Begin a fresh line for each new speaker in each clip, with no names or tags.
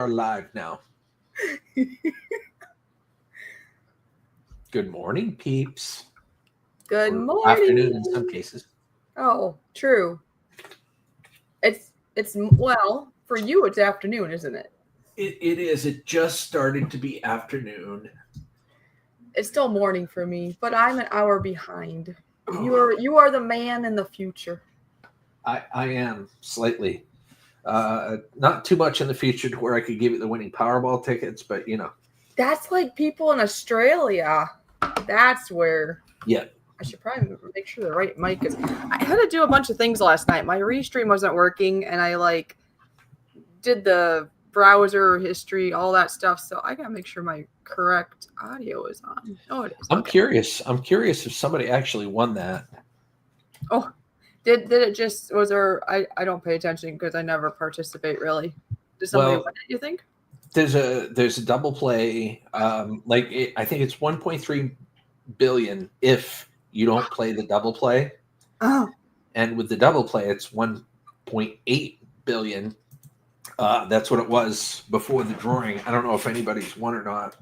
are live now. Good morning, peeps.
Good
Or
morning.
afternoon in some cases.
Oh, true. It's well, for you it's afternoon, isn't it?
It is. It just started to be afternoon.
It's still morning for me, but I'm an hour behind. You are the man in the future.
I am slightly. Not too much in the future to where I could give you the winning Powerball tickets, but you know.
That's like people in Australia. That's where.
Yeah.
I should probably make sure the right mic is. I had to do a bunch of things last night. My restream wasn't working, and I did the browser history, all that stuff. So I gotta make sure my correct audio is on. Oh, it is.
I'm curious. I'm curious if somebody actually won that.
Oh, did it just was there? I don't pay attention because I never participate really. Did somebody win it? You think?
There's a double play. I think it's 1.3 billion if you don't play the double play.
Oh.
And with the double play, it's 1.8 billion. That's what it was before the drawing. I don't know if anybody's won or not.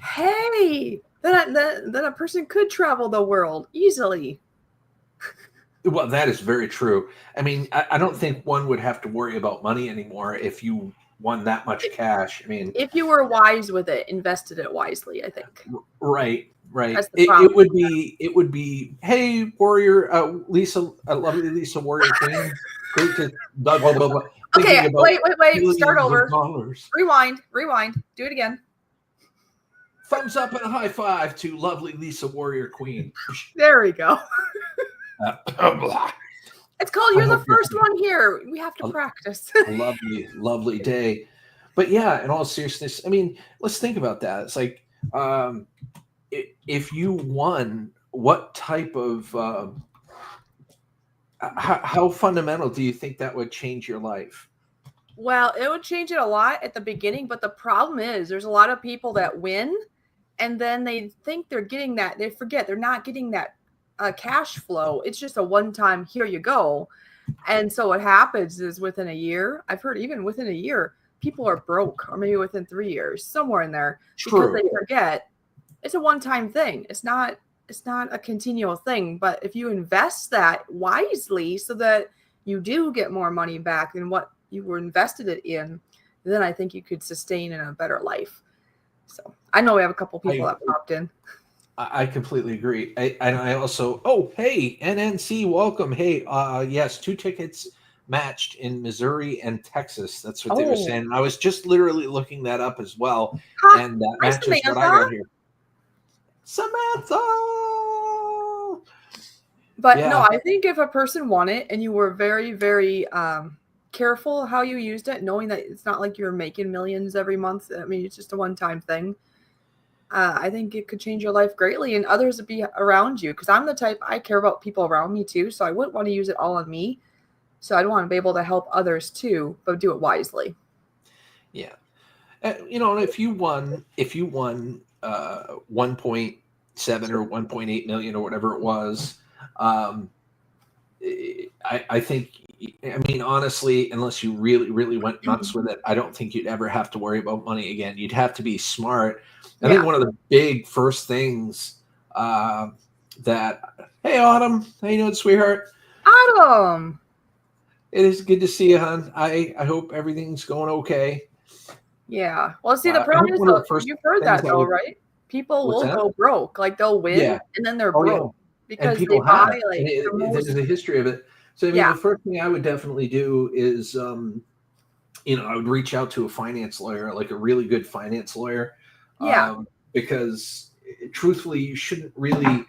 Hey, then a person could travel the world easily.
Well, that is very true. I mean, I don't think one would have to worry about money anymore if you won that much cash. I mean,
if you were wise with it, invested it wisely, I think.
Right. It would be. Hey, Warrior, Lisa, lovely Lisa Warrior Queen. Great to blah blah blah blah.
Okay, wait. Start over.
Dollars.
Rewind. Do it again.
Thumbs up and a high five to lovely Lisa Warrior Queen.
There we go. It's called You're the First One Here. We have to practice.
lovely day. But yeah, in all seriousness, I mean, let's think about that. It's like, if you won, what type of how fundamental do you think that would change your life?
Well, it would change it a lot at the beginning, but the problem is there's a lot of people that win and then they think they're getting that. They forget they're not getting that cash flow. It's just a one-time, here you go. And so what happens is within a year, I've heard even within a year, people are broke, or maybe within 3 years, somewhere in there.
True.
Because they forget it's a one-time thing. It's not a continual thing. But if you invest that wisely so that you do get more money back than what you were invested it in, then I think you could sustain in a better life. So I know we have a couple people that popped in.
I completely agree. I also, hey, NNC, welcome. Hey, yes, 2 tickets matched in Missouri and Texas. That's what they were saying. And I was just literally looking that up as well. And that matches what I got here. Samantha!
But no, I think if a person won it and you were very, very careful how you used it, knowing that it's not like you're making millions every month. I mean, it's just a one-time thing. I think it could change your life greatly, and others would be around you. Because I'm the type, I care about people around me too, so I wouldn't want to use it all on me. So I'd want to be able to help others too, but do it wisely.
Yeah, and if you won 1.7 or 1.8 million or whatever it was, I think. I mean, honestly, unless you really, really went nuts with it, I don't think you'd ever have to worry about money again. You'd have to be smart. I think one of the big first things that, hey, Autumn, how you doing, sweetheart?
Autumn.
It is good to see you, hon. I hope everything's going okay.
Yeah. Well, see, the problem is, you've heard that though, right? People will go broke. Like they'll win and then they're broke because they buy
there's a history of it. So I mean, the first thing I would definitely do is, I would reach out to a finance lawyer, like a really good finance lawyer.
Yeah.
Because truthfully, you shouldn't really,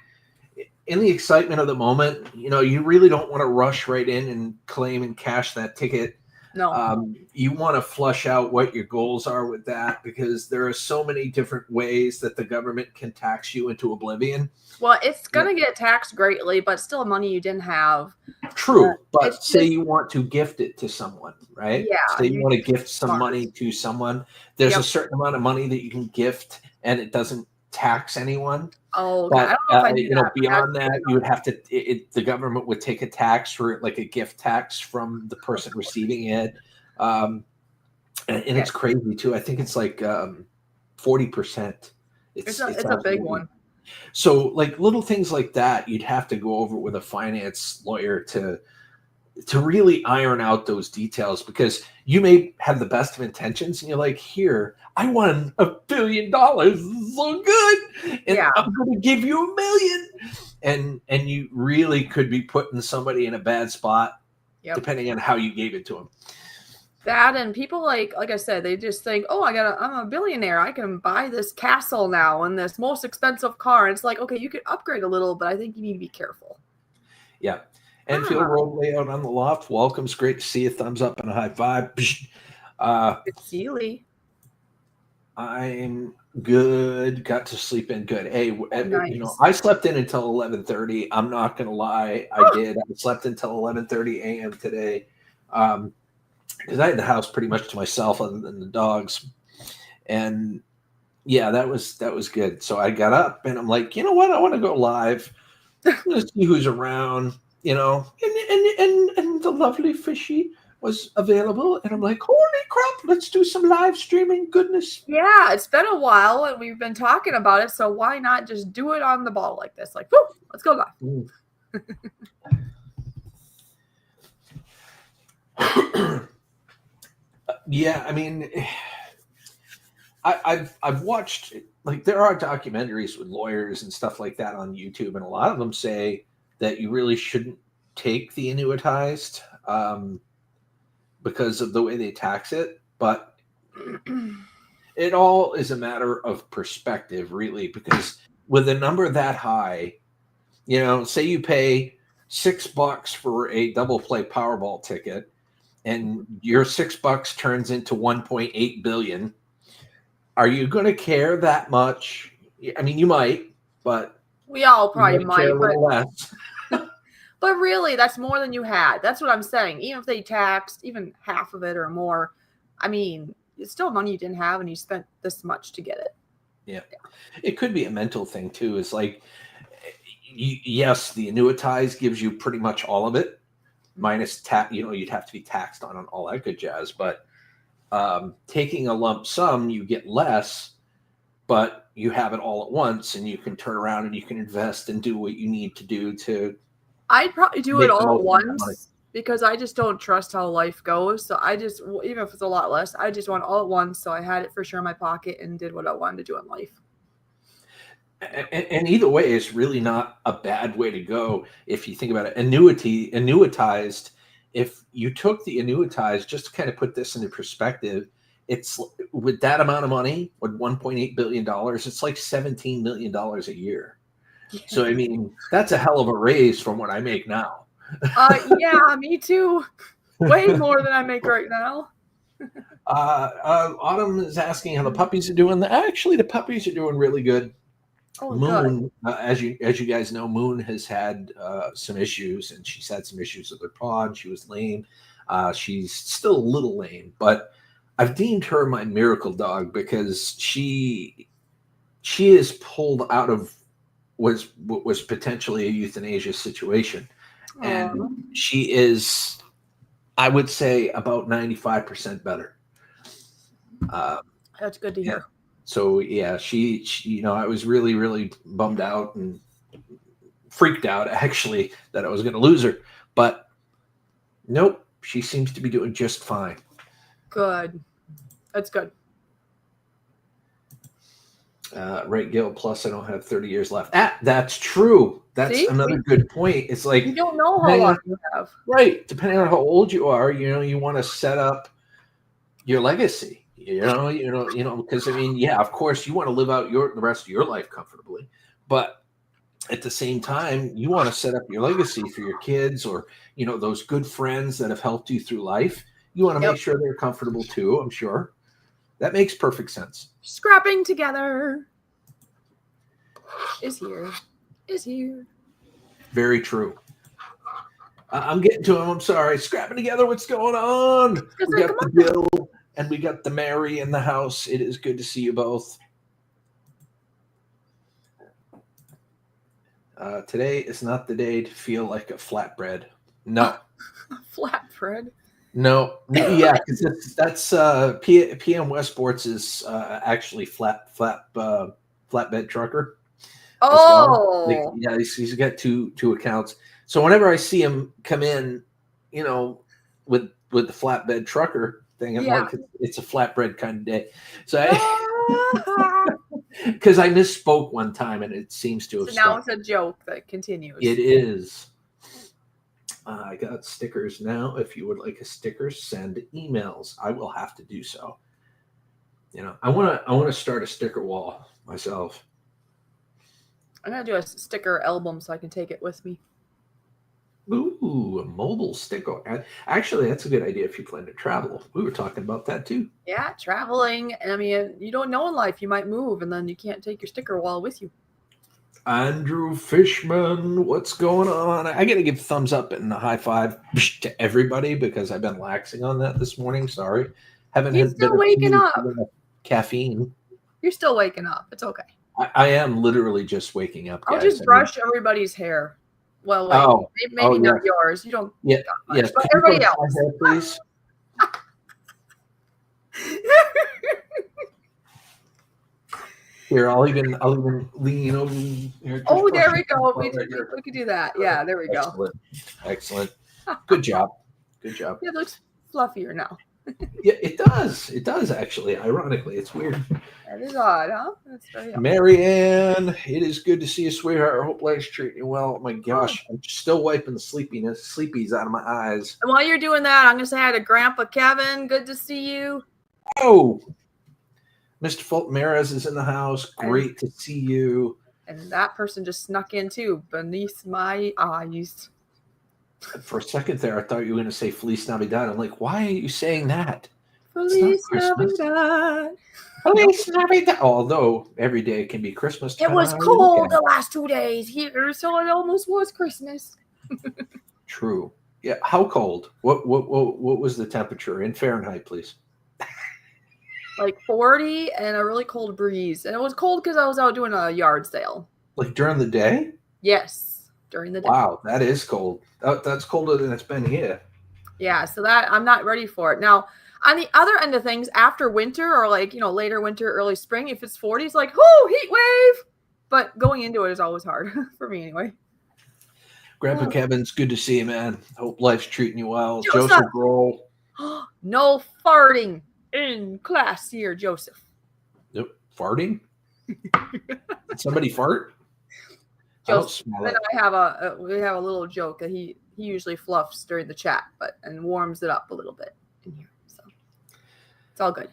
in the excitement of the moment, you really don't want to rush right in and claim and cash that ticket.
No.
You want to flush out what your goals are with that, because there are so many different ways that the government can tax you into oblivion.
Well, it's going to get taxed greatly, but still money you didn't have.
True. But say you want to gift it to someone, right?
Yeah.
Say you want to gift some money to someone. There's a certain amount of money that you can gift and it doesn't tax anyone.
Oh,
but
I don't know if I knew that.
Beyond that, you would have to. The government would take a tax for like a gift tax from the person receiving it. and
Yeah.
it's crazy too. I think it's like 40%.
It's
It's
a big
absolutely
one.
so like little things like that. You'd have to go over with a finance lawyer to really iron out those details because you may have the best of intentions and you're like, here, I won $1 billion. This is so good. And
Yeah.
I'm going to give you $1 million. And you really could be putting somebody in a bad spot
Yep.
depending on how you gave it to them.
That and people like I said, they just think, oh, I'm a billionaire. I can buy this castle now and this most expensive car. And it's like, okay, you could upgrade a little, but I think you need to be careful.
Yeah. Enfield Road layout on the loft. Welcome. It's great to see you. Thumbs up and a high five.
It's Sealy.
I'm good. Got to sleep in good. Hey,
Nice.
I slept in until 11:30. I'm not gonna lie, I did. I slept until 11:30 a.m. today, because I had the house pretty much to myself, other than the dogs. And yeah, that was good. So I got up and I'm like, you know what? I want to go live. I'm gonna see who's around. And the lovely Fishy was available, and I'm like, holy crap, let's do some live streaming goodness.
Yeah, it's been a while and we've been talking about it. So why not just do it on the ball like this? Like, whoo, let's go live.
Yeah, I mean, I've watched, like, there are documentaries with lawyers and stuff like that on YouTube, and a lot of them say that you really shouldn't take the annuitized because of the way they tax it, but it all is a matter of perspective, really, because with a number that high, say you pay $6 for a double play Powerball ticket, and your $6 turns into 1.8 billion. Are you going to care that much? I mean, you might, but
we all
you
probably
might care
might,
a little less.
but really, that's more than you had. That's what I'm saying. Even if they taxed even half of it or more, I mean, it's still money you didn't have, and you spent this much to get it.
Yeah. It could be a mental thing too. It's like, yes, the annuitized gives you pretty much all of it, minus you'd have to be taxed on all that good jazz. But taking a lump sum, you get less, but you have it all at once, and you can turn around and you can invest and do what you need to do to.
I'd probably do it
make the
all at
most of that money.
once because I just don't trust how life goes. So I just, even if it's a lot less, I just want all at once. So I had it for sure in my pocket and did what I wanted to do in life.
And either way, it's really not a bad way to go if you think about it. Annuitized, if you took the annuitized, just to kind of put this into perspective, it's with that amount of money, with $1.8 billion, it's like $17 million a year.
Yeah.
So, I mean, that's a hell of a raise from what I make now.
Yeah, me too. Way more than I make right now.
Autumn is asking how the puppies are doing. Actually, the puppies are doing really good.
Oh,
Moon, as you guys know, Moon has had some issues, and she's had some issues with her paw, and she was lame. She's still a little lame, but I've deemed her my miracle dog because she is pulled out of what was potentially a euthanasia situation, and she is, I would say, about 95% better.
That's good to hear.
Yeah. So yeah, she I was really, really bummed out and freaked out actually that I was going to lose her, but nope, she seems to be doing just fine.
Good. That's good.
Right, Gil. Plus, I don't have 30 years left. That's true. That's another good point. It's like
you don't know how long you have.
Right, depending on how old you are, you want to set up your legacy. Because I mean, yeah, of course, you want to live out the rest of your life comfortably, but at the same time, you want to set up your legacy for your kids or those good friends that have helped you through life. You want to make sure they're comfortable too. I'm sure that makes perfect sense.
Scrapping together is here.
Very true. I'm getting to him. I'm sorry. Scrapping together. What's going on? We got the Bill and we got the Mary in the house. It is good to see you both. Today is not the day to feel like a flatbread. No.
Flatbread.
No, yeah, because that's PM West Sports is actually flatbed trucker as well. Like,
Oh,
yeah, he's got two accounts. So whenever I see him come in, you know, with the flatbed trucker thing, I'm
yeah.
like, it's a flatbread kind of day. So
Ah.
because I misspoke one time and it seems to have
So now
stuck.
it's a joke that
It
continues.
is. I got stickers now. If you would like a sticker, send emails. I will have to do so. You know, I want to start a sticker wall myself.
I'm gonna do a sticker album so I can take it with me.
Ooh, a mobile sticker. Actually, that's a good idea if you plan to travel. We were talking about that too.
Yeah, traveling. And I mean, you don't know in life. You might move and then you can't take your sticker wall with you.
Andrew Fishman, what's going on? I got to give thumbs up and a high five to everybody because I've been laxing on that this morning. Sorry. Haven't
You're
been
still waking
accused
up.
of enough caffeine.
You're still waking up. It's okay.
I am literally just waking up,
I'll
guys.
just
I mean,
brush everybody's hair. Well, wait,
oh,
maybe not
yes.
yours. You don't
Yeah,
that much,
yes.
but
Could you
everybody
brush my
else.
hair, please? Here, I'll even lean over here. Just
Oh,
brush
there
it
we go.
right here.
We could do that. Yeah, there we go.
Excellent, excellent. Good job, good job.
It looks fluffier now.
Yeah, it does. It does actually. Ironically, it's weird.
That is odd, huh? That's very odd.
Marianne, it is good to see you, sweetheart. I hope life's treating you well. Oh my
Oh.
gosh, I'm still wiping the sleepies out of my eyes.
And while you're doing that, I'm gonna say hi to Grandpa Kevin. Good to see you.
Oh, Mr. Fulton Mares is in the house. Great to see you.
And that person just snuck in too, beneath my eyes.
For a second there, I thought you were going to say Feliz Navidad. I'm like, why are you saying that?
Feliz Navidad.
Feliz Navidad. Although every day can be Christmas.
It was cold the last 2 days here, so it almost was Christmas.
True. Yeah. How cold? What was the temperature in Fahrenheit, please?
Like 40 and a really cold breeze. And it was cold because I was out doing a yard sale.
Like during the day?
Yes, during the day.
Wow, that is cold. That's colder than it's been here.
Yeah, so that I'm not ready for it. Now, on the other end of things, after winter or like, later winter, early spring, if it's 40s, like, whoo, heat wave. But going into it is always hard for me anyway.
Grandpa Kevin's good to see you, man. Hope life's treating you well.
Joseph Grohl. No farting in class here, Joseph.
Nope. Farting? Did somebody fart?
Joseph and I have we have a little joke that he usually fluffs during the chat, and warms it up a little bit in here. So it's all good.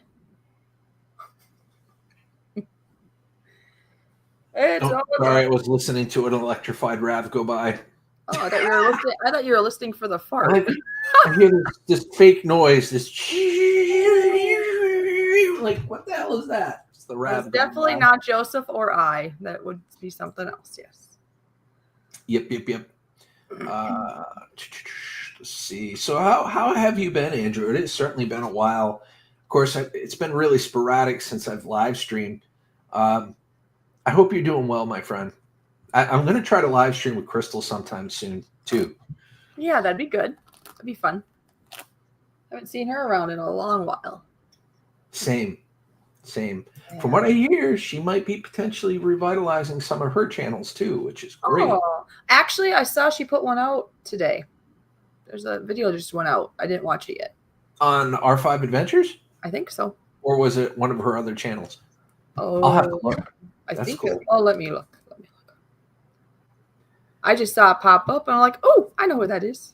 Sorry, I was listening to an electrified Rav go by.
Oh, I thought you were listening for the fart.
I hear this fake noise, this like, what the hell is that? It's the Rav.
It's definitely not Joseph or I. That would be something else. Yes.
Yep. Let's see. So how have you been, Andrew? It has certainly been a while. Of course, it's been really sporadic since I've live streamed. I hope you're doing well, my friend. I'm going to try to live stream with Crystal sometime soon, too.
Yeah, that'd be good. That'd be fun. I haven't seen her around in a long while.
Same. Yeah. From what I hear, she might be potentially revitalizing some of her channels, too, which is great.
Oh, actually, I saw she put one out today. There's a video just went out. I didn't watch it yet.
On R5 Adventures?
I think so.
Or was it one of her other channels?
Oh,
I'll have to look.
I think cool. Let me look. I just saw it pop up, and I'm like, oh, I know who that is.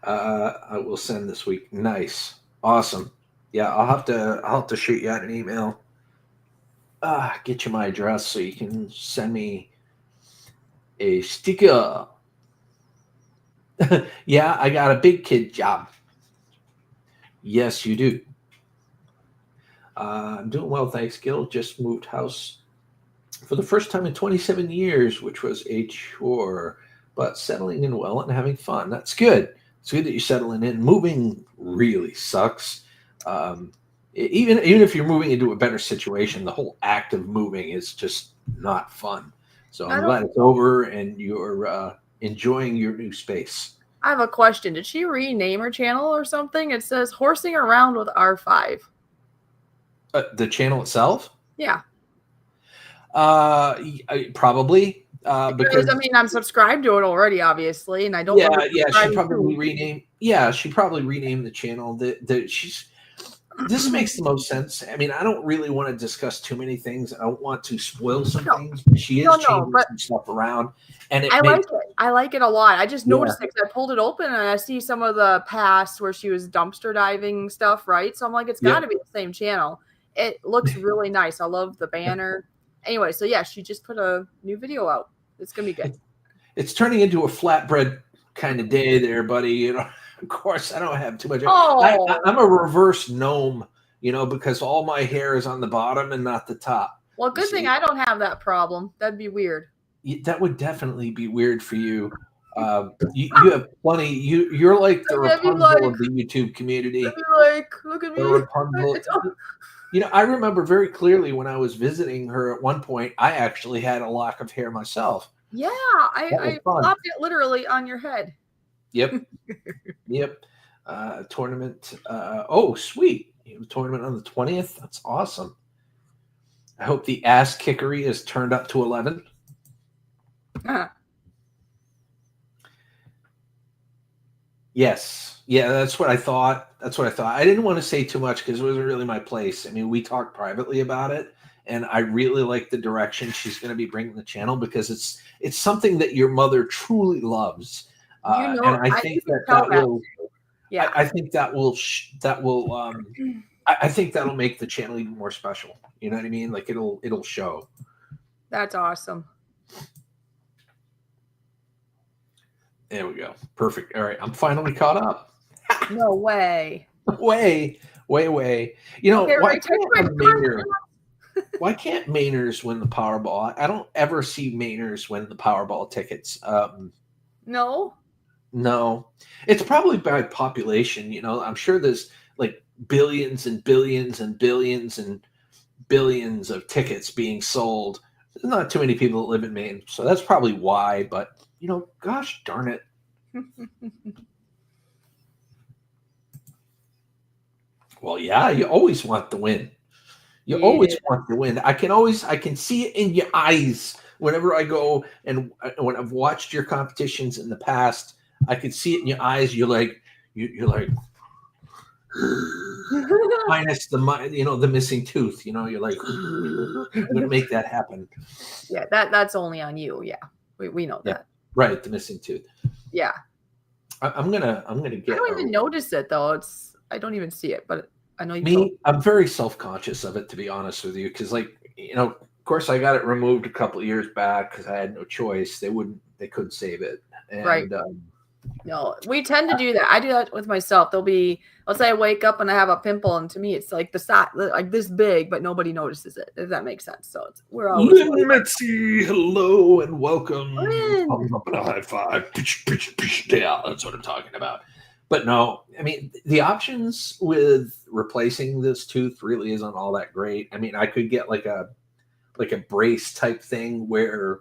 I will send this week. Nice. Awesome. Yeah, I'll have to shoot you out an email. Get you my address so you can send me a sticker. Yeah, I got a big kid job. Yes, you do. I'm doing well, thanks, Gil. Just moved house for the first time in 27 years, which was a chore, but settling in well and having fun. That's good. It's good that you're settling in. Moving really sucks. Even if you're moving into a better situation, the whole act of moving is just not fun. So I'm glad it's over and you're enjoying your new space.
I have a question. Did she rename her channel or something? It says Horsing Around with R5.
The channel itself?
Yeah.
Probably. Because
I mean, I'm subscribed to it already, obviously, and I don't.
Yeah. She probably renamed. Yeah, she probably renamed the channel. This makes the most sense. I mean, I don't really want to discuss too many things. I don't want to spoil some things. But she is changing some stuff around, and
I like it. I like it a lot. I just noticed it because I pulled it open and I see some of the past where she was dumpster diving stuff, right? So I'm like, it's got to be the same channel. It looks really nice. I love the banner. Anyway, so yeah, she just put a new video out. It's gonna be good.
It's turning into a flatbread kind of day there, buddy. You know, of course, I don't have too much. I'm a reverse gnome, you know, because all my hair is on the bottom and not the top.
Well, good thing I don't have that problem. That'd be weird.
That would definitely be weird for you. You have plenty. You're like the Rapunzel of the YouTube community.
Like, look at me.
Rapunzel. You know, I remember very clearly when I was visiting her at one point, I actually had a lock of hair myself.
Yeah, I popped it literally on your head.
Yep. Yep. Tournament. Oh, sweet. You have a tournament on the 20th. That's awesome. I hope the ass kickery is turned up to 11. Yes. Yeah, that's what I thought. I didn't want to say too much because it wasn't really my place. I mean, we talked privately about it, and I really like the direction she's going to be bringing the channel because it's something that your mother truly loves. And I think that will. Yeah, I think that will. I think that'll make the channel even more special. You know what I mean? Like it'll show.
That's awesome.
There we go. Perfect. All right, I'm finally caught up.
No way.
Way. You know, why can't Mainers win the Powerball? I don't ever see Mainers win the Powerball tickets.
No.
It's probably by population. You know, I'm sure there's like billions and billions and billions and billions of tickets being sold. There's not too many people that live in Maine, so that's probably why. But you know, gosh darn it. Well, yeah, you always want the win. You always want the win. I can see it in your eyes whenever I go and when I've watched your competitions in the past. I can see it in your eyes. You're like minus the missing tooth. You know, you're like, I'm gonna make that happen.
Yeah, that's only on you. Yeah, we know that.
Right, the missing tooth.
Yeah,
I'm gonna get.
I don't even notice it though. I don't even see it, but I know you.
I'm very self-conscious of it, to be honest with you, because of course, I got it removed a couple of years back because I had no choice. They couldn't save it, and,
right? No, we tend to do that. I do that with myself. Let's say I wake up and I have a pimple, and to me, it's like the size, like this big, but nobody notices it. If that makes sense. So we're always.
Mitzi, hello and welcome. Up in a high five. Yeah, that's what I'm talking about. But no, I mean, the options with replacing this tooth really isn't all that great. I mean, I could get like a brace type thing where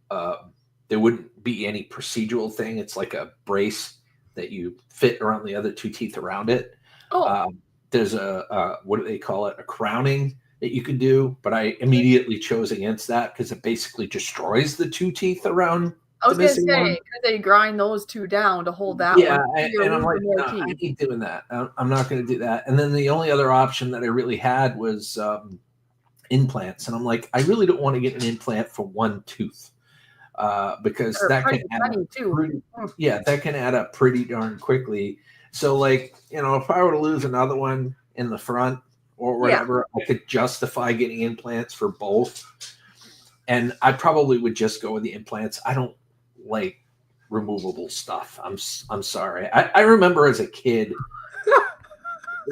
there wouldn't be any procedural thing. It's like a brace that you fit around the other two teeth around it. There's what do they call it? A crowning that you can do. But I immediately chose against that because it basically destroys the two teeth around.
I was going to say, because they grind those two down to hold that one.
Yeah, and I'm like, no, I ain't doing that. I'm not going to do that. And then the only other option that I really had was implants. And I'm like, I really don't want to get an implant for one tooth because that can add up pretty darn quickly. So like, if I were to lose another one in the front or whatever, I could justify getting implants for both. And I probably would just go with the implants. I don't like removable stuff. I'm sorry. I remember as a kid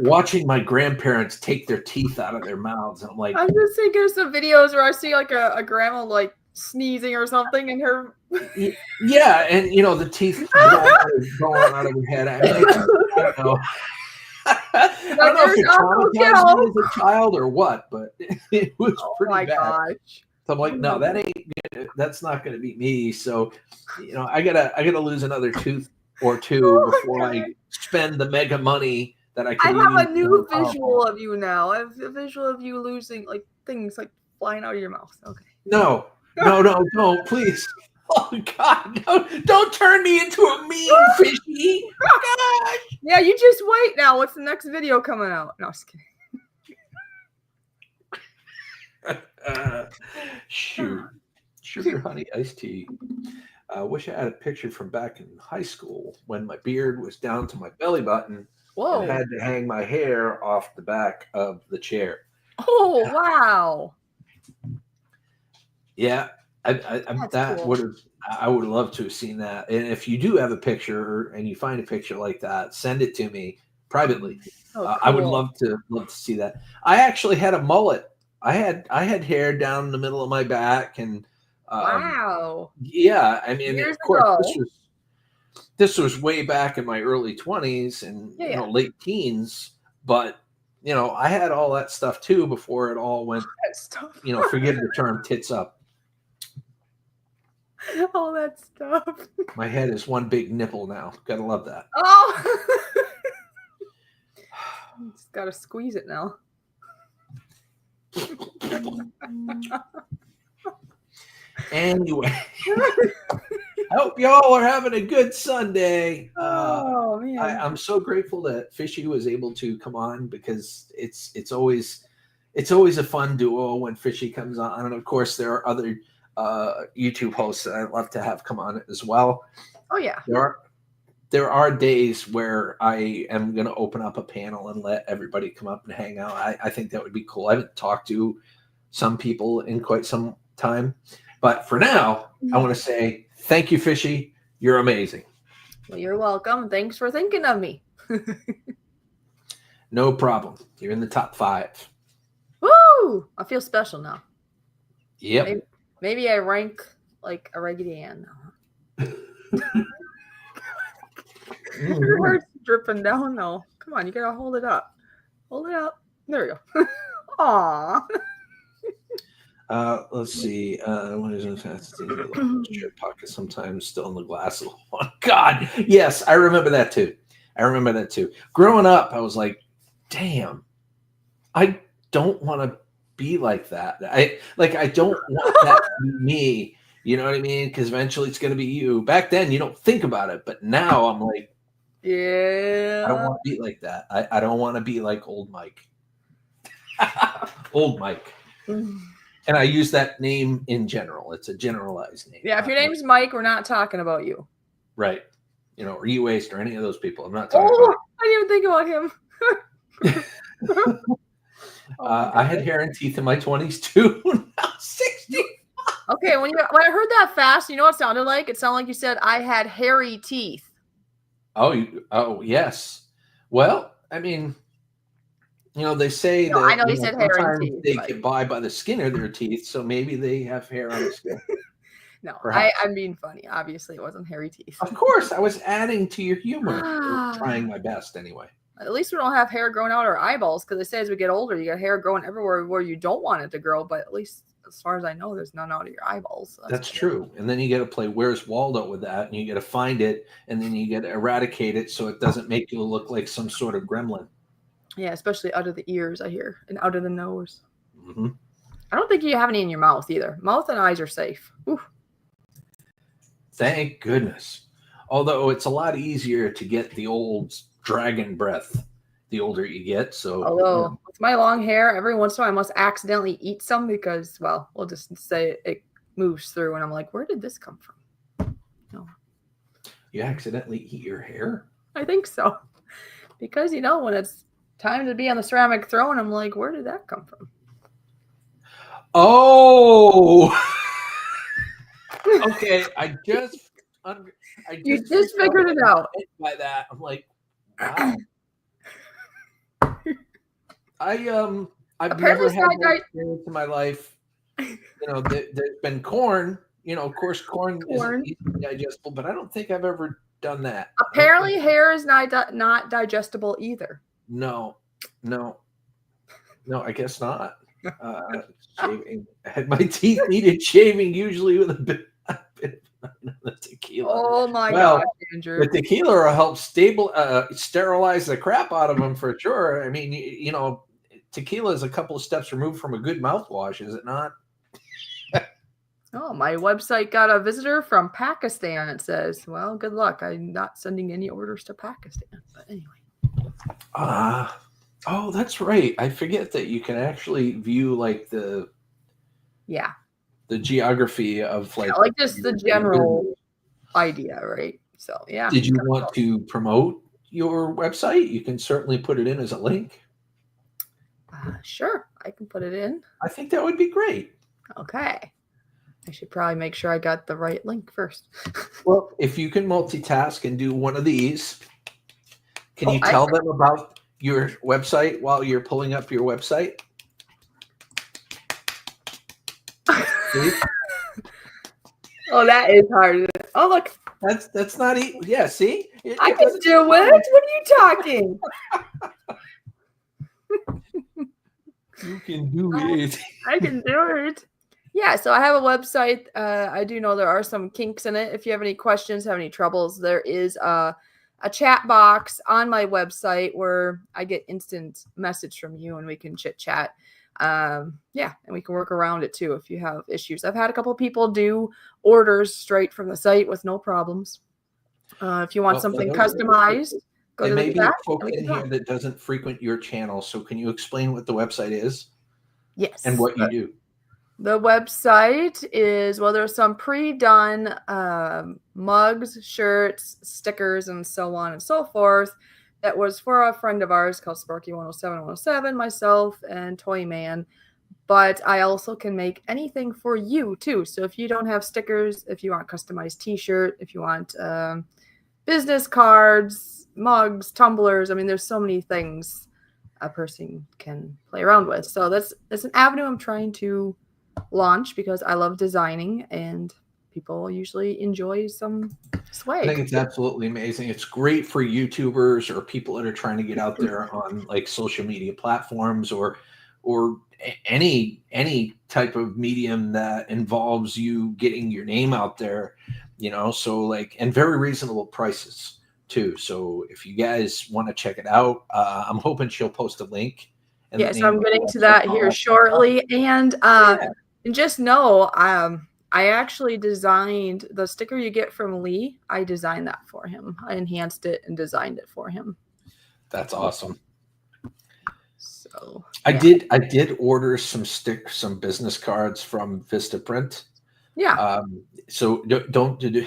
watching my grandparents take their teeth out of their mouths. And I'm like,
I'm just thinking of some videos where I see like a grandma like sneezing or something in her.
Yeah, and the teeth going out of her head. I mean, I don't know. I don't know if it traumatized me as a child or what, but it was pretty bad. Gosh. So I'm like, no, that's not gonna be me. So, I gotta lose another tooth or two
Oh
before
my
I
God.
spend the mega money that I
I
could use.
have a new visual of you now. I have a visual of you losing like things like flying out of your mouth. Okay.
No, don't, please. Oh God, no, don't turn me into a meme, Fishy. Gosh.
Yeah, you just wait now. What's the next video coming out? No, just kidding.
Shoot. Sugar honey iced tea. I wish I had a picture from back in high school when my beard was down to my belly button
Whoa.
and had to hang my hair off the back of the chair.
Oh, wow.
Yeah, I would love to have seen that. And if you do have a picture and you find a picture like that, send it to me privately.
Oh,
I would
cool.
love to see that. I actually had a mullet. I had hair down the middle of my back, and
Wow.
yeah, I mean,
Years
of course,
ago.
this was way back in my early 20s and
Yeah.
late teens. But I had all that stuff too before it all went.
That stuff.
Forgive the term, tits up.
All that stuff.
My head is one big nipple now. Gotta love that.
Oh. Just gotta squeeze it now.
Anyway, I hope y'all are having a good Sunday.
Oh man,
I'm so grateful that Fishy was able to come on, because it's always a fun duo when Fishy comes on, and of course there are other YouTube hosts that I'd love to have come on as well.
Oh yeah,
there are days where I am going to open up a panel and let everybody come up and hang out. I think that would be cool. I haven't talked to some people in quite some time, but for now, I want to say thank you, Fishy. You're amazing.
Well, you're welcome. Thanks for thinking of me.
No problem. You're in the top 5.
Woo! I feel special now.
Yep.
Maybe I rank like a Raggedy Ann now. Your heart's dripping down though. Come on, you gotta hold it up. Hold it up. There we go. Aw.
Let's see. What is it? Pocket sometimes still in the glass. Oh, God, yes, I remember that too. Growing up, I was like, damn, I don't want to be like that. I don't want that to be me. You know what I mean? Because eventually it's going to be you. Back then, you don't think about it, but now I'm like,
yeah,
I don't want to be like that. I don't want to be like old Mike. Old Mike. And I use that name in general. It's a generalized name.
Yeah, if your name's Mike, we're not talking about you.
Right. Or E-Waste or any of those people. I'm not talking about.
I didn't even think about him.
I had hair and teeth in my 20s too. Now 60.
Okay, when I heard that fast, you know what it sounded like? It sounded like you said I had hairy teeth.
Oh, yes. Well, I mean, they say that
I know you said hairy
sometimes
teeth,
they
but
get by the skin of their teeth, so maybe they have hair on the skin.
no,
Perhaps.
I'm being funny. Obviously, it wasn't hairy teeth.
Of course, I was adding to your humor. Trying my best anyway.
At least we don't have hair growing out our eyeballs, because they say as we get older, you got hair growing everywhere where you don't want it to grow. But at least as far as I know, there's none out of your eyeballs. So
that's true. And then you got to play Where's Waldo with that, and you got to find it, and then you got to eradicate it so it doesn't make you look like some sort of gremlin.
Yeah, especially out of the ears, I hear, and out of the nose.
Mm-hmm.
I don't think you have any in your mouth either. Mouth and eyes are safe. Ooh.
Thank goodness. Although it's a lot easier to get the old dragon breath the older you get. So,
although with my long hair, every once in a while I must accidentally eat some because, well, we'll just say it moves through, and I'm like, where did this come from? No.
You accidentally eat your hair?
I think so. Because, when it's time to be on the ceramic throne, I'm like, where did that come from?
Oh! Okay,
You just figured it out.
By that, I'm like, wow. I've never had that experience in my life. There's been corn. Of course, corn isn't easily digestible, but I don't think I've ever done that.
Apparently, hair is not digestible either.
No, I guess not. Shaving. I had my teeth needed shaving, usually with a bit of the tequila.
Oh my
Well,
gosh, Andrew.
the tequila will help sterilize the crap out of them for sure. I mean, you know, tequila is a couple of steps removed from a good mouthwash, is it not?
Oh, my website got a visitor from Pakistan, it says. Well, good luck. I'm not sending any orders to Pakistan. But anyway.
Oh, that's right. I forget that you can actually view like the geography of
like just the general idea, right? So yeah.
Did you want to promote your website? You can certainly put it in as a link.
Sure, I can put it in.
I think that would be great.
Okay. I should probably make sure I got the right link first.
Well, if you can multitask and do one of these, can you tell them about your website while you're pulling up your website?
Oh, that is hard. Oh, look.
That's not easy. Yeah, see?
I can do it. What are you talking?
You can do it.
I can do it. Yeah, so I have a website. I do know there are some kinks in it. If you have any questions, have any troubles, there is a chat box on my website where I get instant message from you and we can chit chat. And we can work around it too if you have issues. I've had a couple of people do orders straight from the site with no problems. If you want something customized, go to the chat.
Folk in here that doesn't frequent your channel. So can you explain what the website is?
Yes.
And what you do?
The website is, well, there's some pre-done mugs, shirts, stickers, and so on and so forth. That was for a friend of ours called Sparky107107, myself, and Toyman. But I also can make anything for you, too. So if you don't have stickers, if you want customized t-shirt, if you want business cards, mugs, tumblers, I mean, there's so many things a person can play around with. So that's an avenue I'm trying to launch because I love designing and people usually enjoy some swag.
I think it's absolutely amazing. It's great for YouTubers or people that are trying to get out there on like social media platforms or any type of medium that involves you getting your name out there, you know, so like, and very reasonable prices too. So if you guys want to check it out, I'm hoping she'll post a link.
Yes, I'm getting to that here shortly. And just know, I actually designed the sticker you get from Lee. I designed that for him. I enhanced it and designed it for him.
That's awesome.
So
I did order some business cards from Vistaprint.
Yeah.
So don't do.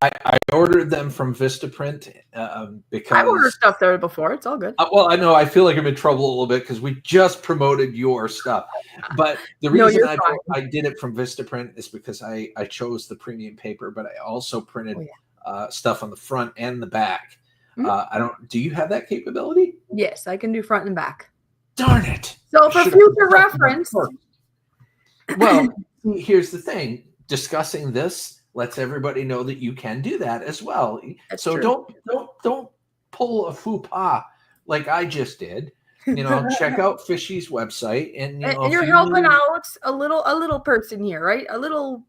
I ordered them from Vistaprint because
I've ordered stuff there before. It's all good.
Well, I know I feel like I'm in trouble a little bit because we just promoted your stuff. But the reason I did it from Vistaprint is because I chose the premium paper, but I also printed stuff on the front and the back. Mm-hmm. Do you have that capability?
Yes, I can do front and back.
Darn it.
So for future reference.
Well, here's the thing. Discussing this lets everybody know that you can do that as well. That's so true. Don't pull a faux pas like I just did. You know, check out Fishy's website and
you're helping out a little person here, right? A little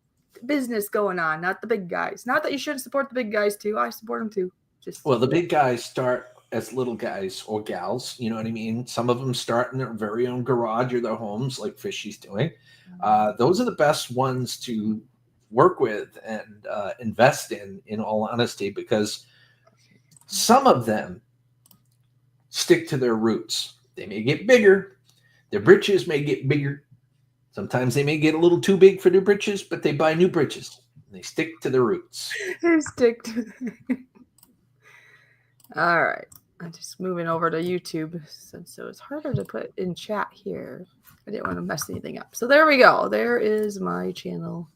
business going on, not the big guys. Not that you shouldn't support the big guys too. I support them too.
The big guys start as little guys or gals, you know what I mean? Some of them start in their very own garage or their homes like Fishy's doing. Those are the best ones to work with and invest in all honesty, because some of them stick to their roots. They may get bigger. Their britches may get bigger. Sometimes they may get a little too big for their britches, but they buy new britches. They stick to their roots.
They stick to All right. I'm just moving over to YouTube. So it's harder to put in chat here. I didn't want to mess anything up. So there we go. There is my channel.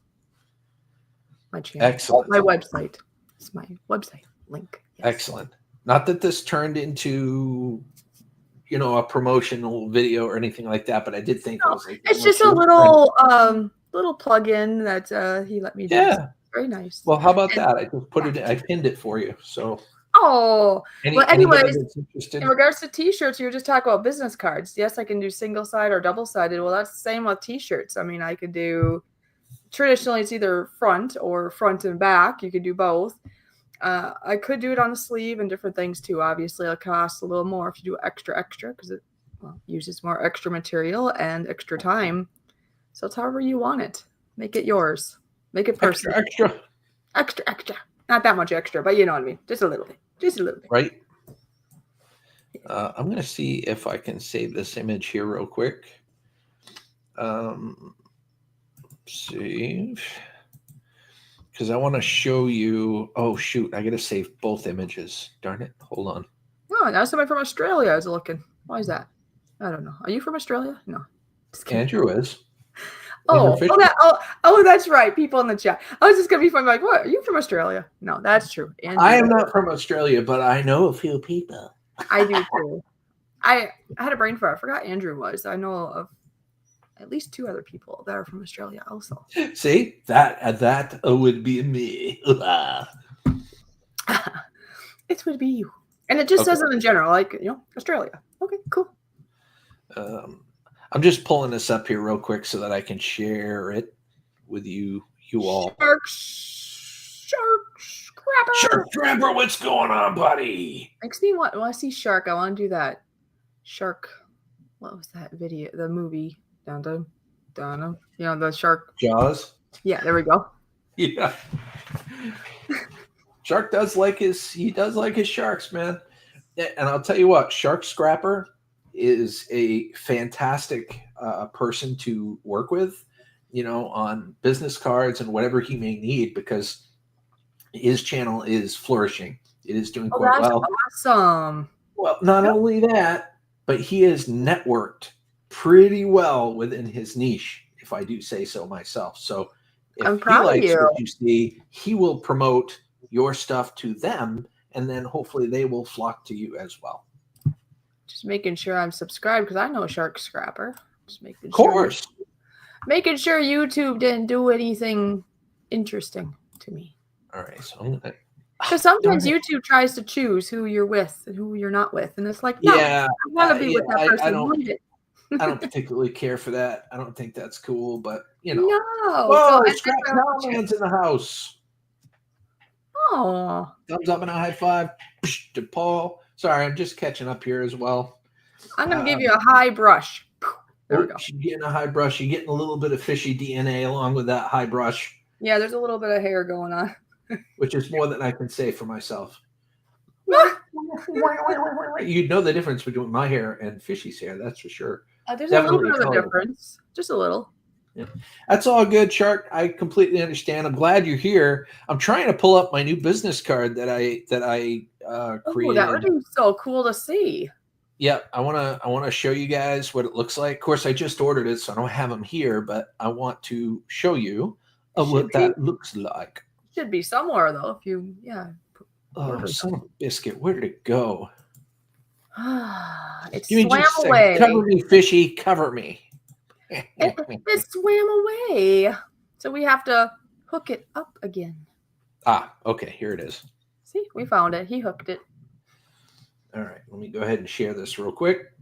Excellent.
My website. It's my website link.
Yes. Excellent. Not that this turned into, a promotional video or anything like that, but I did think it was like,
it's just a little plug-in that he let me do.
Yeah.
Very nice.
Well, how about that? I just I pinned it for you. So.
Oh, well,
Anybody
anyways,
that's interested?
in regards to t-shirts, you were just talking about business cards. Yes, I can do single-sided or double-sided. Well, that's the same with t-shirts. I mean, I could do traditionally it's either front or front and back. You could do both. I could do it on the sleeve and different things too. Obviously, it'll cost a little more if you do extra because it uses more extra material and extra time. So it's however you want it. Make it yours. Make it personal. Extra. Not that much extra, but you know what I mean. Just a little bit.
Right. I'm going to see if I can save this image here real quick. Save. Because I want to show you. Oh, shoot. I got to save both images. Darn it. Hold on.
Oh, now somebody from Australia is looking. Why is that? I don't know. Are you from Australia? No.
Andrew is.
Oh, that's right. People in the chat. I was just going to be funny. Like, what? Are you from Australia? No, that's true. Andrew,
I am not from Australia, but I know a few people.
I do too. I had a brain fart. I forgot Andrew was. I know of at least 2 other people that are from Australia also.
See, that would be me.
It would be you. And it just says it in general, like, Australia. Okay, cool.
I'm just pulling this up here real quick so that I can share it with you all.
Shark Scrapper,
what's going on, buddy?
Makes me want to see Shark. I want to do that. Shark. What was that video? The movie. Dun, the shark.
Jaws.
Yeah, there we go.
Yeah. Shark does like his sharks, man. And I'll tell you what, Shark Scrapper is a fantastic person to work with, on business cards and whatever he may need, because his channel is flourishing. It is doing quite well.
Awesome.
Well, not only that, but he is networked pretty well within his niche, if I do say so myself. So if he likes what you see, he will promote your stuff to them, and then hopefully they will flock to you as well.
Just making sure I'm subscribed because I know Shark Scrapper. Just making making sure YouTube didn't do anything interesting to me.
All right, so I'm gonna.
Because sometimes YouTube tries to choose who you're with and who you're not with, and it's like, no, I want to be with that person.
I don't particularly care for that. I don't think that's cool, but
No.
Whoa, Scrap Man's in the house.
Oh.
Thumbs up and a high five to Paul. Sorry, I'm just catching up here as well.
I'm gonna give you a high brush. There we go.
You're getting a high brush. You're getting a little bit of fishy DNA along with that high brush.
Yeah, there's a little bit of hair going on.
Which is more than I can say for myself. You'd know the difference between my hair and Fishy's hair, that's for sure.
There's definitely a little bit of a difference. Just a little.
Yeah. That's all good, Shark. I completely understand. I'm glad you're here. I'm trying to pull up my new business card that I created.
That would be so cool to see.
Yeah, I want to show you guys what it looks like. Of course, I just ordered it, so I don't have them here, but I want to show you what that looks like.
Should be somewhere though. If you,
Oh, son of a biscuit! Where did it go?
It swam away.
Cover me, Fishy. Cover me.
It swam away. So we have to hook it up again.
Ah, okay. Here it is.
See, we found it. He hooked it.
All right. Let me go ahead and share this real quick.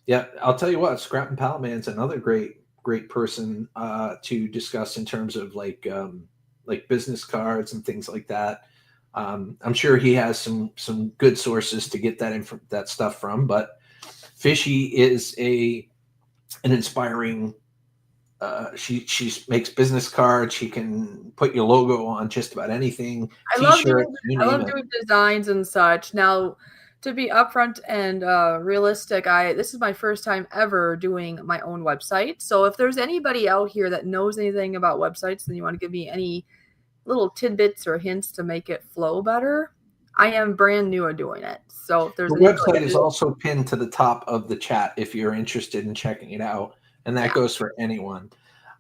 Yeah, I'll tell you what. Scrap and Pallet Man's another great person to discuss in terms of like business cards and things like that. I'm sure he has some good sources to get that stuff from, but Fishy is an inspiring. She makes business cards. She can put your logo on just about anything.
I love doing designs and such. Now, to be upfront and realistic, this is my first time ever doing my own website. So if there's anybody out here that knows anything about websites and you want to give me any little tidbits or hints to make it flow better, I am brand new at doing it. So if there's
the website is also pinned to the top of the chat if you're interested in checking it out, and that goes for anyone.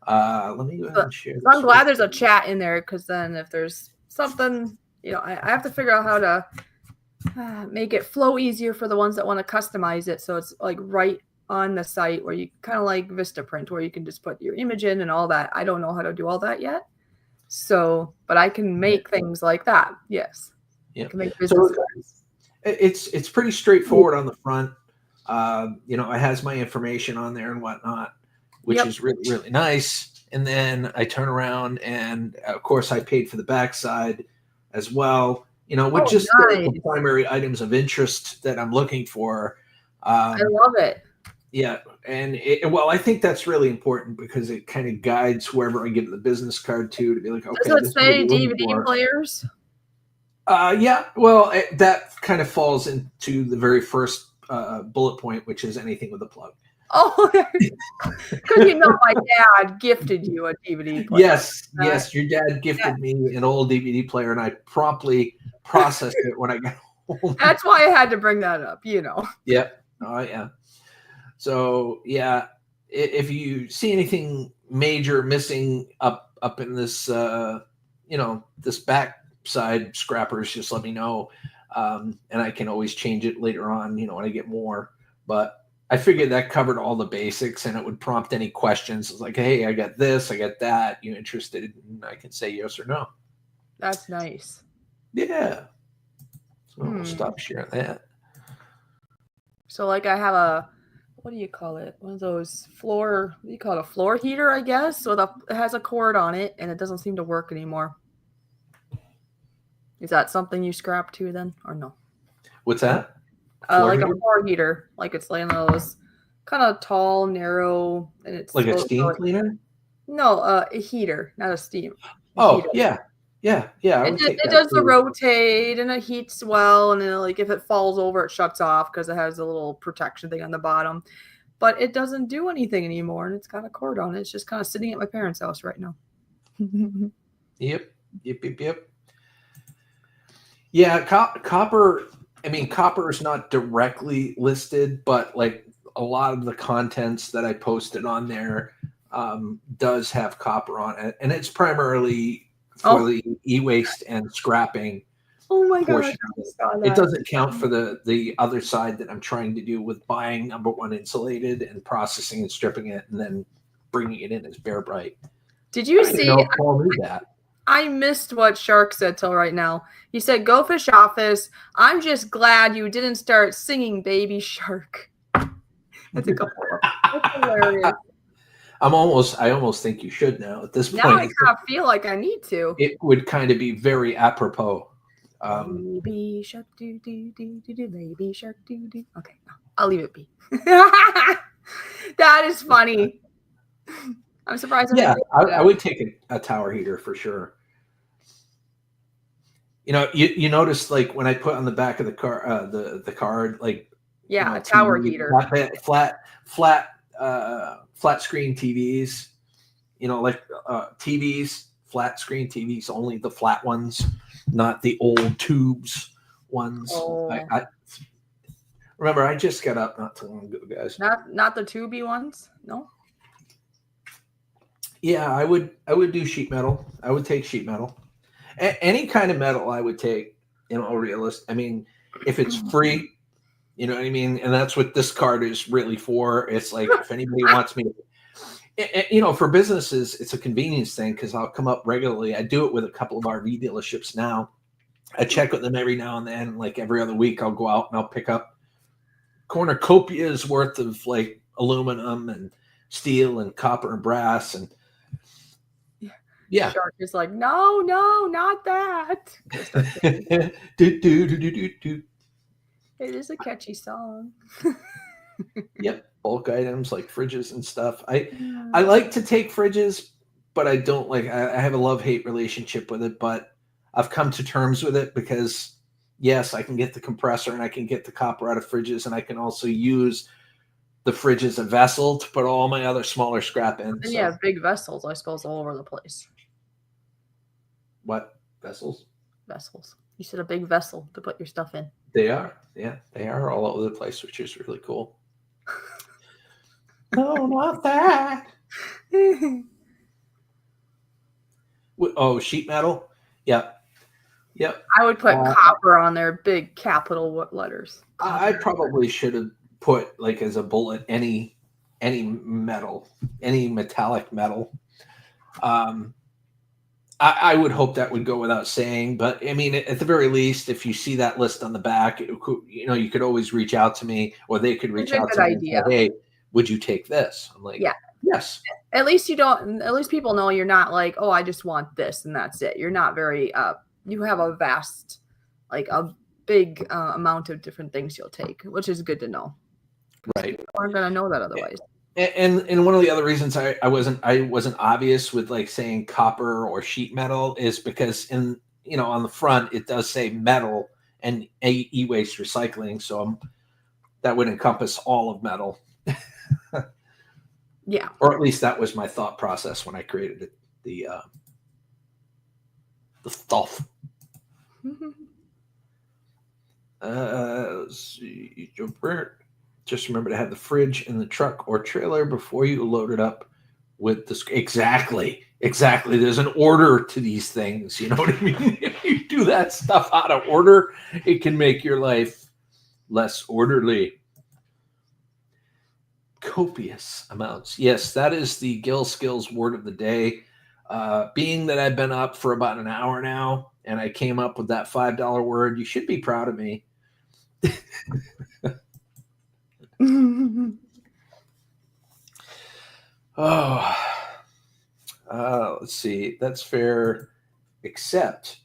Let me go ahead and share.
So I'm glad there's a chat in there, because then if there's something, I have to figure out how to make it flow easier for the ones that want to customize it, so it's like right on the site where you kind of like Vistaprint, where you can just put your image in and all that. I don't know how to do all that yet. So, but I can make things like that. Yes.
Yeah.
Can make business cards.
It's pretty straightforward on the front. It has my information on there and whatnot, which is really, really nice. And then I turn around and of course I paid for the backside as well, with just the primary items of interest that I'm looking for.
I love it.
Yeah. And I think that's really important because it kind of guides whoever I give the business card to be like, okay,
does it say DVD players?
Yeah, well, that kind of falls into the very first bullet point, which is anything with a plug.
Oh, because my dad gifted you a DVD player.
Yes, your dad gifted me an old DVD player, and I promptly processed it when I got home.
That's why I had to bring that up,
Yep. Oh, yeah. So, yeah, if you see anything major missing up in this, this back side scrappers, just let me know, and I can always change it later on, when I get more. But I figured that covered all the basics, and it would prompt any questions. It's like, hey, I got this, I got that. You interested? And I can say yes or no.
That's nice.
Yeah. So we'll stop sharing that.
So, like, I have what do you call it? One of those what do you call it? A floor heater, I guess. So it has a cord on it, and it doesn't seem to work anymore. Is that something you scrap too then, or no?
What's that?
Like a floor heater, like it's like those kind of tall, narrow, and it's
like a steam cleaner.
No, a heater, not a steam.
Heater. Yeah.
It does the rotate and it heats well, and then like if it falls over, it shuts off because it has a little protection thing on the bottom. But it doesn't do anything anymore, and it's got a cord on it. It's just kind of sitting at my parents' house right now.
Yep. Yeah, copper. I mean, copper is not directly listed, but like a lot of the contents that I posted on there does have copper on it, and it's primarily for the e-waste and scrapping.
Oh my gosh!
It doesn't count for the other side that I'm trying to do with buying number one insulated and processing and stripping it and then bringing it in as bare bright.
Did you see?
Paul knew that.
I missed what Shark said till right now. He said, "Go fish office. I'm just glad you didn't start singing Baby Shark." That's a couple. That's hilarious.
I almost think you should now at this point.
Now I kind of feel like I need to.
It would kind of be very apropos.
Baby shark do do do do do, baby shark do do. Okay, I'll leave it be. That is funny. I'm surprised.
Yeah, I would take a tower heater for sure. You notice like when I put on the back of the car, the card, like
a tower heater,
flat screen TVs, like TVs, flat screen TVs, only the flat ones, not the old tubes ones.
Oh.
I remember I just got up not too long ago, guys.
Not the tubey ones, no.
Yeah, I would do sheet metal. I would take sheet metal. Any kind of metal I would take, realist. I mean, if it's free, you know what I mean? And that's what this card is really for. It's like if anybody wants me to, for businesses, it's a convenience thing because I'll come up regularly. I do it with a couple of RV dealerships now. I check with them every now and then, like every other week I'll go out and I'll pick up cornucopias worth of like aluminum and steel and copper and brass and yeah.
Shark is like, no, not that.
do.
It is a catchy song.
Yep, bulk items like fridges and stuff. I like to take fridges, but I don't like. I have a love-hate relationship with it, but I've come to terms with it because yes, I can get the compressor and I can get the copper out of fridges, and I can also use the fridge as a vessel to put all my other smaller scrap in.
And you have big vessels, I suppose, all over the place.
What vessels?
Vessels. You said a big vessel to put your stuff in.
They are. Yeah, they are all over the place, which is really cool. No, not that. Oh, sheet metal? Yep.
I would put copper on there, big capital letters.
I probably should have put, like, as a bullet, any metal, any metallic metal. I would hope that would go without saying, but I mean, at the very least, if you see that list on the back, you could always reach out to me, or they could
It's
reach
a
out
good
to me and
idea.
say, "Hey, would you take this?" I'm like,
Yeah.
"Yes."
At least you don't. At least people know you're not like, oh, I just want this and that's it. You're not very. You have a vast, like a big amount of different things you'll take, which is good to know.
Right.
People aren't gonna know that otherwise.
And one of the other reasons I wasn't obvious with like saying copper or sheet metal is because on the front it does say metal and e-waste recycling, so that would encompass all of metal.
Yeah.
Or at least that was my thought process when I created it, the stuff. Let's see. Just remember to have the fridge in the truck or trailer before you load it up with the exactly. There's an order to these things. You know what I mean? If you do that stuff out of order, it can make your life less orderly. Copious amounts. Yes, that is the Gill Skills word of the day. Being that I've been up for about an hour now and I came up with that $5 word, you should be proud of me. Let's see. That's fair, except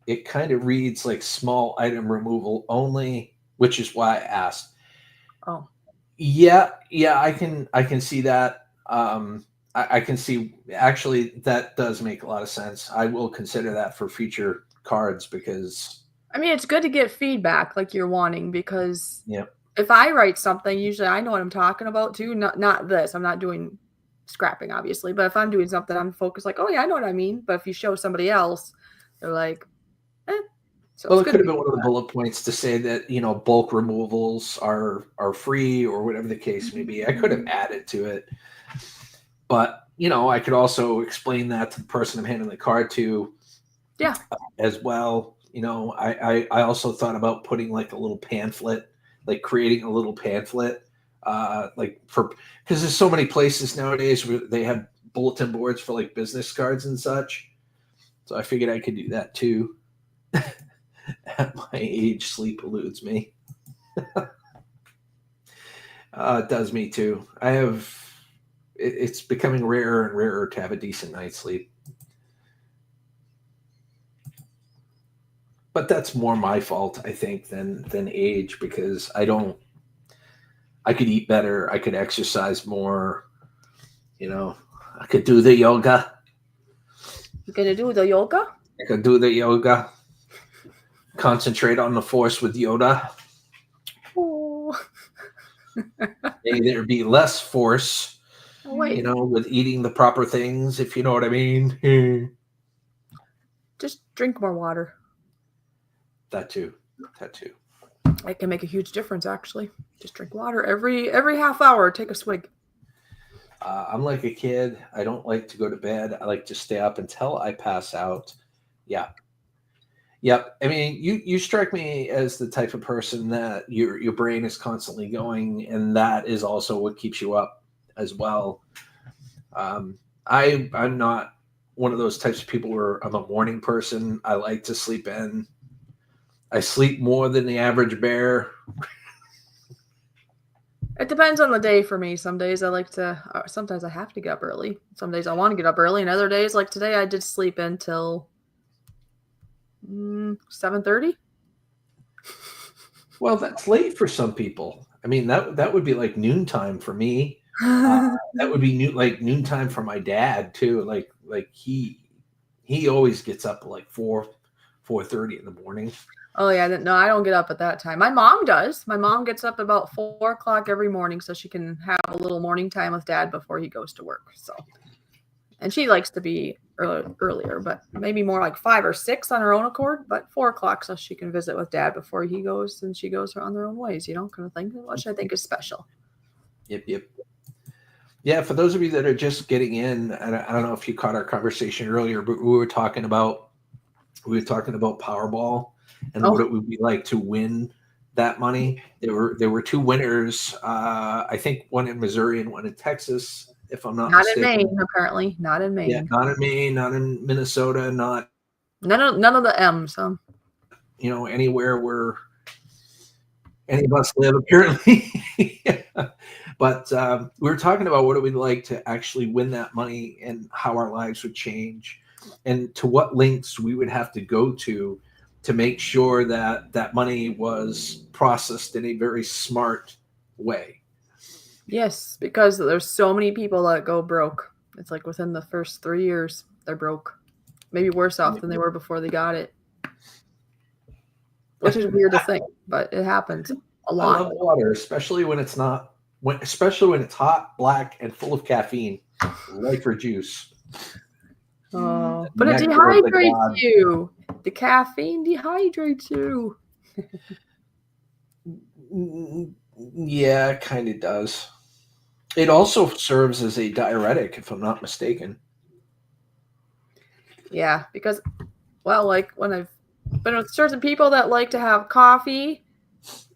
it kind of reads like small item removal only, which is why I asked.
Oh,
yeah, I can see that. I can see actually that does make a lot of sense. I will consider that for future cards because
I mean, it's good to get feedback like you're wanting because
yeah.
if I write something, usually I know what I'm talking about too. Not this. I'm not doing scrapping, obviously, but if I'm doing something, I'm focused like, oh yeah, I know what I mean. But if you show somebody else, they're like, eh. So
Well,
it's
it
good
could
to
have been one of the bullet points to say that bulk removals are free or whatever the case may be. I could have added to it, but I could also explain that to the person I'm handing the card to.
Yeah.
As well. I also thought about putting like a little pamphlet, like creating a little pamphlet, because there's so many places nowadays where they have bulletin boards for like business cards and such. So I figured I could do that too. At my age, sleep eludes me. It does me too. It's becoming rarer and rarer to have a decent night's sleep. But that's more my fault, I think, than age, because I could eat better, I could exercise more, I could do the yoga.
You're gonna do the yoga?
I could do the yoga. Concentrate on the force with Yoda.
Oh.
Maybe there'd be less force, with eating the proper things, if you know what I mean.
Just drink more water.
That too.
It can make a huge difference, actually. Just drink water every half hour. Take a swig.
I'm like a kid. I don't like to go to bed. I like to stay up until I pass out. Yeah. Yep. I mean, you strike me as the type of person that your brain is constantly going, and that is also what keeps you up as well. I'm not one of those types of people where I'm a morning person. I like to sleep in. I sleep more than the average bear.
It depends on the day for me. Some days I like to, sometimes I have to get up early. Some days I want to get up early, and other days, like today, I did sleep until 7:30.
Well, that's late for some people. I mean, that would be like noontime for me. That would be noontime for my dad too. Like he always gets up at like 4:30 in the morning.
Oh yeah, no, I don't get up at that time. My mom does. My mom gets up about 4 o'clock every morning so she can have a little morning time with dad before he goes to work. So, and she likes to be earlier, but maybe more like 5 or 6 on her own accord. But 4 o'clock so she can visit with dad before he goes, and she goes on their own ways, kind of thing, which I think is special.
Yep. Yeah, for those of you that are just getting in, I don't know if you caught our conversation earlier, but we were talking about Powerball and what it would be like to win that money. There were two winners. I think one in Missouri and one in Texas. if I'm not
Not in
mistaken.
Maine, apparently. Not in Maine.
Yeah, not in Maine, not in Minnesota, not
none of the M's.
Anywhere where any of us live, apparently. But we were talking about what it would like to actually win that money and how our lives would change, and to what lengths we would have to go to make sure that that money was processed in a very smart way.
Yes, because there's so many people that go broke. It's like within the first 3 years, they're broke. Maybe worse off than they were before they got it. Which is weird to think, but it happens a lot.
I love water, especially when it's hot, black, and full of caffeine, like for juice.
Oh, but it dehydrates you. The caffeine dehydrates you.
Yeah, it kind of does. It also serves as a diuretic, if I'm not mistaken.
Yeah, because, well, like when I've been with certain people that like to have coffee,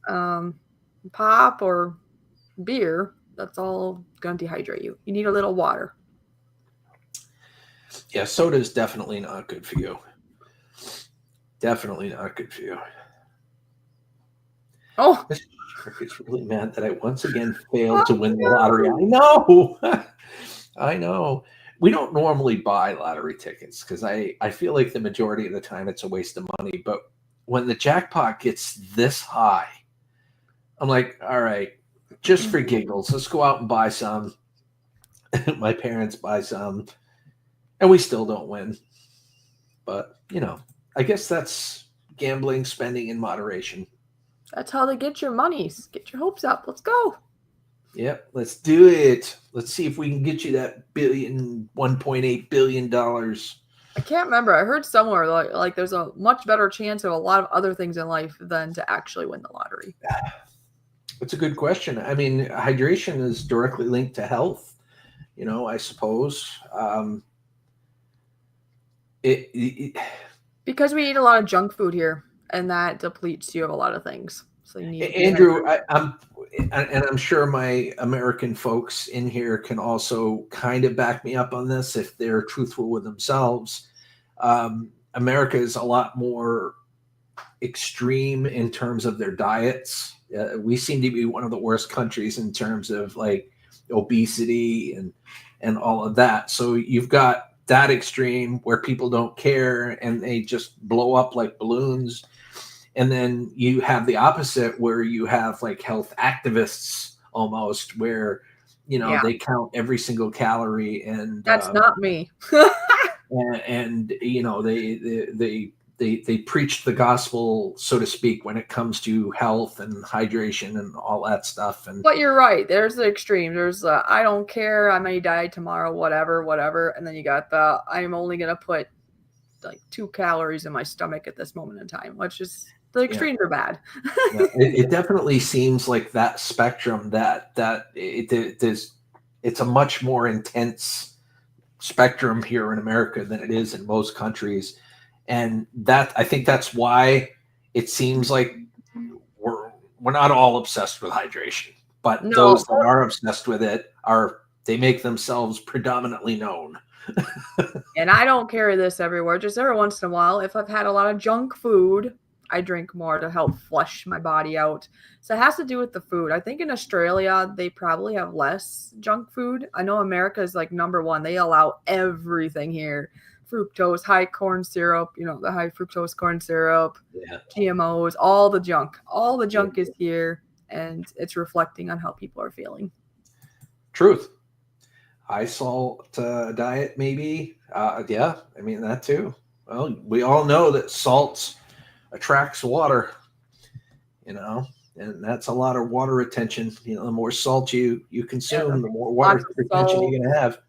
pop, or beer, that's all going to dehydrate you. You need a little water.
Yeah, soda is definitely not good for you. Definitely not good for you.
Oh,
Mr. Shark is really mad that I once again failed to win the lottery. I know. I know. We don't normally buy lottery tickets because I feel like the majority of the time it's a waste of money. But when the jackpot gets this high, I'm like, all right, just for giggles, let's go out and buy some. My parents buy some, and we still don't win. But, I guess that's gambling, spending in moderation.
That's how they get your monies. Get your hopes up. Let's go.
Yep, let's do it. Let's see if we can get you that $1.8 billion.
I can't remember. I heard somewhere like there's a much better chance of a lot of other things in life than to actually win the lottery.
That's a good question. I mean, hydration is directly linked to health, I suppose.
Because we eat a lot of junk food here, and that depletes you of a lot of things. So you need
Andrew, I'm sure my American folks in here can also kind of back me up on this if they're truthful with themselves. America is a lot more extreme in terms of their diets. We seem to be one of the worst countries in terms of like obesity and all of that. So you've got that extreme where people don't care and they just blow up like balloons. And then you have the opposite where you have like health activists almost where, they count every single calorie and
that's not me.
and they preach the gospel, so to speak, when it comes to health and hydration and all that stuff.
But you're right. There's the extreme. There's I don't care. I may die tomorrow, whatever. And then you got the I'm only going to put like 2 calories in my stomach at this moment in time, which is the extremes are bad.
It definitely seems like that spectrum that it's a much more intense spectrum here in America than it is in most countries. And that I think that's why it seems like we're not all obsessed with hydration, but those that are obsessed with it they make themselves predominantly known.
And I don't carry this everywhere. Just every once in a while, if I've had a lot of junk food, I drink more to help flush my body out. So it has to do with the food. I think in Australia, they probably have less junk food. I know America is like number one. They allow everything here. Fructose, high corn syrup, the high fructose corn syrup, GMOs, all the junk. All the junk is here, and it's reflecting on how people are feeling.
Truth. High salt diet, maybe. Yeah, I mean, that too. Well, we all know that salt attracts water, and that's a lot of water retention. The more salt you consume, the more water retention you're going to have.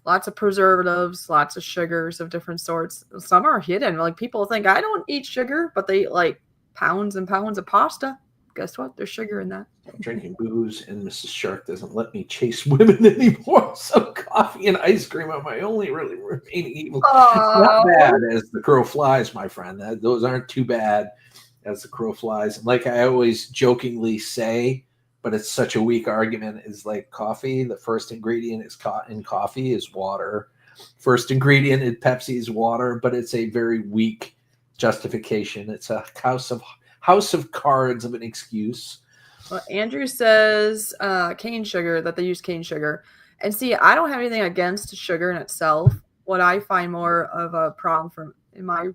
Lots of preservatives, lots of sugars of different sorts. Some are hidden. Like people think I don't eat sugar, but they eat like pounds and pounds of pasta. Guess what? There's sugar in that.
I'm drinking booze, and Mrs. Shark doesn't let me chase women anymore. So coffee and ice cream are my only really remaining evil. Not bad as the crow flies, my friend. Those aren't too bad as the crow flies. And like I always jokingly say, but it's such a weak argument, is like coffee. The first ingredient in coffee is water. First ingredient in Pepsi is water, but it's a very weak justification. It's a house of cards of an excuse.
Well, Andrew says cane sugar, that they use cane sugar. And see, I don't have anything against sugar in itself. What I find more of a problem from, in my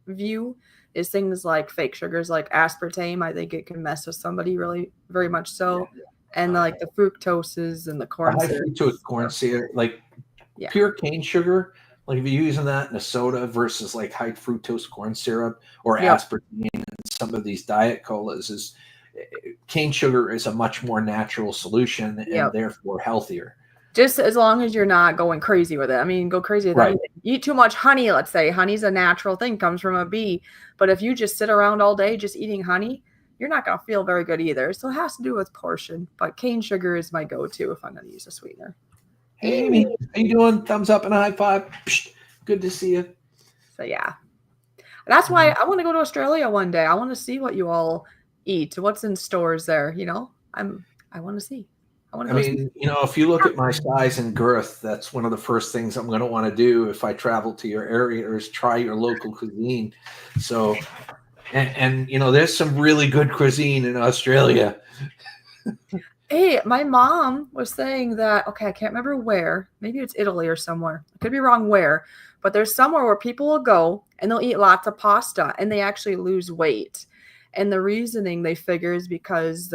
view, is things like fake sugars like aspartame. I think it can mess with somebody really, very much so. And like the fructoses and the corn
high
syrup.
fructose corn syrup, like pure cane sugar. Like if you're using that in a soda versus like high fructose corn syrup or aspartame in some of these diet colas, is cane sugar is a much more natural solution and therefore healthier.
Just as long as you're not going crazy with it. I mean, go crazy with it. Eat too much honey, let's say. Honey's a natural thing, comes from a bee. But if you just sit around all day just eating honey, you're not going to feel very good either. So it has to do with portion. But cane sugar is my go-to if I'm going to use a sweetener.
Hey, Amy, how you doing? Thumbs up and a high five. Psst, good to see you.
So, yeah. That's why I want to go to Australia one day. I want to see what you all eat. What's in stores there, you know? I want to see.
I mean, you know, if you look at my size and girth, that's one of the first things I'm going to want to do if I travel to your area is try your local cuisine. So, and you know, there's some really good cuisine in Australia.
Hey, my mom was saying that, okay, I can't remember where. Maybe it's Italy or somewhere. I could be wrong where. But there's somewhere where people will go and they'll eat lots of pasta and they actually lose weight. And the reasoning they figure is because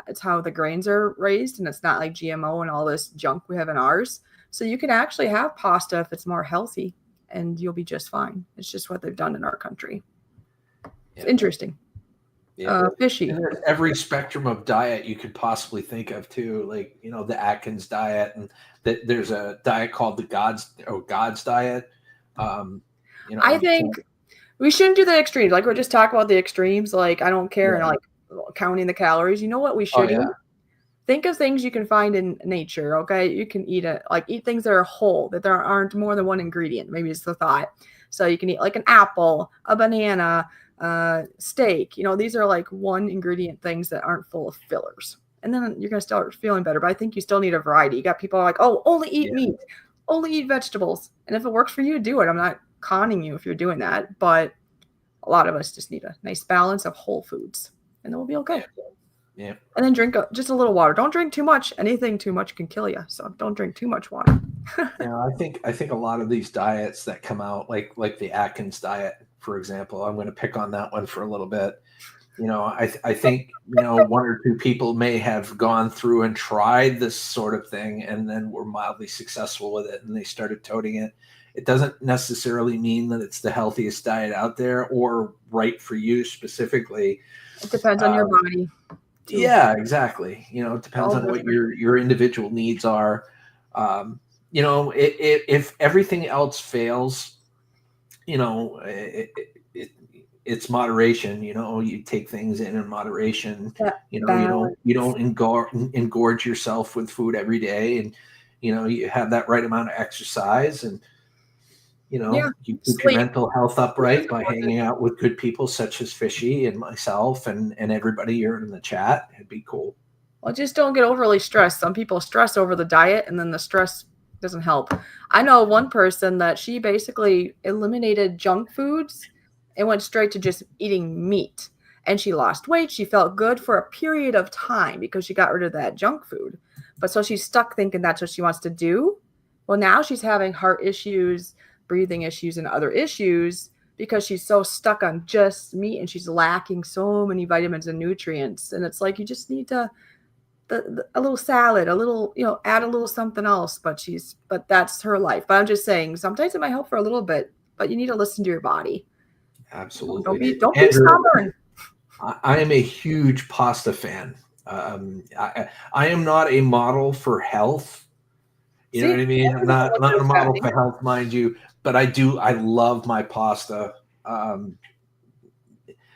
it's how the grains are raised and it's not like GMO and all this junk we have in ours. So you can actually have pasta if it's more healthy and you'll be just fine. It's just what they've done in our country. It's interesting. Fishy.
And there's every spectrum of diet you could possibly think of too, like, you know, the Atkins diet, and there's a diet called the God's diet. You know,
I think we shouldn't do the extremes. Like we're just talking about the extremes. Like I don't care. And like counting the calories. You know what we should eat? Think of things you can find in nature. Okay, you can eat things that are whole, that there aren't more than one ingredient. Maybe it's the thought. So you can eat like an apple, a banana, steak. You know, these are like one ingredient things that aren't full of fillers. And then you're gonna start feeling better. But I think you still need a variety. You got people like, oh, only eat meat, only eat vegetables. And if it works for you, do it. I'm not conning you if you're doing that, but a lot of us just need a nice balance of whole foods. And then we'll be okay.
Yeah.
And then drink just a little water. Don't drink too much. Anything too much can kill you. So don't drink too much water.
I think a lot of these diets that come out, like the Atkins diet, for example, I'm going to pick on that one for a little bit. You know, I think, you know, one or two people may have gone through and tried this sort of thing and then were mildly successful with it and they started toting it. It doesn't necessarily mean that it's the healthiest diet out there or right for you specifically.
It depends on your body.
Too. Yeah, exactly. You know, it depends on what your individual needs are. You know, if everything else fails, you know, it's moderation. You know, you take things in moderation. You know, you don't engorge yourself with food every day, and you know, you have that right amount of exercise, and you know, you keep your mental health upright by hanging out with good people such as Fishy and myself and everybody here in the chat. It'd be cool.
Well, just don't get overly stressed. Some people stress over the diet and then the stress doesn't help. I know one person that she basically eliminated junk foods and went straight to just eating meat. And she lost weight. She felt good for a period of time because she got rid of that junk food. But so she's stuck thinking that's what she wants to do. Well, now she's having heart issues, breathing issues, and other issues because she's so stuck on just meat and she's lacking so many vitamins and nutrients. And it's like you just need to a little salad, a little, you know, add a little something else. But that's her life. But I'm just saying sometimes it might help for a little bit, but you need to listen to your body.
Absolutely.
Don't be stubborn.
I am a huge pasta fan. I am not a model for health. You know what I mean? I'm not a model for health, mind you, but I love my pasta. I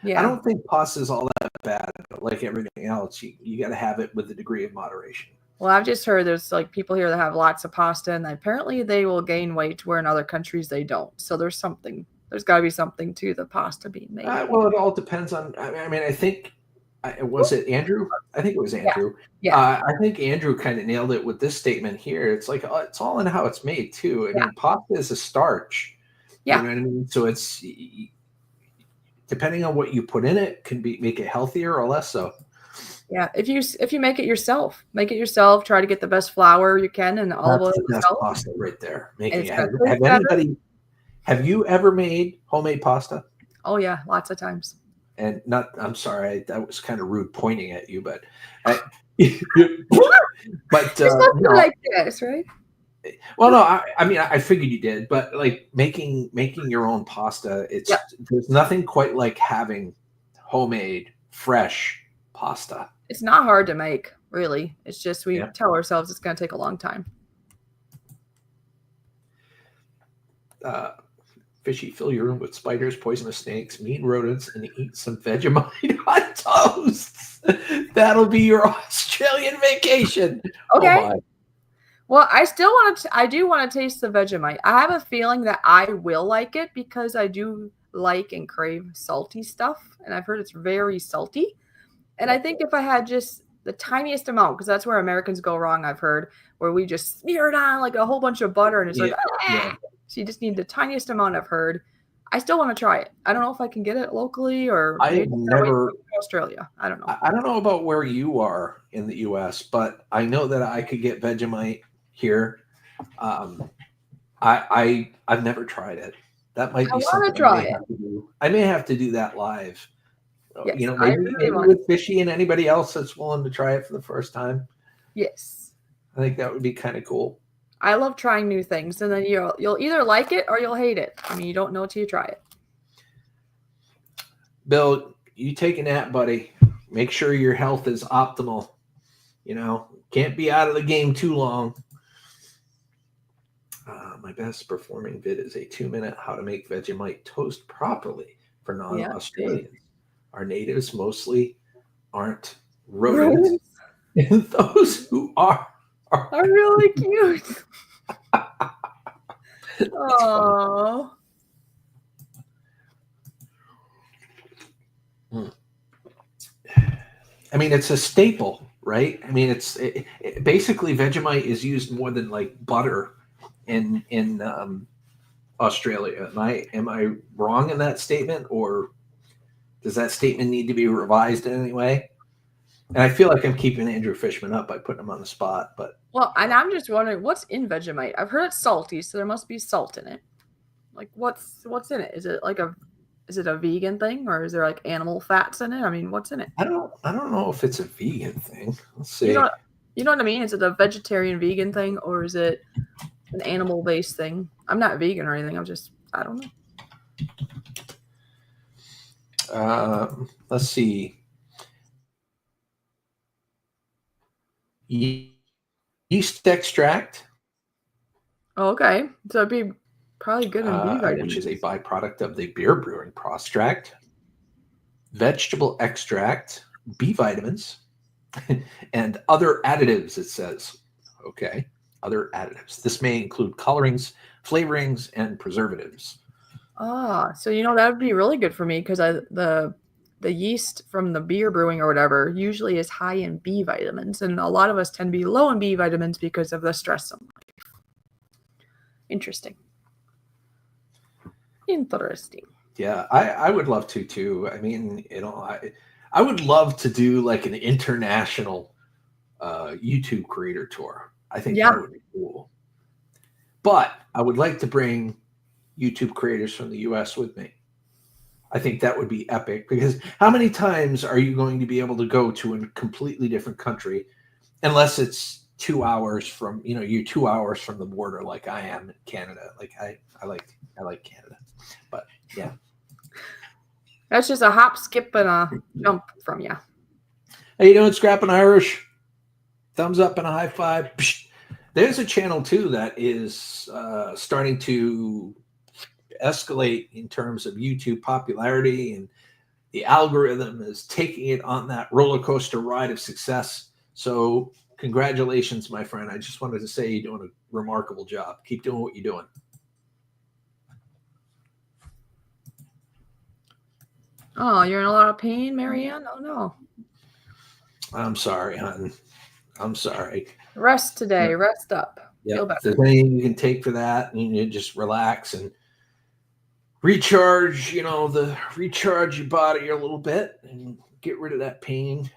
don't think pasta is all that bad, but like everything else, you got to have it with a degree of moderation.
Well, I've just heard there's like people here that have lots of pasta and apparently they will gain weight where in other countries they don't. So there's got to be something to the pasta being made.
Well, it all depends on, I mean, I think Was it Andrew? I think it was
Yeah.
Andrew.
Yeah.
I think Andrew kind of nailed it with this statement here. It's like it's all in how it's made too. I
Yeah.
mean, pasta is a starch. You
Yeah.
know what I mean? So it's depending on what you put in it, can make it healthier or less so.
Yeah. If you make it yourself, try to get the best flour you can and olive oil
That's the best
yourself.
pasta right there.
And
Making
it's
it.
gonna taste better.
Have you ever made homemade pasta?
Oh yeah, lots of times.
And not, I'm sorry, that was kind of rude pointing at you, but but
You're supposed to be
no.
like this, right?
Well, no, I mean, I figured you did, but like making your own pasta,
Yeah.
there's nothing quite like having homemade, fresh pasta.
It's not hard to make, really. It's just we
Yeah.
tell ourselves it's going to take a long time.
Fishy, fill your room with spiders, poisonous snakes, mean rodents, and eat some Vegemite on toast. That'll be your Australian vacation.
Okay.
Oh my.
Well, I do want to taste the Vegemite. I have a feeling that I will like it because I do like and crave salty stuff, and I've heard it's very salty. And I think if I had just the tiniest amount, because that's where Americans go wrong, I've heard, where we just smear it on like a whole bunch of butter, and it's like,
Yeah.
So you just need the tiniest amount, I've heard. I still want to try it. I don't know if I can get it locally or maybe Australia. I don't know.
I don't know about where you are in the U.S., but I know that I could get Vegemite here. I've never tried it. That might be something I may have to do that live.
Yes,
you know, maybe with Fishy and anybody else that's willing to try it for the first time.
Yes,
I think that would be kind of cool.
I love trying new things, and then you'll either like it or you'll hate it. I mean, you don't know till you try it.
Bill, you take a nap, buddy. Make sure your health is optimal. You know, can't be out of the game too long. My best performing vid is a 2-minute how to make Vegemite toast properly for non-Australians. Our natives mostly aren't rodents. And those who are
really cute. Oh.
I mean, it's a staple, right? I mean, basically Vegemite is used more than like butter in Australia. Am I wrong in that statement, or does that statement need to be revised in any way? And I feel like I'm keeping Andrew Fishman up by putting him on the spot, but
and I'm just wondering what's in Vegemite. I've heard it's salty, so there must be salt in it. Like what's in it? Is it a vegan thing, or is there like animal fats in it? I mean, what's in it?
I don't know if it's a vegan thing. Let's see.
You know what I mean? Is it a vegetarian vegan thing, or is it an animal based thing? I'm not vegan or anything. I don't
know. Let's see. Yeast extract.
Oh, okay. So it'd be probably good in B vitamins.
Which is a byproduct of the beer brewing process. Vegetable extract, B vitamins, and other additives, it says. Okay, other additives. This may include colorings, flavorings, and preservatives.
So that would be really good for me because the yeast from the beer brewing or whatever usually is high in B vitamins, and a lot of us tend to be low in B vitamins because of the stress in life. Interesting.
Yeah, I would love to too. I mean, I would love to do like an international YouTube creator tour. I think that would be cool. But I would like to bring YouTube creators from the US with me. I think that would be epic, because how many times are you going to be able to go to a completely different country unless it's 2 hours from, you're 2 hours from the border like I am in Canada. Like I like Canada. But yeah.
That's just a hop, skip, and a jump from you.
How you doing, Scrappin' Irish? Thumbs up and a high five. There's a channel too that is starting to escalate in terms of YouTube popularity, and the algorithm is taking it on that roller coaster ride of success. So congratulations, my friend. I just wanted to say you're doing a remarkable job. Keep doing what you're doing.
Oh, you're in a lot of pain, Marianne? Oh, no.
I'm sorry, hon. I'm sorry.
Rest today. Rest up.
Yeah.
Feel
If there's
better.
anything you can take for that, you just relax and recharge, recharge your body a little bit and get rid of that pain.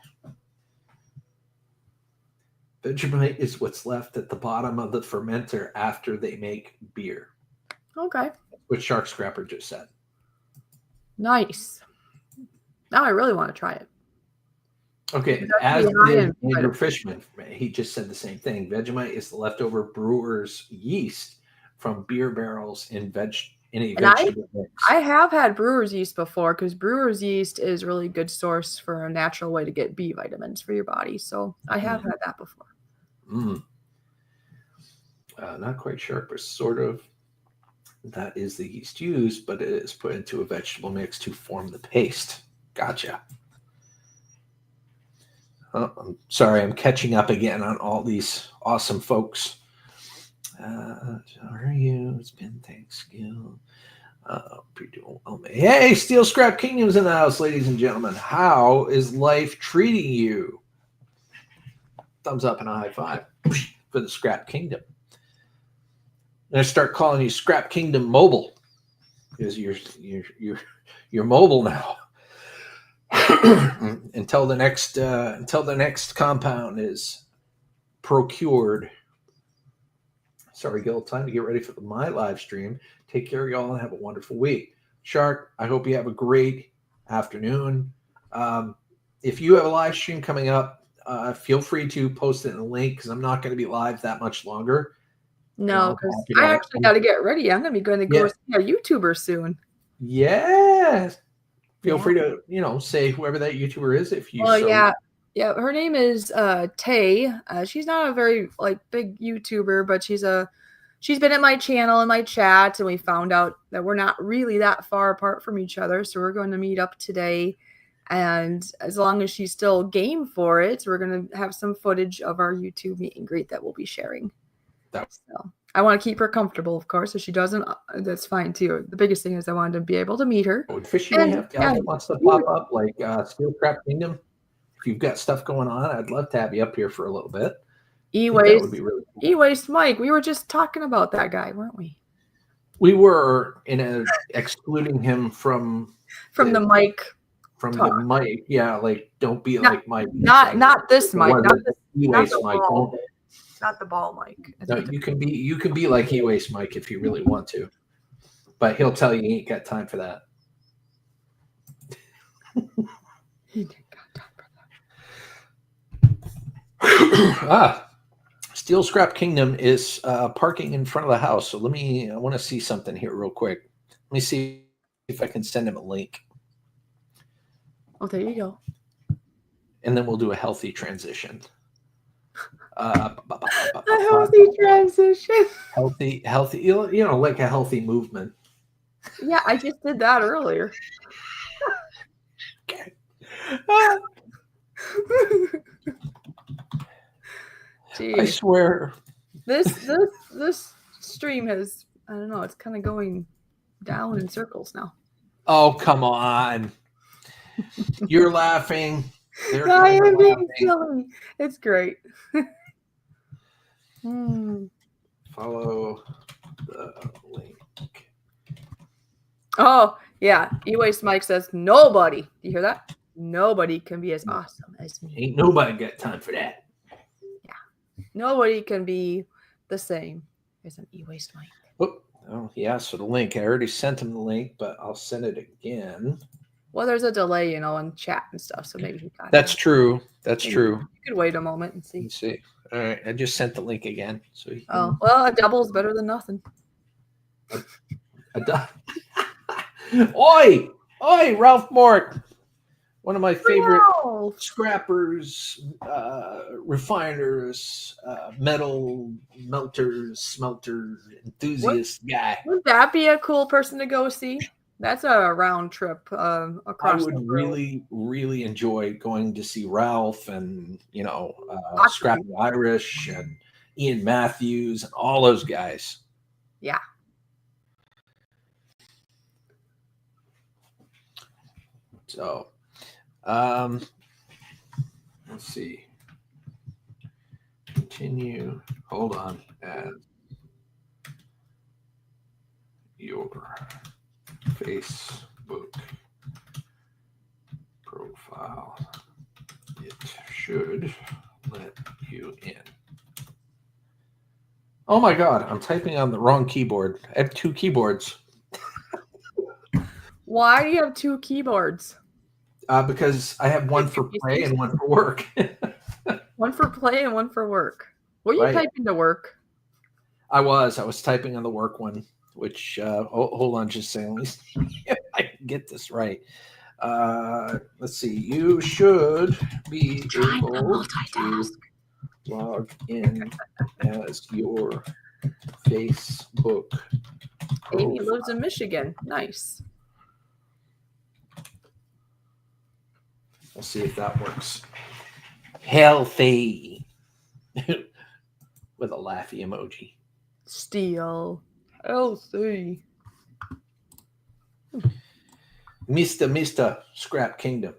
Vegemite is what's left at the bottom of the fermenter after they make beer.
Okay.
That's what Shark Scrapper just said.
Nice. Now I really want to try it.
Okay, as did Andrew Fishman. He just said the same thing. Vegemite is the leftover brewer's yeast from beer barrels in a vegetable mix.
I have had brewer's yeast before because brewer's yeast is really good source for a natural way to get B vitamins for your body. So I have had that before.
Not quite sure, but sort of. That is the yeast used, but it is put into a vegetable mix to form the paste. Gotcha. Oh, I'm sorry, I'm catching up again on all these awesome folks. How are you? It's been Thanksgiving. Hey, Steel Scrap Kingdom's in the house, ladies and gentlemen. How is life treating you? Thumbs up and a high five for the Scrap Kingdom. I'm gonna start calling you Scrap Kingdom Mobile because you're mobile now. until the next compound is procured. Sorry, Gil. Time to get ready for my live stream. Take care, y'all, and have a wonderful week. Shark, I hope you have a great afternoon. If you have a live stream coming up, feel free to post it in a link because I'm not going to be live that much longer.
No, because I actually got to get ready. I'm going to go see a YouTuber soon.
Yeah. Feel free to, say whoever that YouTuber is if you.
Yeah. Her name is Tay. She's not a very big YouTuber, but she's been at my channel and my chat, and we found out that we're not really that far apart from each other. So we're going to meet up today, and as long as she's still game for it, we're going to have some footage of our YouTube meet and greet that we'll be sharing. So I want to keep her comfortable, of course. If she doesn't, that's fine too. The biggest thing is I wanted to be able to meet her.
Would Fishy have guys that wants to pop up like Steel Scrap Kingdom? If you've got stuff going on, I'd love to have you up here for a little bit.
That would be really cool. E-Waste Mike. We were just talking about that guy, weren't we?
We were excluding him from
the mic.
From talk. The mic, yeah. Don't be like Mike.
Not this mic. Not the
E-Waste Mike.
Not the ball mic.
No, you can be like E-Waste Mike if you really want to, but he'll tell you he ain't got time for that.
He ain't got time for
that. Steel Scrap Kingdom is parking in front of the house. So I want to see something here real quick. Let me see if I can send him a link.
Oh, there you go.
And then we'll do a healthy transition.
A healthy transition.
Healthy, like a healthy movement.
Yeah, I just did that earlier.
Okay. I swear.
This stream has, I don't know, it's kind of going down in circles now.
Oh, come on. You're laughing.
I am being silly. It's great.
Follow the link.
Oh, yeah. E-Waste Mike says, nobody. Do you hear that? Nobody can be as awesome as me.
Ain't nobody got time for that.
Yeah. Nobody can be the same as an E-Waste Mike.
Oh, yeah. So the link, I already sent him the link, but I'll send it again.
Well, there's a delay, in chat and stuff. So maybe he got
That's true. That's true.
You could wait a moment and see.
Let's see. All right. I just sent the link again. So
a double's better than nothing.
Oi, Ralph Mort. One of my favorite scrappers, refiners, metal melters, smelter enthusiast guy.
Would that be a cool person to go see? That's a round trip across.
I would really, really enjoy going to see Ralph and Scrappy Irish and Ian Matthews and all those guys.
Yeah.
So, Let's see. Continue. Hold on. Add your Facebook profile. It should let you in. Oh my God, I'm typing on the wrong keyboard. I have two keyboards.
Why do you have two keyboards?
Because I have one for play and one for work.
One for play and one for work. Were you typing to work?
I was typing on the work one, which, hold on just a second. Let me see if I can get this right. Let's see. You should be able to log in as your Facebook profile.
Amy lives in Michigan. Nice.
We'll see if that works. Healthy. With a laughy emoji.
Steal. Healthy.
Mr. Scrap Kingdom.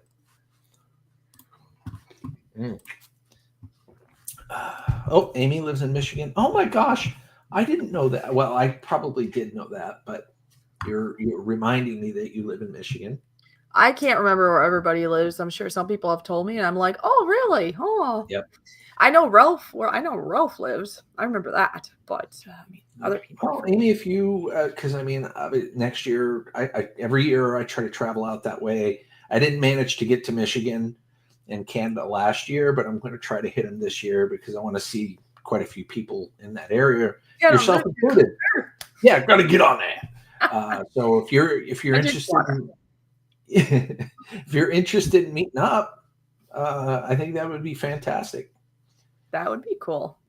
Oh, Amy lives in Michigan. Oh my gosh. I didn't know that. Well, I probably did know that, but you're reminding me that you live in Michigan.
I can't remember where everybody lives. I'm sure some people have told me, and I'm like, oh, really? Oh,
yep.
I know Ralph lives. I remember that, but other people.
Well, Amy, if you, because next year, every year I try to travel out that way. I didn't manage to get to Michigan and Canada last year, but I'm going to try to hit them this year because I want to see quite a few people in that area, yourself included. Yeah, I've got to get on that. So if you're interested, if you're interested in meeting up, I think that would be fantastic.
That would be cool.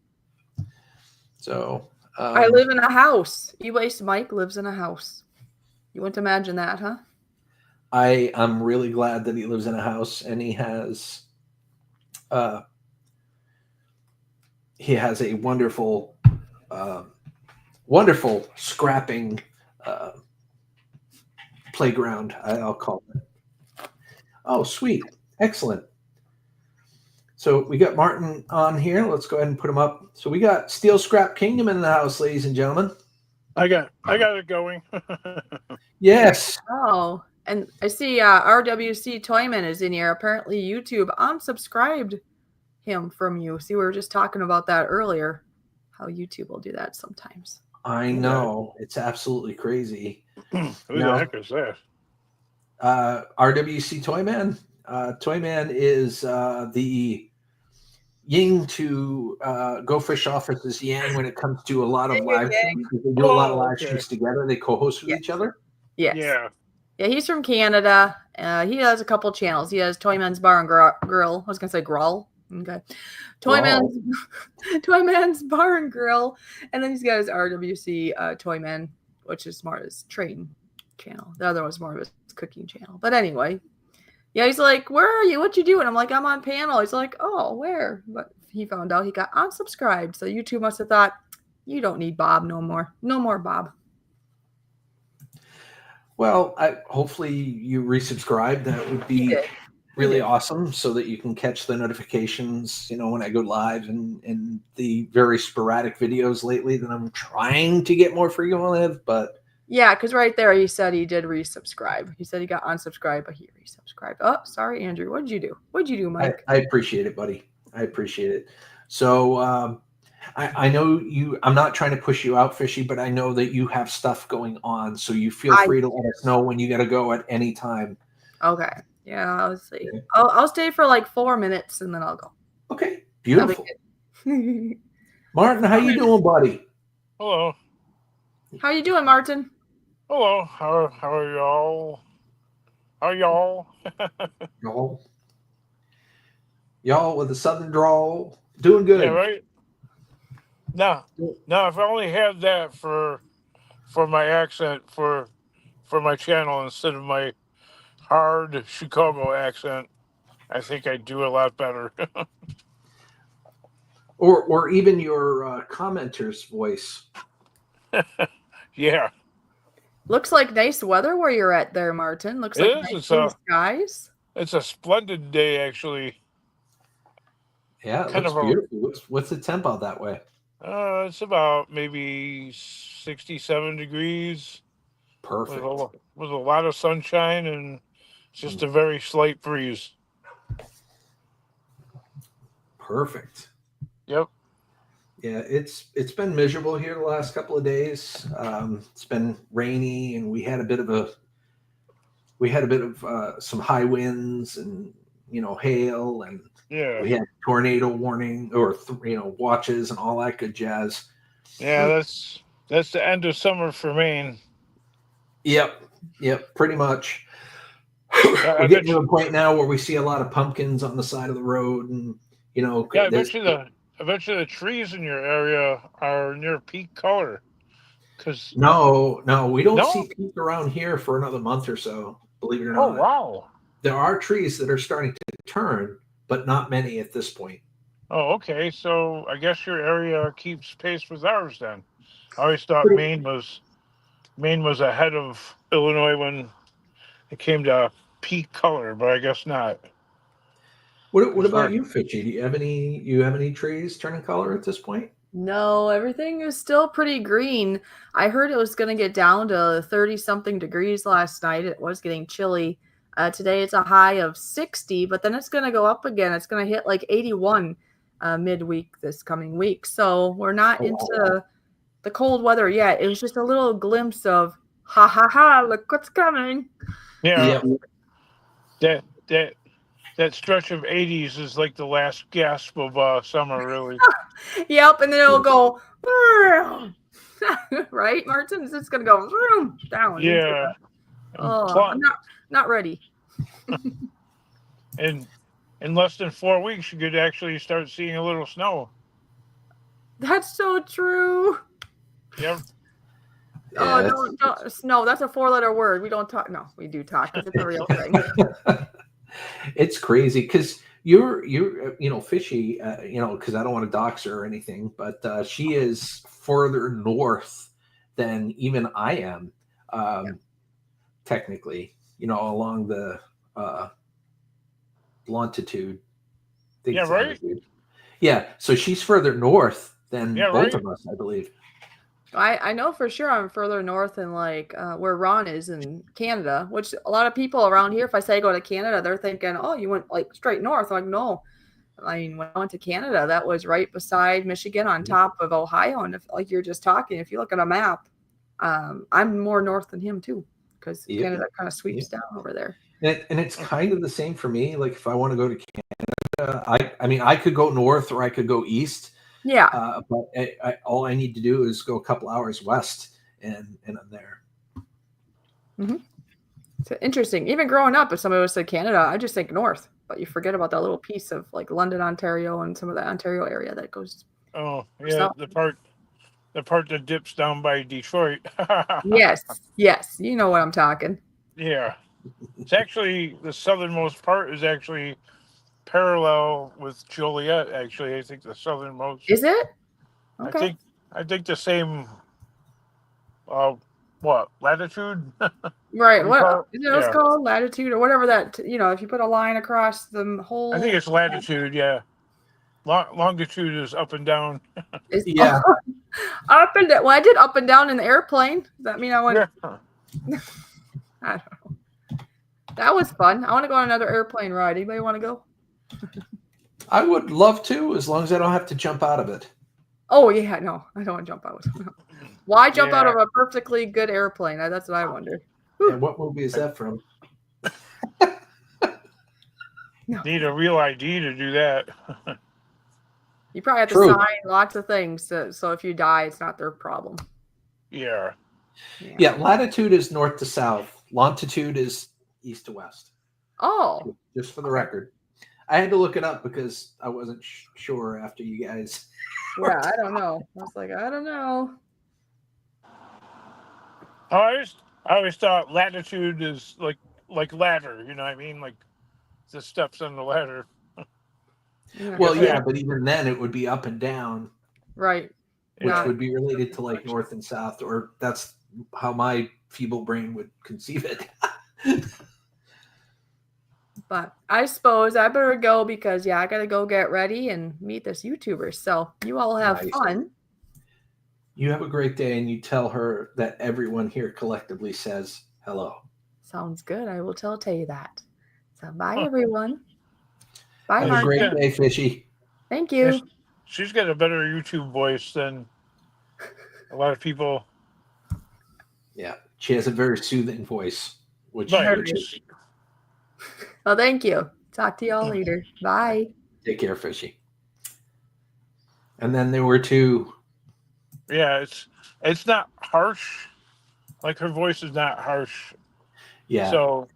So
I live in a house. E-Waste Mike lives in a house. You wouldn't imagine that, huh?
I am really glad that he lives in a house, and he has a wonderful, wonderful scrapping playground, I'll call it. Oh, sweet. Excellent. So we got Martin on here. Let's go ahead and put him up. So we got Steel Scrap Kingdom in the house, ladies and gentlemen.
I got it going.
Yes.
Oh, and I see RWC Toyman is in here. Apparently YouTube unsubscribed him from you. See, we were just talking about that earlier, how YouTube will do that sometimes.
I know. It's absolutely crazy.
Who the heck is that?
RWC Toyman. Toyman is the yin to Go Fish Office's yang when it comes to a lot of live streams. They do a lot of live streams together. They co-host with each other.
Yes.
Yeah.
Yeah, he's from Canada. He has a couple channels. He has Toyman's Bar and Grill. I was gonna say Grawl. Okay. Toyman's Bar and Grill, and then he's got his RWC Toyman, which is more his train channel. The other one's more of his cooking channel. But anyway, yeah, he's like, "Where are you? What you doing?" I'm like, "I'm on panel." He's like, "Oh, where?" But he found out he got unsubscribed. So YouTube must have thought, "You don't need Bob no more. No more Bob."
Well, hopefully you resubscribe. That would be really awesome, so that you can catch the notifications, when I go live and the very sporadic videos lately that I'm trying to get more frequent with. But
yeah, because right there he said he did resubscribe. He said he got unsubscribed, but he resubscribed. Oh, sorry, Andrew. What'd you do? What'd you do, Mike?
I appreciate it, buddy. I appreciate it. So I know you. I'm not trying to push you out, Fishy, but I know that you have stuff going on, so you feel free to let us know when you got to go at any time.
Okay. Yeah, I'll see. Okay. I'll stay for like 4 minutes and then I'll go.
Okay. Beautiful. Martin, how you doing, buddy?
Hello.
How you doing, Martin?
Hello. How are y'all? How y'all?
Y'all with the southern drawl, doing good.
Yeah, right. Now, if I only had that for my accent for my channel instead of my hard Chicago accent, I think I'd do a lot better.
or even your commenter's voice.
Yeah.
Looks like nice weather where you're at there, Martin. Looks like nice skies.
It's a splendid day, actually.
Yeah, it
kind
looks
of a.
beautiful. What's the temp out that way?
It's about maybe 67 degrees
Perfect.
with a lot of sunshine and just a very slight breeze.
Perfect.
Yep.
Yeah, it's been miserable here the last couple of days. It's been rainy, and we had a bit of some high winds and hail, and
Yeah.
we had tornado warning or watches and all that good jazz.
Yeah, that's the end of summer for Maine.
Yep, pretty much.
Yeah, I
We're
bet
getting to a point now where we see a lot of pumpkins on the side of the road, and
Yeah,
there's
I bet you the trees in your area are near peak color. Cause
no, we don't
no,
see peak around here for another month or so. Believe it or
oh
not,
wow,
there are trees that are starting to turn, but not many at this point.
oh okay. So I guess your area keeps pace with ours then. I always thought
Pretty-
Maine was ahead of Illinois when it came to peak color, but I guess not.
What
'Cause
about
we're
you, Fishy? Do you have any trees turning color at this point?
No, everything is still pretty green. I heard it was going to get down to 30 something degrees last night. It was getting chilly. Today it's a high of 60, but then it's going to go up again. It's going to hit like 81 midweek this coming week. So we're not
Oh, wow.
into the cold weather yet. It was just a little glimpse of, ha ha ha, look what's coming.
yeah
Yep.
that that that stretch of 80s is like the last gasp of summer, really.
Yep, and then it'll go, right, Martin? It's going to go down.
Yeah, and
I'm not ready.
in less than 4 weeks, you could actually start seeing a little snow.
That's so true.
Yep.
Oh,
Yeah,
don't snow. That's a 4-letter word. We don't talk. No, we do talk because it's a real thing.
it's crazy because you're Fishy, because I don't want to dox her or anything, but she is further north than even I am, technically, along the longitude. I think
Yeah,
it's
right?
latitude. Yeah, so she's further north than
Yeah,
both
right?
of us, I believe.
I know for sure I'm further north than like where Ron is in Canada, which a lot of people around here, if I say go to Canada, they're thinking, oh, you went like straight north. I'm like, no. I mean, when I went to Canada, that was right beside Michigan on top of Ohio. And if, like you're just talking, if you look at a map, I'm more north than him too, because
Yep.
Canada kind of sweeps down over there.
And it's kind of the same for me. Like if I want to go to Canada, I mean, I could go north or I could go east.
Yeah.
But all I need to do is go a couple hours west, and I'm there.
Mm-hmm. It's interesting. Even growing up, if somebody was to Canada, I just think north, but you forget about that little piece of like London, Ontario, and some of the Ontario area that goes.
Oh, yeah,
south.
the part that dips down by Detroit.
Yes, you know what I'm talking.
Yeah. It's actually the southernmost part is actually parallel with Joliet, actually. I think the southernmost.
Is it? Okay.
I think the same latitude?
Right. What
call
is it? What's called latitude or whatever that if you put a line across the whole.
I think it's latitude, yeah. Longitude is up and down.
Yeah.
Up and down. Well, I did up and down in the airplane. Does that mean I went?
Yeah.
I don't know. That was fun. I want to go on another airplane ride. Anybody want to go?
I would love to, as long as I don't have to jump out of it.
Oh yeah, no, I don't want to jump out. Why jump out of a perfectly good airplane? That's what I wonder.
And what movie is that from?
No.
Need a real ID to do that.
You probably have to sign lots of things, so if you die, it's not their problem.
Yeah.
Yeah, latitude is north to south. Longitude is east to west.
Oh.
Just for the record. I had to look it up because I wasn't sure after you guys.
Yeah, I don't know. I was like, I don't know.
I always thought latitude is like ladder, you know what I mean? Like the steps on the ladder.
Well, yeah, but even then it would be up and down.
Right.
Which would be related to like north and south, or that's how my feeble brain would conceive it.
But I suppose I better go because, I got to go get ready and meet this YouTuber. So you all have fun.
You have a great day, and you tell her that everyone here collectively says hello.
Sounds good. I will tell Tay that. So bye, everyone. Bye,
Have
Mark.
a great day, Fishy.
Thank you.
She's got a better YouTube voice than a lot of people.
Yeah, she has a very soothing voice, which is.
Well, thank you. Talk to y'all later. Bye.
Take care, Fishy. And then there were two.
Yeah, it's not harsh. Like her voice is not harsh.
Yeah.
So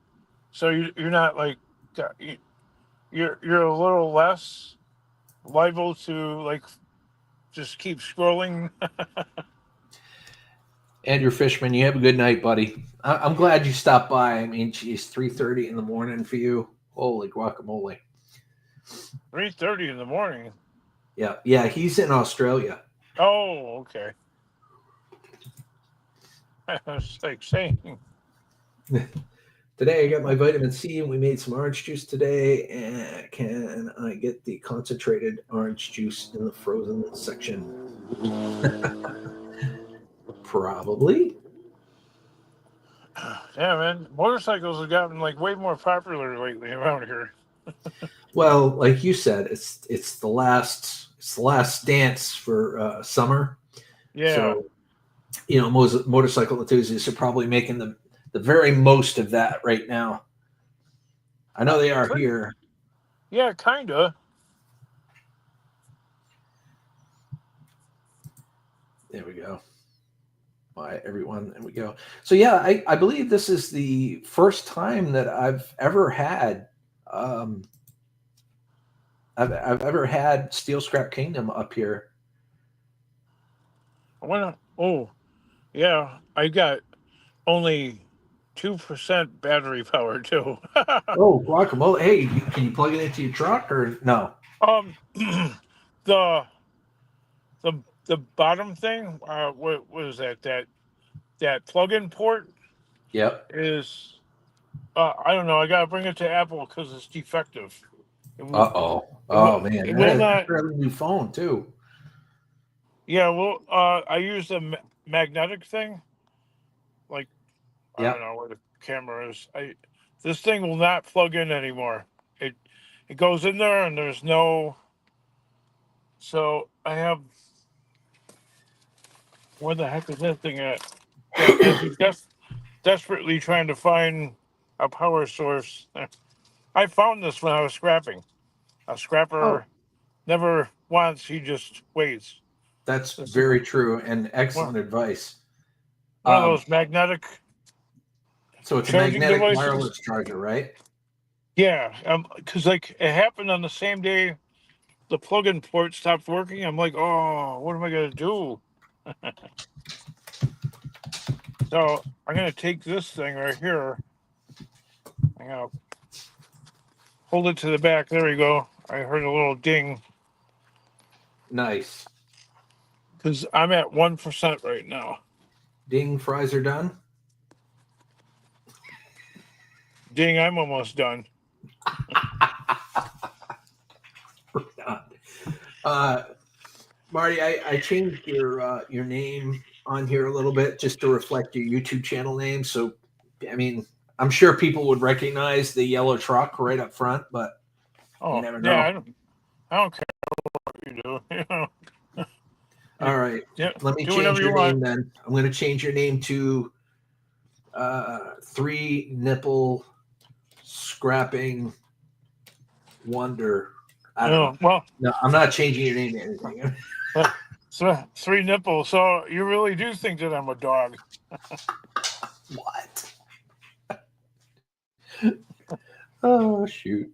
you're not like you're a little less liable to like just keep scrolling.
Andrew Fishman, you have a good night, buddy. I'm glad you stopped by. I mean, geez, 3:30 in the morning for you. Holy guacamole.
3:30 in the morning.
Yeah, he's in Australia.
Oh, okay. I was like saying.
Today I got my vitamin C and we made some orange juice today. And can I get the concentrated orange juice in the frozen section? Probably.
Yeah, man. Motorcycles have gotten like way more popular lately around here.
Well, like you said, it's the last dance for summer.
Yeah.
So, motorcycle enthusiasts are probably making the very most of that right now. I know they are here.
Yeah, kinda.
There we go. Bye, everyone. There we go. So yeah, I believe this is the first time that I've ever had I've ever had Steel Scrap Kingdom up here.
Oh, yeah. I got only 2% battery power too.
Oh, guacamole! Hey, can you plug it into your truck or no?
The bottom thing. What was that? That plug-in port.
Yep.
Is I don't know. I gotta bring it to Apple because it's defective.
Oh man, that's a fairly new phone too.
Yeah, well, I use the magnetic thing. Like, I don't know where the camera is. This thing will not plug in anymore. It goes in there and there's no. So I have. Where the heck is that thing at? Desperately trying to find a power source. I found this when I was scrapping. A scrapper never wants; he just waits.
That's very true and excellent advice.
One of those magnetic.
So it's a magnetic wireless charger, right?
Yeah, because like it happened on the same day the plug-in port stopped working. I'm like, oh, what am I gonna do? So I'm gonna take this thing right here. I'm gonna hold it to the back. There we go. I heard a little ding.
Nice.
Because I'm at 1% right now.
Ding, fries are done.
Ding, I'm almost done.
Marty, I changed your name on here a little bit just to reflect your YouTube channel name. So, I mean, I'm sure people would recognize the yellow truck right up front, but you never know.
Yeah, I don't care what you do.
All right. Yeah, let me change your name then. I'm going to change your name to Three Nipple Scrapping Wonder. I don't know. Well, no, I'm not changing your name to anything.
So Three Nipples. So you really do think that I'm a dog?
What? Oh shoot!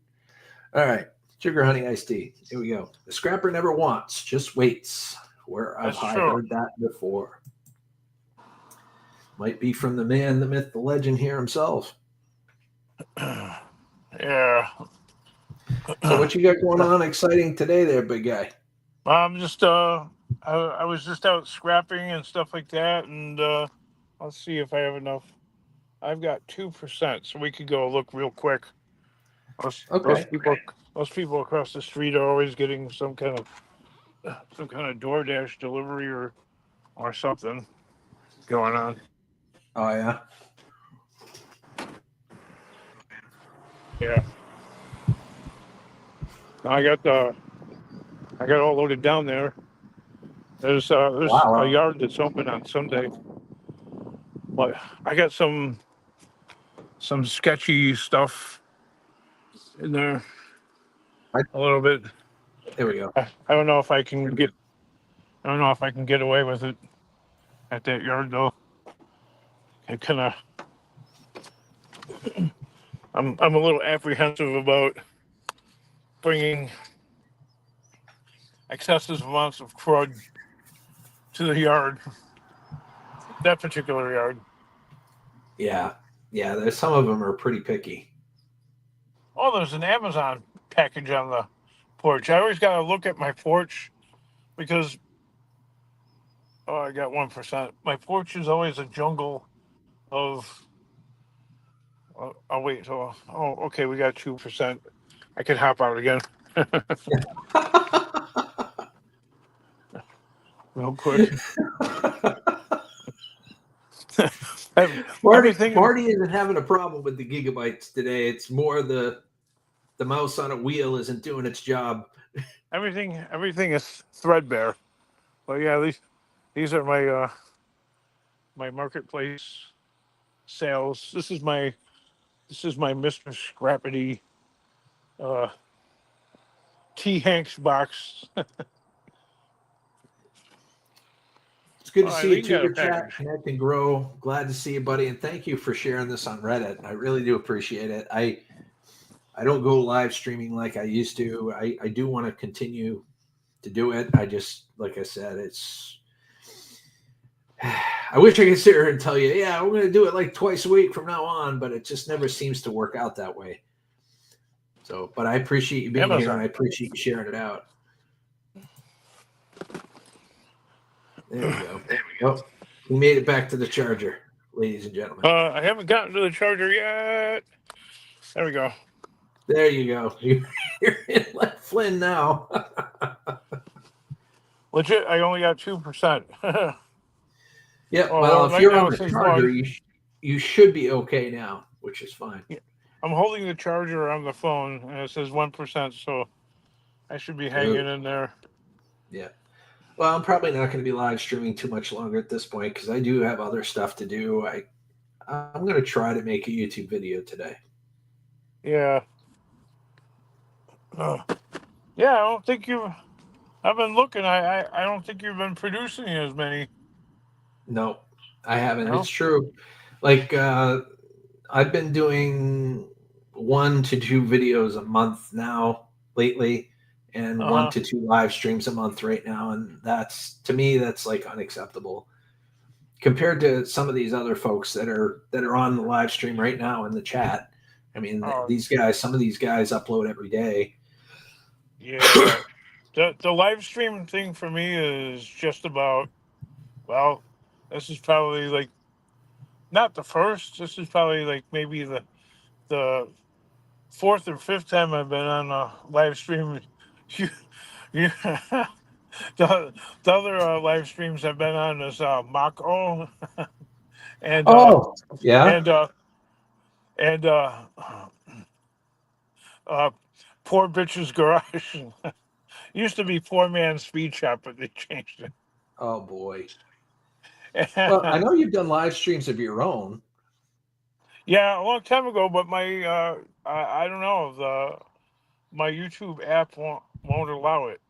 All right, sugar honey iced tea. Here we go. The scrapper never wants, just waits. Where I've heard that before. Might be from the man, the myth, the legend here himself.
Yeah.
So what you got going on exciting today there, big guy?
I'm just I was just out scrapping and stuff like that, and let's see if I have enough. I've got 2%, so we could go look real quick. Those
Okay.
people across the street are always getting some kind of DoorDash delivery or something going on.
Oh yeah.
Yeah. I got all loaded down there. There's a
Wow.
yard that's open on Sunday, but I got some sketchy stuff in there a little bit.
There we go.
I don't know if I can get away with it at that yard though. I kind of I'm a little apprehensive about bringing excessive amounts of crud to the yard, that particular yard.
Yeah. Yeah. There's some of them are pretty picky.
Oh, there's an Amazon package on the porch. I always got to look at my porch because, oh, I got 1%. My porch is always a jungle of, oh wait, okay, we got 2%. I can hop out again. Real quick.
Marty isn't having a problem with the gigabytes today. It's more the mouse on a wheel isn't doing its job.
Everything is threadbare. But yeah, these are my my marketplace sales. This is my Mr. Scrappity T Hanks box.
It's good to see you,
Eileen got a
Tutor Chat.
package.
Connect and grow. Glad to see you, buddy. And thank you for sharing this on Reddit. I really do appreciate it. I don't go live streaming like I used to. I do want to continue to do it. I just, like I said, it's. I wish I could sit here and tell you, yeah, we're going to do it like twice a week from now on, but it just never seems to work out that way. So, but I appreciate you being here, and I appreciate you sharing it out. There we go. Oh, we made it back to the charger, ladies and gentlemen.
I haven't gotten to the charger yet. There we go.
There you go. You're in like Flynn now.
Legit, I only got 2%.
Yeah, well, if you're on the charger, you should be okay now, which is fine.
Yeah. I'm holding the charger on the phone, and it says 1%, so I should be hanging in there.
Yeah. Well, I'm probably not going to be live streaming too much longer at this point because I do have other stuff to do. I'm going to try to make a YouTube video today.
Yeah. Yeah, I don't think I've been looking. I don't think you've been producing as many.
No, I haven't.
No?
It's true. Like, I've been doing 1 to 2 videos a month now lately, and 1 to 2 live streams a month right now. And that's, to me, that's like unacceptable compared to some of these other folks that are on the live stream right now in the chat. I mean, some of these guys upload every day.
Yeah. The live stream thing for me is just about, well, this is probably like not the first. This is probably like maybe the 4th or 5th time I've been on a live stream. The other live streams I've been on is Mako and Poor Bitch's Garage. Used to be Poor Man's Speed Shop, but they changed it.
Oh boy. Well, I know you've done live streams of your own.
Yeah, a long time ago, but my I don't know, my YouTube app won't allow it.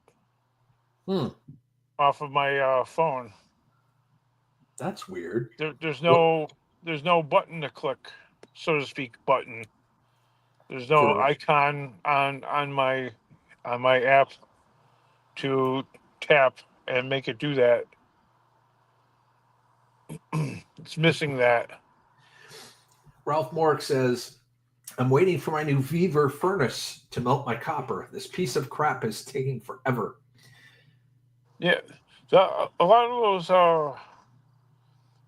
Off of my phone.
That's weird.
There's no button to click, so to speak. Button. There's no icon on my app to tap and make it do that. It's missing that.
Ralph Mork says, I'm waiting for my new Viver furnace to melt my copper. This piece of crap is taking forever.
Yeah. A lot of those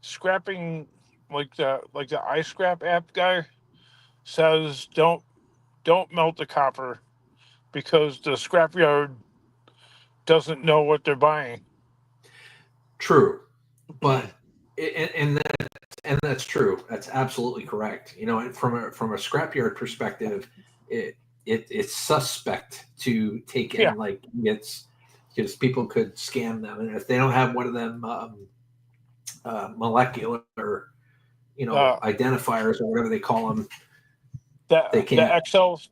scrapping, like the iScrap app guy says, don't don't melt the copper because the scrapyard doesn't know what they're buying.
True, but and that's true. That's absolutely correct. You know, and from a scrapyard perspective, it's suspect to take
Yeah.
in like ingots because people could scam them, and if they don't have one of them molecular, identifiers or whatever they call them, they can't.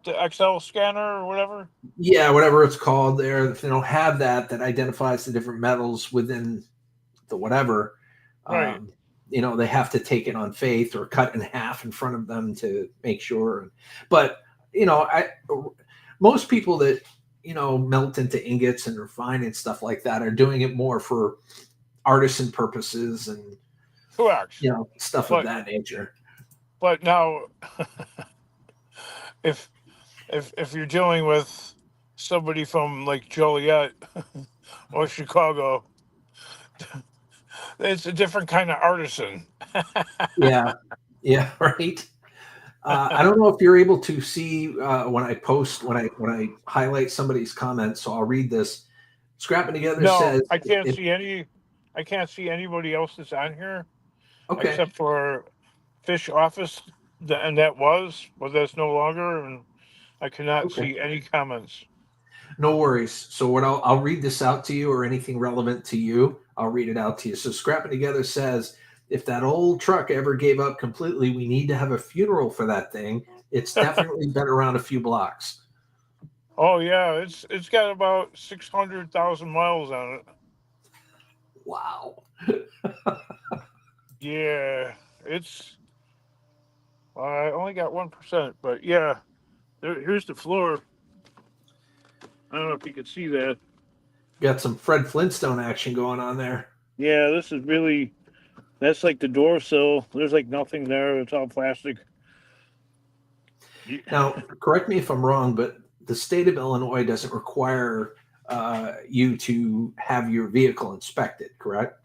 The XL scanner or whatever.
Yeah, whatever it's called. There, if they don't have that identifies the different metals within the whatever.
Right.
They have to take it on faith or cut in half in front of them to make sure. But most people that melt into ingots and refine and stuff like that are doing it more for artisan purposes and
Correct.
Stuff of that nature.
But now, if you're dealing with somebody from like Joliet or Chicago, it's a different kind of artisan.
Yeah, right. I don't know if you're able to see when I post when I highlight somebody's comments. So I'll read this. Scrapping Together says
I can't see any. I can't see anybody else that's on here except for Fish Office, and but that's no longer, and I cannot see any comments.
No worries. So what I'll read this out to you, or anything relevant to you, I'll read it out to you. So Scrapping Together says, if that old truck ever gave up completely, we need to have a funeral for that thing. It's definitely been around a few blocks.
Oh yeah, it's got about 600,000 miles on it.
Wow.
Yeah, it's. I only got 1%, but yeah, here's the floor. I don't know if you can see that.
Got some Fred Flintstone action going on there.
Yeah, this is really. That's like the door sill. There's like nothing there. It's all plastic.
Now, correct me if I'm wrong, but the state of Illinois doesn't require you to have your vehicle inspected, correct?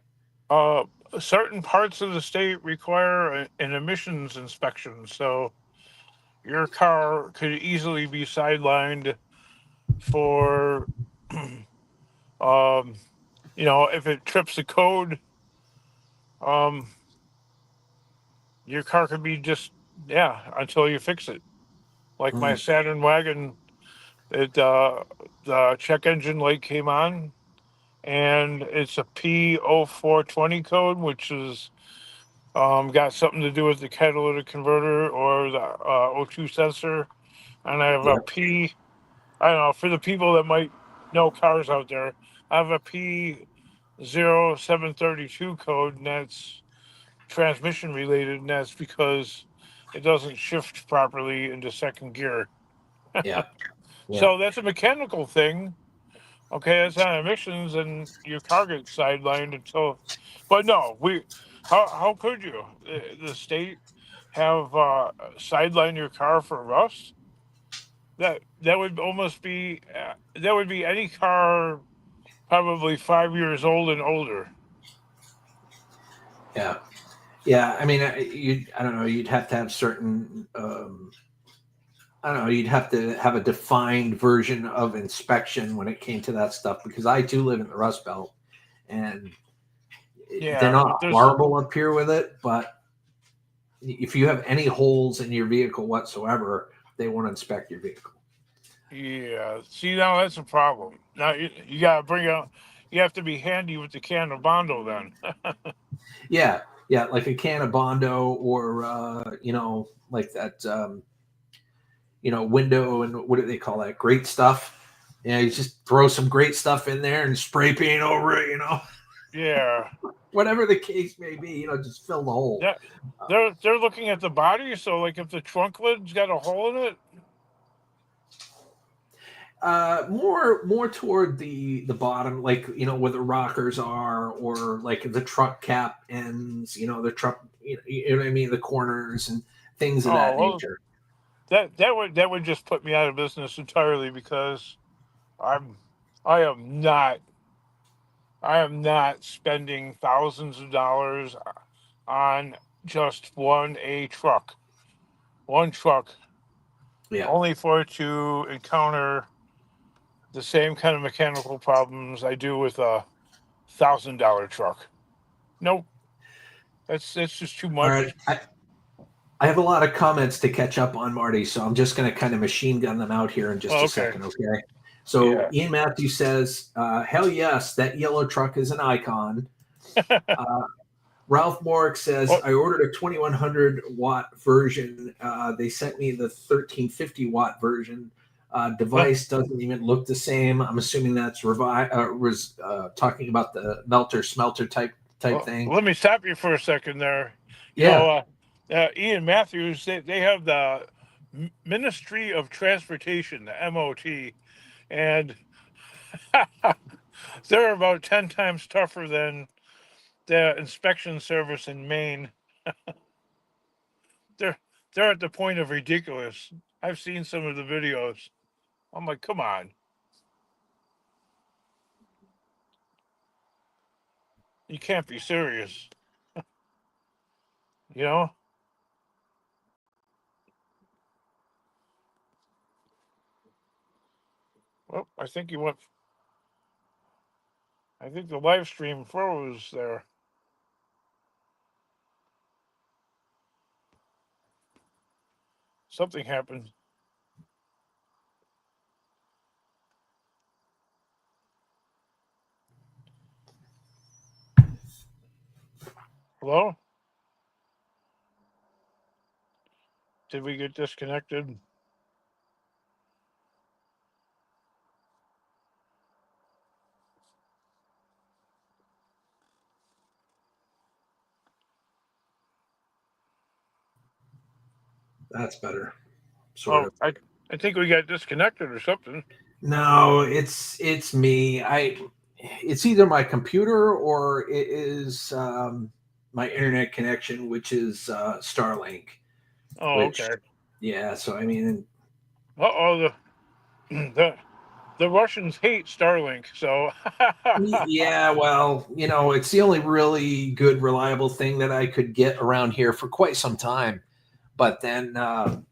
Certain parts of the state require an emissions inspection, so your car could easily be sidelined for, if it trips the code, your car could be just until you fix it. Like my Saturn wagon, the check engine light came on, and it's a P0420 code, which is got something to do with the catalytic converter or the O2 sensor. And I have a P, I don't know, for the people that might know cars out there, I have a P0732 code, and that's transmission related, and that's because it doesn't shift properly into second gear.
Yeah.
So that's a mechanical thing. Okay, that's on emissions, and your car gets sidelined until. But no, How could you? The state have sidelined your car for rust? That would almost be that would be any car probably 5 years old and older.
Yeah. Yeah, I mean, I don't know. You'd have to have certain. I don't know. You'd have to have a defined version of inspection when it came to that stuff, because I too live in the Rust Belt, and they're not horrible up here with it. But if you have any holes in your vehicle whatsoever, they won't inspect your vehicle.
Yeah. See, now that's a problem. Now you got to bring out. You have to be handy with the can of Bondo then.
Yeah, like a can of Bondo, or like that, window, and what do they call that? Great stuff. Yeah, you just throw some great stuff in there and spray paint over it.
Yeah.
Whatever the case may be, just fill the hole.
Yeah. They're looking at the body, so like if the trunk lid's got a hole in it.
More toward the bottom, like where the rockers are, or like the truck cap ends, the truck, you know what I mean, the corners and things of that nature.
That would just put me out of business entirely, because I am not spending thousands of dollars on just one truck.
Yeah.
only for it to encounter the same kind of mechanical problems I do with a $1,000 truck. Nope, that's just too
All
much.
right. I have a lot of comments to catch up on, Marty, so I'm just going to kind of machine gun them out here in just a
Okay.
second, okay? So
Yeah.
Ian Matthews says, hell yes, that yellow truck is an icon. Ralph Morrick says,
Oh,
I ordered a 2100 watt version. They sent me the 1350 watt version. Device doesn't even look the same. I'm assuming that's talking about the melter smelter type thing.
let me stop you for a second there. You
Yeah.
know, Ian Matthews, they have the Ministry of Transportation, the MOT, and they're about 10 times tougher than the inspection service in Maine. They're they're at the point of ridiculous. I've seen some of the videos. I'm like, come on. You can't be serious. You know? Well, I think the live stream froze there. Something happened. Hello? Did we get disconnected?
That's better. Sort of.
I think we got disconnected or something.
No, it's me. It's either my computer or it is my internet connection, which is Starlink.
Oh,
Which,
okay.
yeah. So I mean,
The the Russians hate Starlink, so
yeah. Well, it's the only really good, reliable thing that I could get around here for quite some time. But then, then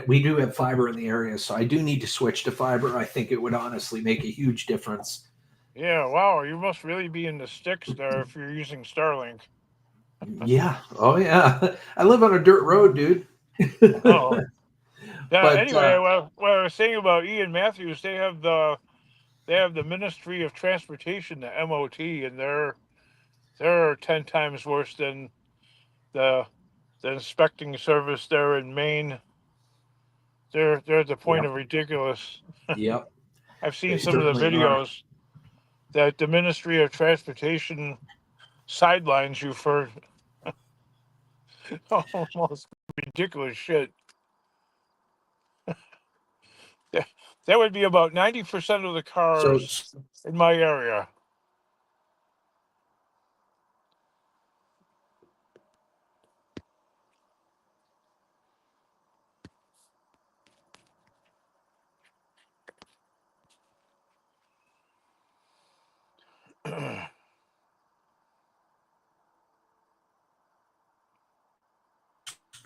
we do have fiber in the area, so I do need to switch to fiber. I think it would honestly make a huge difference.
yeah, wow, you must really be in the sticks there if you're using Starlink.
Yeah. Oh, yeah. I live on a dirt road, dude.
Oh. Yeah,
But
anyway, well, what I was saying about Ian Matthews, they have the Ministry of Transportation, the MOT, and they're 10 times worse than the the inspecting service there in Maine. They're at the point of
yep,
ridiculous.
yep,
I've
they
seen some of the
certainly are.
videos that the Ministry of Transportation sidelines you for almost ridiculous shit. That that would be about 90% of the
So
cars in my area.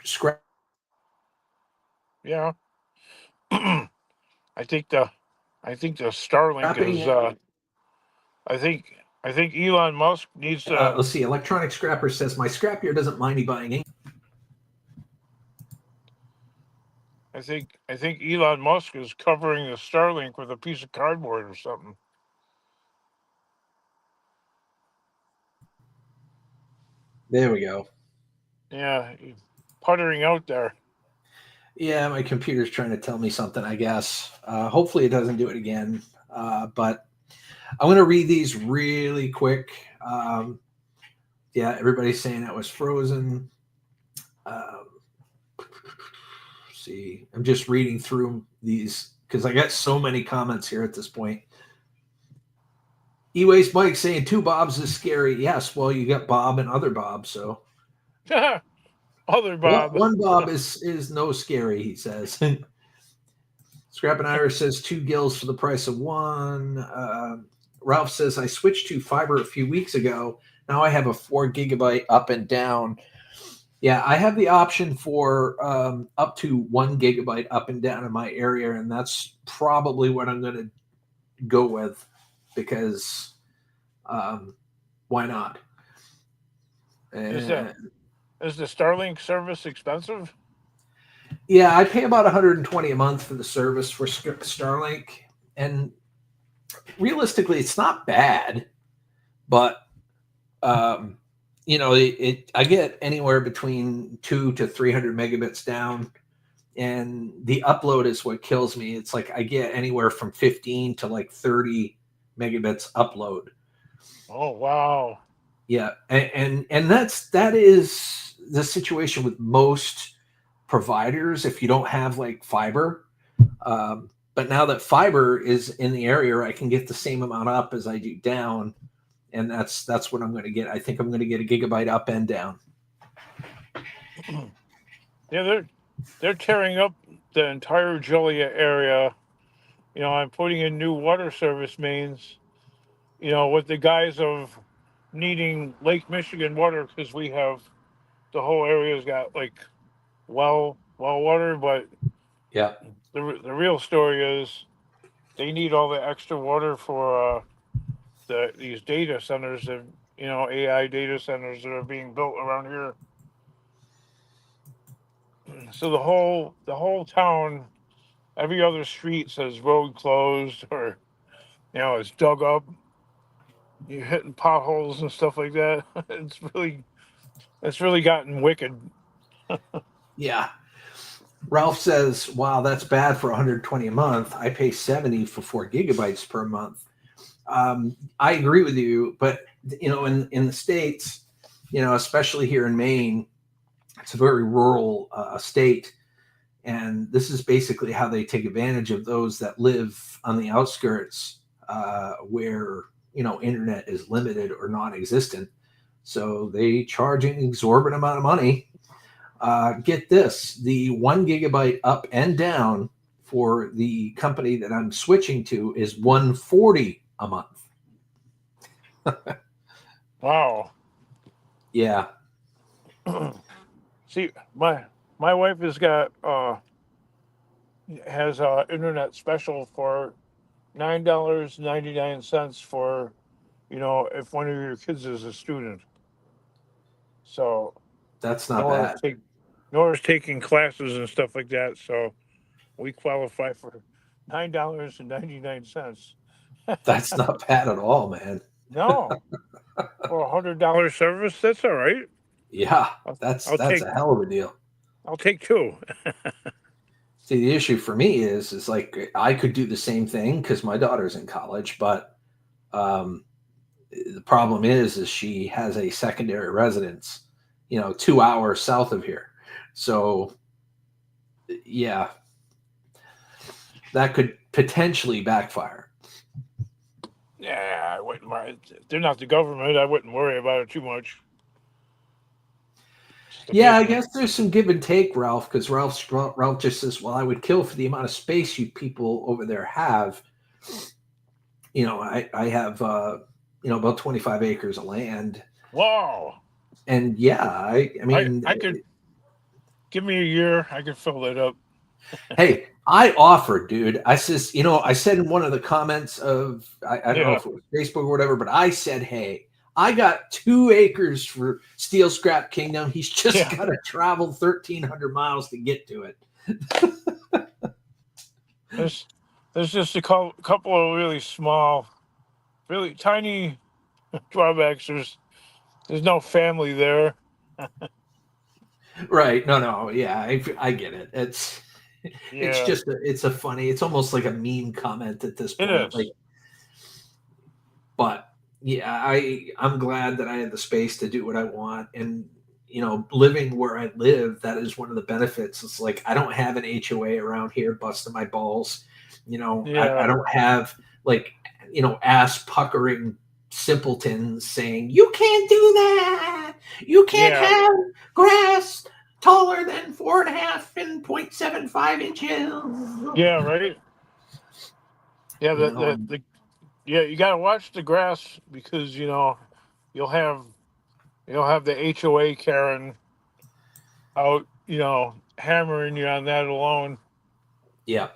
scrap.
Yeah. I think the Starlink
Scrapping.
is I think Elon Musk needs to
Let's see. Electronic Scrapper says my scrap here doesn't mind me buying any.
I think Elon Musk is covering the Starlink with a piece of cardboard or something.
There we go.
Yeah, puttering out there.
Yeah, my computer's trying to tell me something, I guess. Hopefully it doesn't do it again. But I'm going to read these really quick. Yeah, everybody's saying that was frozen. See, I'm just reading through these because I got so many comments here at this point. E-Waste Mike saying two Bobs is scary. Yes, well, you got Bob and other Bob, so
Other Bob.
one Bob is no scary, he says. Scrap and Irish says 2 gills for the price of one. Ralph says I switched to fiber a few weeks ago. Now I have a 4 gigabyte up and down. Yeah, I have the option for up to 1 gigabyte up and down in my area, and that's probably what I'm going to go with because why not?
Is
Uh,
that is the Starlink service expensive?
yeah, I pay about 120 a month for the service for Starlink, and realistically, it's not bad, but um, I get anywhere between 2 to 300 megabits down, and the upload is what kills me. It's like I get anywhere from 15 to like 30 megabits upload.
Oh wow.
Yeah, and that is the situation with most providers if you don't have like fiber. But now that fiber is in the area, I can get the same amount up as I do down, and that's what I'm going to get. I think I'm going to get a gigabyte up and down.
Yeah, they're tearing up the entire Joliet area. I'm putting in new water service mains. With the guise of needing Lake Michigan water because we have the whole area's got like well water, but
Yeah,
the real story is they need all the extra water for these data centers that AI data centers that are being built around here. So the whole town, every other street says road closed or it's dug up. You're hitting potholes and stuff like that. It's really gotten wicked.
yeah. Ralph says, "Wow, that's bad for 120 a month. I pay 70 for 4 gigabytes per month." I agree with you, but in the states, especially here in Maine, it's a very rural state, and this is basically how they take advantage of those that live on the outskirts, where internet is limited or non-existent. So they charge an exorbitant amount of money. Get this: the 1 gigabyte up and down for the company that I'm switching to is 140 a month.
Wow.
Yeah,
See, my wife has a internet special for $9.99 for if one of your kids is a student. So
that's not
Nora's
bad.
take Nora's taking classes and stuff like that. So we qualify for $9.99.
That's not bad at all, man.
No, for $100 service, that's all right.
Yeah,
I'll,
that's
I'll
that's
take
a hell of a deal.
I'll take two.
See, the issue for me is like I could do the same thing because my daughter's in college, but um, the problem is she has a secondary residence, 2 hours south of here. So yeah, that could potentially backfire.
Yeah, I wouldn't mind. They're not the government. I wouldn't worry about it too much. Just a
Yeah, I
business.
guess there's some give and take, Ralph, because Ralph just says, "Well, I would kill for the amount of space you people over there have." I have about 25 acres of land,
Wow.
and yeah, I mean,
I could give me a year. I could fill that up.
hey, I offered, dude. I says, I said in one of the comments of I don't know
Yeah.
if it was Facebook or whatever, but I said, hey, I got 2 acres for Steel Scrap Kingdom. He's just
Yeah.
got to travel 1,300 miles to get to it.
There's there's just a couple of really small, really tiny drawbacks. There's no family there.
Right? No, yeah, I get it. It's
Yeah,
just it's almost like a meme comment at this
it
point. Like,
is.
but yeah, I'm glad that I had the space to do what I want, and living where I live, that is one of the benefits. It's like I don't have an HOA around here busting my balls. I
Yeah,
don't have like ass puckering simpletons saying you can't do that. You can't
yeah,
have grass taller than 4.5 and 0.75 inches.
yeah. Right. Yeah,
You know,
yeah. You got to watch the grass because you'll have you'll have the HOA Karen out, hammering you on that alone.
Yeah.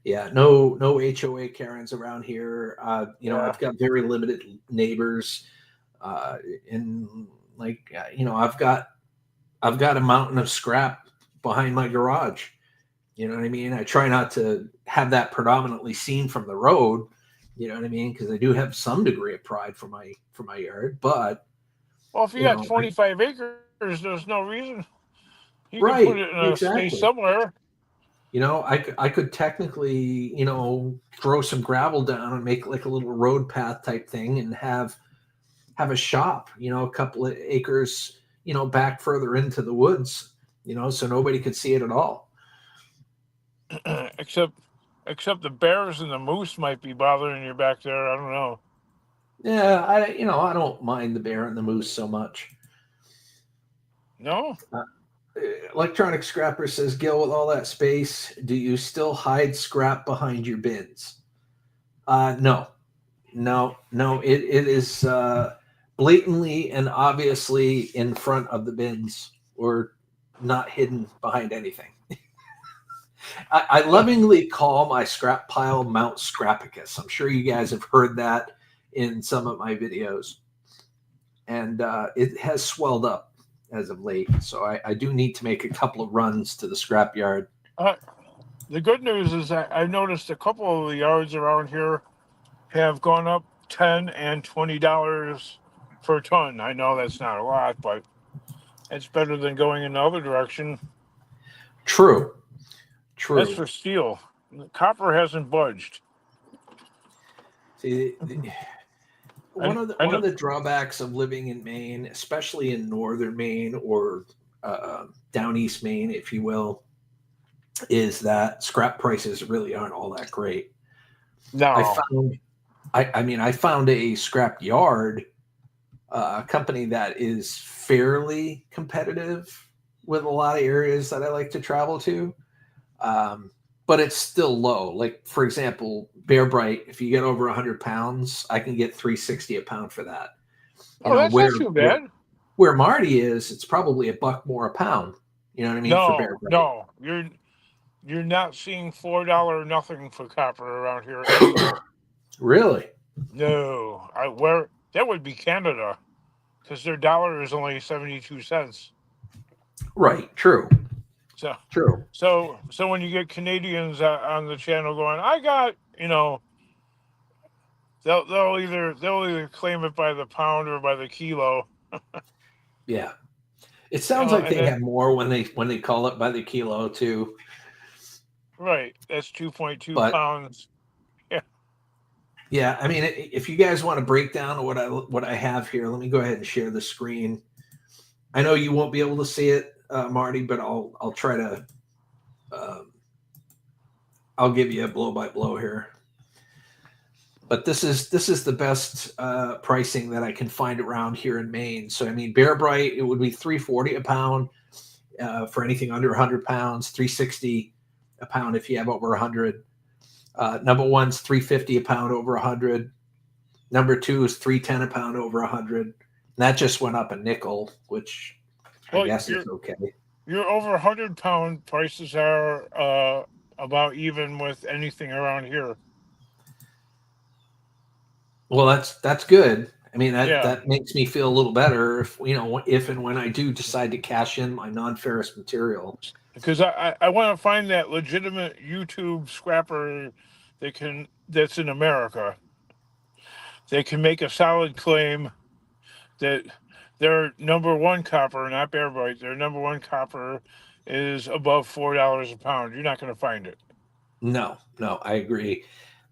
Yeah, no HOA Karens around here.
Yeah.
I've got very limited neighbors, uh, and I've got a mountain of scrap behind my garage. You know what I mean? I try not to have that predominantly seen from the road. You know what I mean? Because I do have some degree of pride for my yard, but
Well, if you
you
got
know,
25 acres, there's no reason. You can put
right,
it in a space
exactly.
somewhere.
I could technically, throw some gravel down and make like a little road path type thing and have a shop, a couple of acres, back further into the woods, so nobody could see it at all.
except except the bears and the moose might be bothering you back there. I don't know.
Yeah, I don't mind the bear and the moose so much.
No?
Uh, Electronic Scrapper says, Gil, with all that space, do you still hide scrap behind your bins? No, no. It is blatantly and obviously in front of the bins, or not hidden behind anything. I lovingly call my scrap pile Mount Scrapicus. I'm sure you guys have heard that in some of my videos, and it has swelled up as of late. So I do need to make a couple of runs to the scrapyard.
The good news is that I noticed a couple of the yards around here have gone up $10 and $20 per ton. I know that's not a lot, but it's better than going in the other direction.
True,
That's
true.
for steel. Copper hasn't budged.
See,
I
one of
know.
the drawbacks of living in Maine, especially in northern Maine or down east Maine, if you will, is that scrap prices really aren't all that great. I
No.
found, I found a scrap yard, a company that is fairly competitive with a lot of areas that I like to travel to. But it's still low. Like, for example, Bear Bright, if you get over 100 pounds, I can get 360 a pound for that. You
Oh,
know,
that's not too bad.
where Marty is, it's probably $1 more a pound. You know what I mean? For Bear
No,
Bright.
no. You're not seeing $4 nothing for copper around here anywhere.
Really?
No. Where that would be Canada, because their dollar is only 72 cents.
Right. True.
So
True.
so when you get Canadians on the channel going, I got, they'll either claim it by the pound or by the kilo.
Yeah. It sounds like
And
they
then
have more when they call it by the kilo too.
right, that's 2.2
But
pounds. Yeah.
yeah, I mean, if you guys want to break down what I have here, let me go ahead and share the screen. I know you won't be able to see it, Marty, but I'll try to. Um, I'll give you a blow by blow here. But this is the best pricing that I can find around here in Maine. So I mean, Bear Bright, it would be $340 a pound for anything under 100 pounds, $360 a pound if you have over 100. Number one's $350 a pound over 100. Number two is $310 a pound over 100. And that just went up a nickel, which I
Well,
guess is okay.
your over 100-pound prices are about even with anything around here.
Well, that's good. I mean,
Yeah,
that makes me feel a little better if and when I do decide to cash in my non-ferrous material.
because I want to find that legitimate YouTube scrapper that's in America. They can make a solid claim that their number one copper, not Bear Bright, their number one copper is above $4 a pound. You're not going to find it.
No, I agree.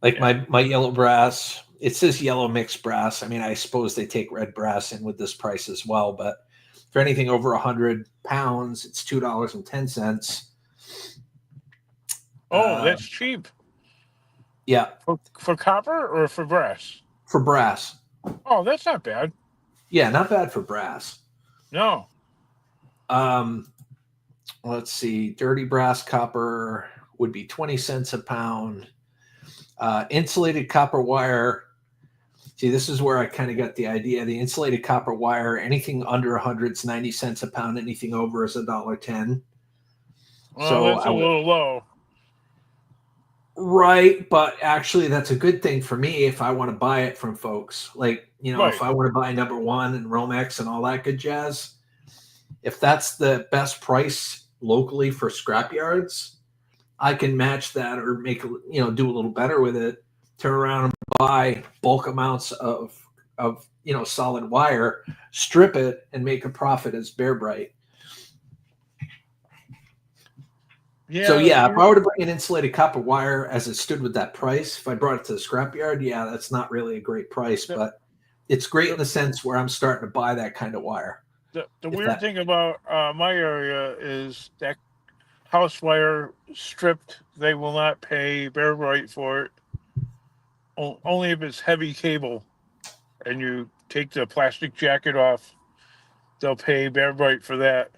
Like
Yeah.
my yellow brass, it says yellow mixed brass. I mean, I suppose they take red brass in with this price as well, but for anything over 100 pounds, it's $2.10.
Oh, that's cheap
Yeah,
for copper or for brass.
for brass.
Oh, that's not bad.
Yeah, not bad for brass.
No.
Let's see. Dirty brass copper would be 20 cents a pound. Insulated copper wire See, this is where I kind of got the idea. The insulated copper wire, anything under 100 is 90 cents a pound. Anything over is $1.10.
Well,
So
that's a little low.
Right, but actually that's a good thing for me if I want to buy it from folks. Like,
Right.
if I want to buy number one and Romex and all that good jazz, if that's the best price locally for scrap yards, I can match that or make, do a little better with it, turn around and buy bulk amounts of solid wire, strip it and make a profit as Bear Bright.
Yeah.
So yeah, if I were to bring an insulated copper wire as it stood with that price, if I brought it to the scrapyard, yeah, that's not really a great price, but it's great in the sense where I'm starting to buy that kind of wire.
The weird thing about my area is that house wire stripped, they will not pay Bear Bright for it. Only if it's heavy cable and you take the plastic jacket off, they'll pay Bear Bright for that.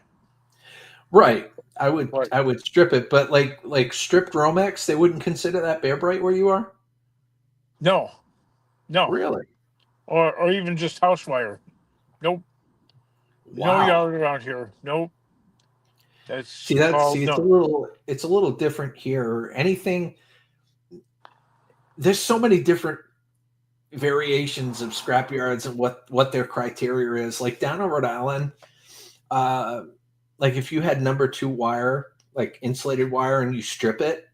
Right. I would strip it, but like stripped Romex, they wouldn't consider that Bear Bright where you are?
No.
Really?
Or even just house wire. Nope.
Wow.
No yard around here. Nope.
It's a little different here. Anything, there's so many different variations of scrap yards and what their criteria is. Like down in Rhode Island, like if you had number 2 wire, like insulated wire, and you strip it,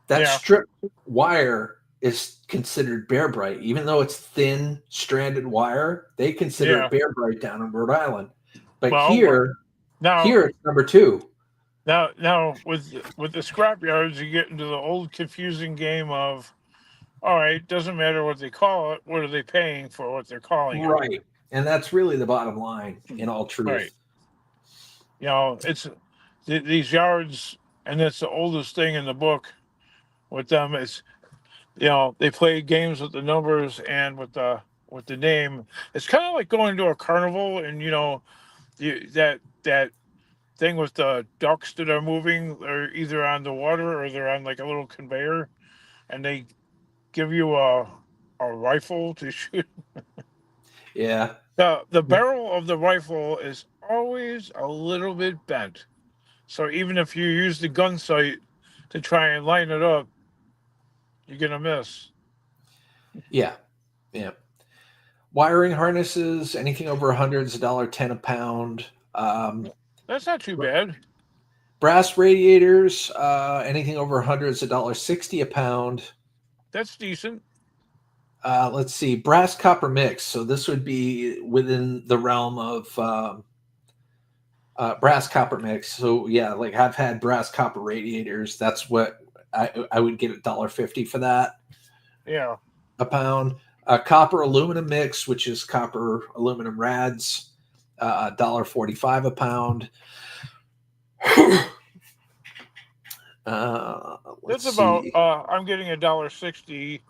that stripped wire is considered Bear Bright, even though it's thin stranded wire. They consider it Bear Bright down in Rhode Island, but here it's number 2.
Now with the scrap yards, you get into the old confusing game of, all right, doesn't matter what they call it, what are they paying for what they're calling it?
Right, and that's really the bottom line in all truth.
Right. It's these yards, and that's the oldest thing in the book with them. It's they play games with the numbers and with the name. It's kind of like going to a carnival, and that thing with the ducks that are moving, they're either on the water or they're on like a little conveyor, and they give you a rifle to shoot.
Yeah.
The barrel of the rifle is always a little bit bent. So even if you use the gun sight to try and line it up, you're going to miss.
Yeah. Yeah. Wiring harnesses, anything over 100 is $1.10 a pound.
That's not too bad.
Brass radiators, anything over 100 is $1.60 a pound.
That's decent.
Let's see, brass copper mix. So this would be within the realm of brass copper mix. So yeah, like I've had brass copper radiators. That's what I would get $1.50 for that.
Yeah,
a pound. Copper aluminum mix, which is copper aluminum rads, $1.45 a pound.
That's about. I'm getting $1.60,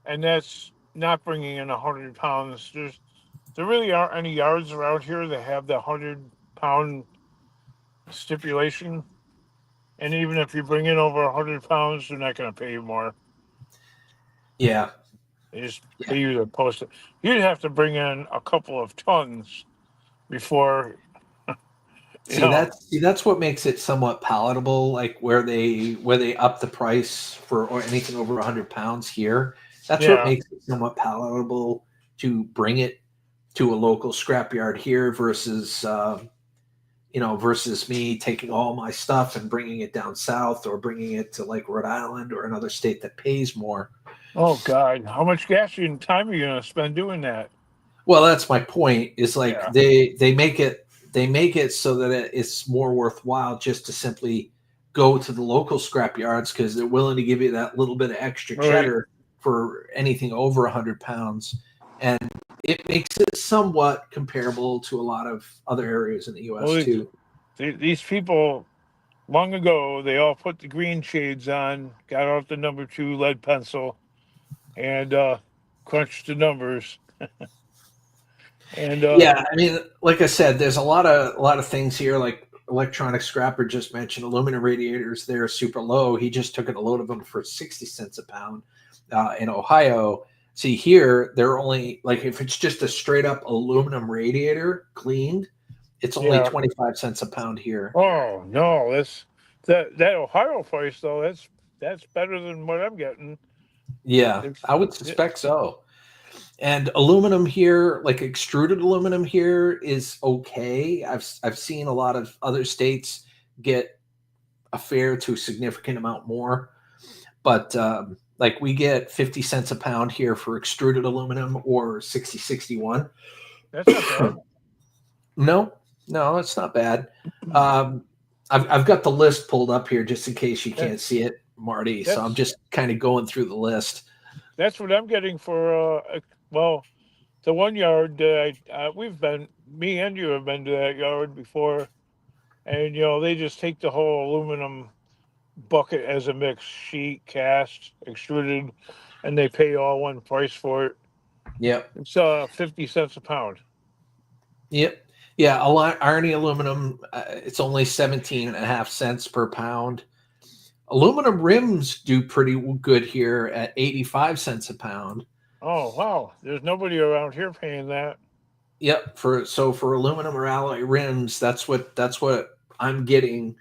and that's not bringing in 100 pounds. There really aren't any yards around here that have the 100-pound stipulation. And even if you bring in over 100 pounds, they're not going to pay you more.
Yeah.
They just pay you to post it. You'd have to bring in a couple of tons before.
That's what makes it somewhat palatable. Like where they up the price for or anything over 100 pounds here. That's what makes it somewhat palatable to bring it to a local scrapyard here versus versus me taking all my stuff and bringing it down south or bringing it to like Rhode Island or another state that pays more.
Oh God, how much gas and time are you going to spend doing that?
Well, that's my point. Is like they make it so that it's more worthwhile just to simply go to the local scrap yards because they're willing to give you that little bit of extra cheddar for anything over 100 pounds, and it makes it somewhat comparable to a lot of other areas in the U.S. too.
These people, long ago, they all put the green shades on, got out the number 2 lead pencil, and crunched the numbers. And
I mean, like I said, there's a lot of things here. Like Electronic Scrapper just mentioned, aluminum radiators. They're super low. He just took a load of them for 60 cents a pound in Ohio. See here, they're only like if it's just a straight up aluminum radiator cleaned, it's only
Yeah.
25 cents a pound here.
Oh no, that Ohio price though. That's better than what I'm getting.
Yeah, I would suspect so. And aluminum here, like extruded aluminum here, is okay. I've seen a lot of other states get a fair to significant amount more, but like we get 50 cents a pound here for extruded aluminum or 6061.
That's not bad.
No, it's not bad. I've got the list pulled up here just in case you can't see it, Marty. So I'm just kind of going through the list.
That's what I'm getting for well, the one yard that me and you have been to that yard before, and they just take the whole aluminum bucket as a mix, sheet, cast, extruded, and they pay all one price for it.
Yep.
It's 50 cents a pound.
Yep. Yeah, Irony aluminum, it's only 17.5 cents per pound. Aluminum rims do pretty good here at 85 cents a pound.
Oh wow! There's nobody around here paying that.
Yep. For aluminum or alloy rims, that's what I'm getting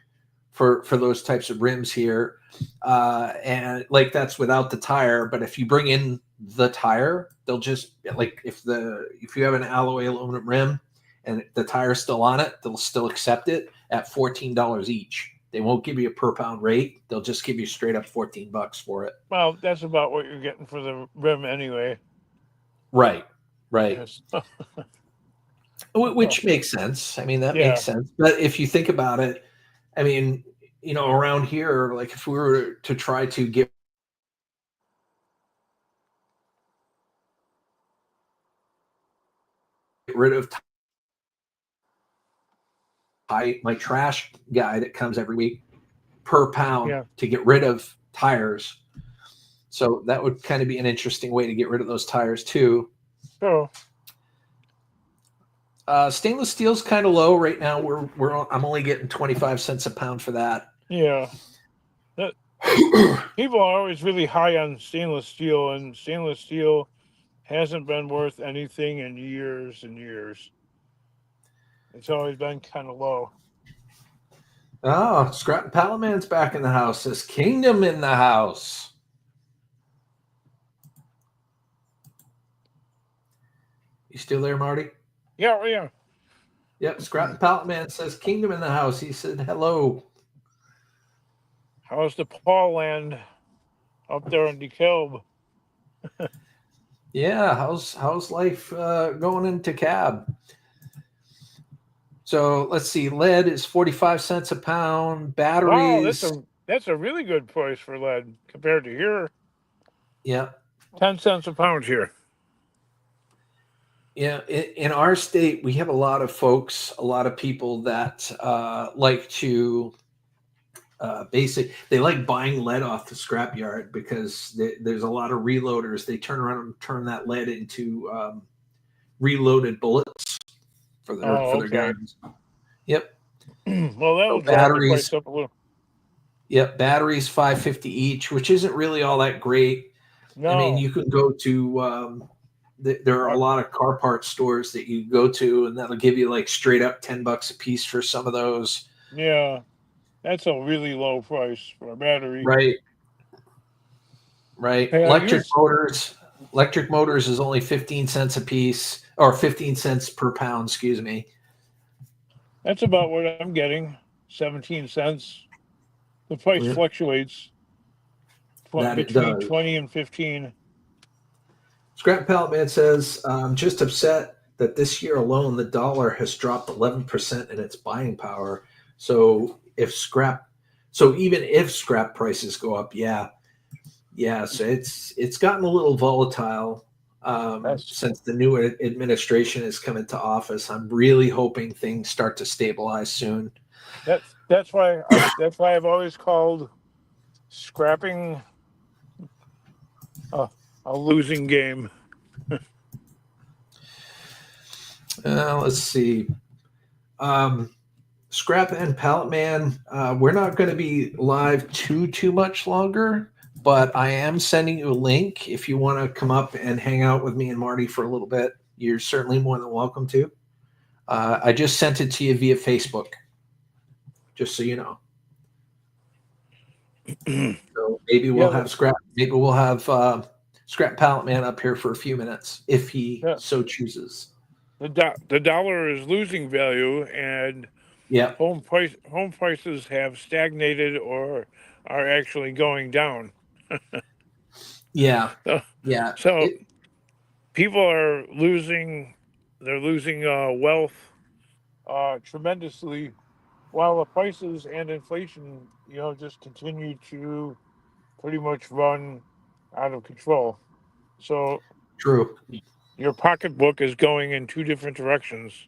for those types of rims here, and like that's without the tire. But if you bring in the tire, they'll just like if you have an alloy aluminum rim and the tire's still on it, they'll still accept it at $14 each. They won't give you a per pound rate. They'll just give you straight up $14 for it.
Well, that's about what you're getting for the rim anyway.
Right.
Yes.
Which makes sense. I mean, that makes sense. But if you think about it, I mean, around here, like if we were to try to get rid of my trash guy that comes every week per pound to get rid of tires. So that would kind of be an interesting way to get rid of those tires too.
Oh.
Stainless steel's kind of low right now. I'm only getting 25 cents a pound for that.
Yeah. People are always really high on stainless steel, and stainless steel hasn't been worth anything in years and years. It's always been kind of low.
Oh, Scrap and Pallet Man's back in the house. Says Kingdom in the house. You still there, Marty?
Yeah.
Yep, Scrap and Pallet Man says Kingdom in the house. He said hello.
How's the Paul land up there in DeKalb?
Yeah, how's life going into Cab? So let's see. Lead is 45 cents a pound. Batteries.
Wow, that's a really good price for lead compared to here.
Yeah.
10 cents a pound here.
Yeah, in our state, we have a lot of folks, a lot of people that like to they like buying lead off the scrapyard because there's a lot of reloaders. They turn around and turn that lead into reloaded bullets for their guns. Yep.
Well, that'll
drop
the price up a little.
Yep, batteries $5.50 each, which isn't really all that great. No. I mean, you can go to there are a lot of car parts stores that you go to, and that'll give you like straight up $10 a piece for some of those.
Yeah, that's a really low price for a battery.
Right. Hey, electric motors is only 15 cents a piece, or 15 cents per pound. Excuse me.
That's about what I'm getting. 17 cents. The price fluctuates between 20 and 15.
Scrap Pallet Man says, I'm just upset that this year alone, the dollar has dropped 11% in its buying power. So even if scrap prices go up, so it's gotten a little volatile since the new administration has come into office. I'm really hoping things start to stabilize soon.
That's why I've always called scrapping a losing game.
Let's see. Scrap and Pallet Man, we're not going to be live too much longer. but I am sending you a link if you want to come up and hang out with me and Marty for a little bit. You're certainly more than welcome to. I just sent it to you via Facebook, just so you know. So maybe we'll have Scrap. Maybe we'll have Scrap Pallet Man up here for a few minutes if he so chooses.
The dollar is losing value, and home prices have stagnated or are actually going down.
Yeah.
So people are losing. They're losing wealth tremendously, while the prices and inflation, just continue to pretty much run out of control. So
true.
Your pocketbook is going in two different directions,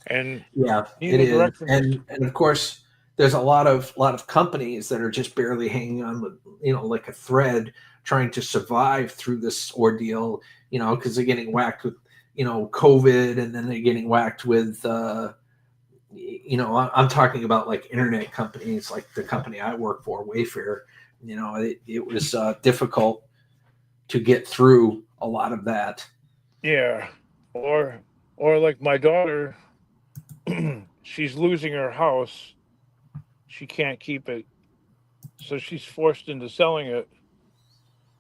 and
it is. And of course, there's a lot of companies that are just barely hanging on with like a thread, trying to survive through this ordeal. Because they're getting whacked with COVID, and then they're getting whacked with. I'm talking about like internet companies, like the company I work for, Wayfair. It was difficult to get through a lot of that.
Yeah, or like my daughter, she's losing her house. She can't keep it, so she's forced into selling it.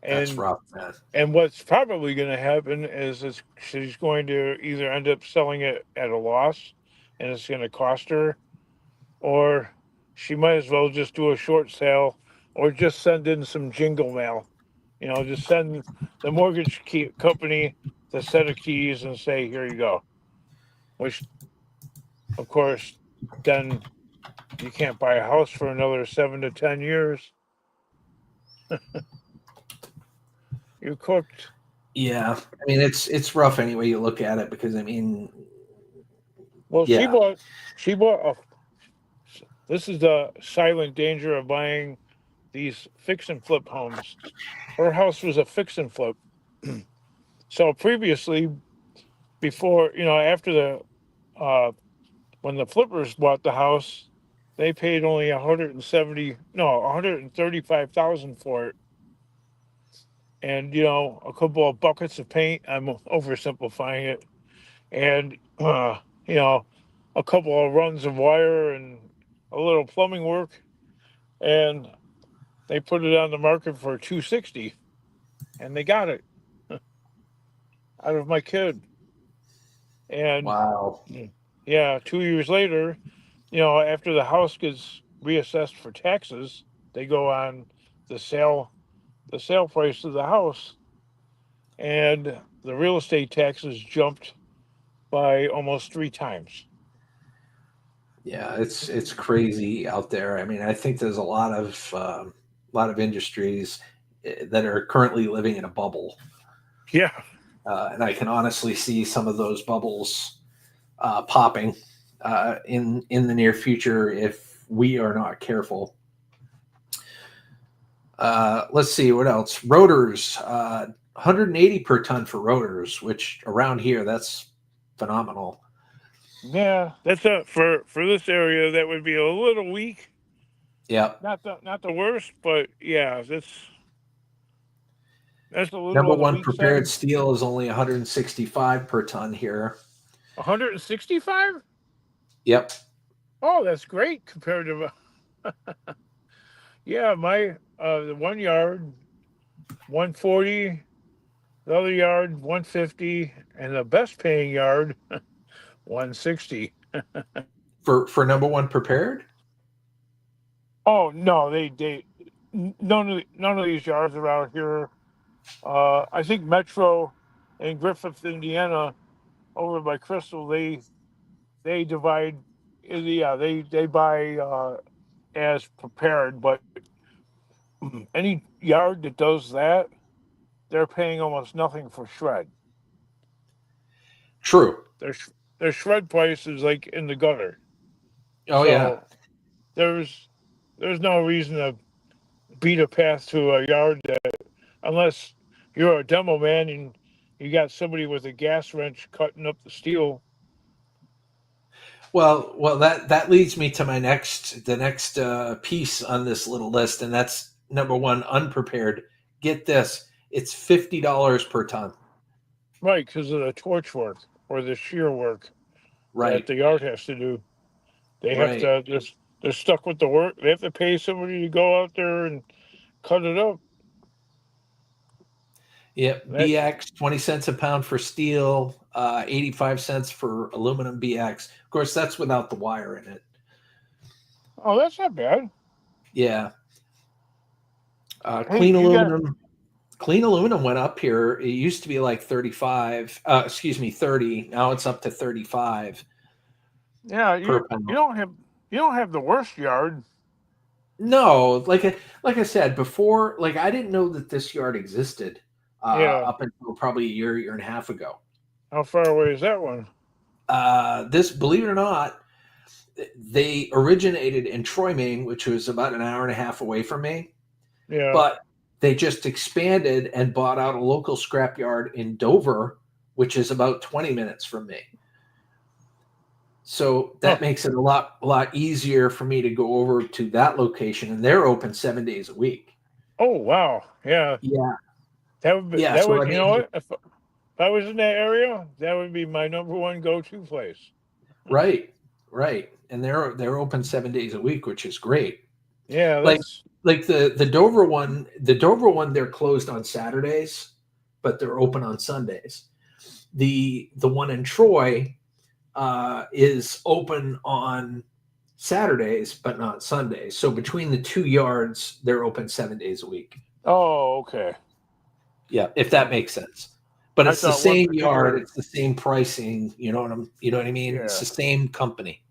And
that's rough, man.
And what's probably going to happen is she's going to either end up selling it at a loss, and it's going to cost her, or she might as well just do a short sale, or just send in some jingle mail. Just send the mortgage company the set of keys and say, "Here you go." Which, of course, then you can't buy a house for another 7 to 10 years. You cooked.
Yeah, I mean it's rough any way you look at it, because
well, she bought this is the silent danger of buying these fix and flip homes. Her house was a fix and flip. So previously, before, after when the flippers bought the house, they paid only 135,000 for it. And, a couple of buckets of paint. I'm oversimplifying it. And, a couple of runs of wire and a little plumbing work. And they put it on the market for $260, and they got it out of my kid. And
wow.
Yeah, 2 years later, after the house gets reassessed for taxes, they go on the sale price of the house, and the real estate taxes jumped by almost 3 times.
Yeah, it's crazy out there. I mean, I think there's a lot of industries that are currently living in a bubble.
Yeah,
and I can honestly see some of those bubbles popping in the near future if we are not careful. Let's see what else. Rotors, 180 per ton for rotors, which around here that's phenomenal.
Yeah, that's for this area. That would be a little weak.
Yeah,
not the worst, but yeah, that's a little.
Number one prepared steel is only 165 per ton here.
165?
Yep.
Oh, that's great compared to. Yeah, my the 1 yard, 140, the other yard, 150, and the best paying yard, 160.
For number one prepared?
Oh no, they none of these yards around here. I think Metro in Griffith, Indiana, over by Crystal, they divide. Yeah, they buy as prepared, but any yard that does that, they're paying almost nothing for shred.
True.
Their shred price is like in the gutter.
Oh, so yeah.
There's no reason to beat a path to a yard that, unless you're a demo man and you got somebody with a gas wrench cutting up the steel.
Well, that leads me to the next piece on this little list, and that's number one, unprepared get this, it's $50 per ton.
Right, because of the torch work or the shear work that
Right.
the yard has to do. They have
Right.
to just, they're stuck with the work. They have to pay somebody to go out there and cut it up.
Yep.
That,
BX, 20 cents a pound for steel, 85 cents for aluminum BX. Of course, that's without the wire in it.
oh, that's not bad.
Yeah.
Hey, you got,
Clean aluminum went up here. It used to be like 35, 30. Now it's up to 35
yeah,
per pound.
you don't have the worst yard.
No, like I said before, like I didn't know that this yard existed
Yeah.
up until probably a year and a half ago.
How far away is that one?
This, believe it or not, they originated in Troy, Maine, which was about an hour and a half away from me.
Yeah.
But they just expanded and bought out a local scrapyard in Dover, which is about 20 minutes from me. So that makes it a lot easier for me to go over to that location, and they're open 7 days a week.
Oh wow, yeah.
Yeah,
That would be,
yeah.
that
So
would,
I
you know
mean,
what? If I was in that area, that would be my number one go-to place.
right, and they're open 7 days a week, which is great.
Yeah,
Like
that's
the Dover one, they're closed on Saturdays, but they're open on Sundays. The one in Troy is open on Saturdays, but not Sundays. So between the two yards, they're open 7 days a week.
oh okay.
Yeah, if that makes sense. But
I
it's the
thought one
same
particular.
yard, it's the same pricing. You know what I mean? It's
Yeah.
the same company.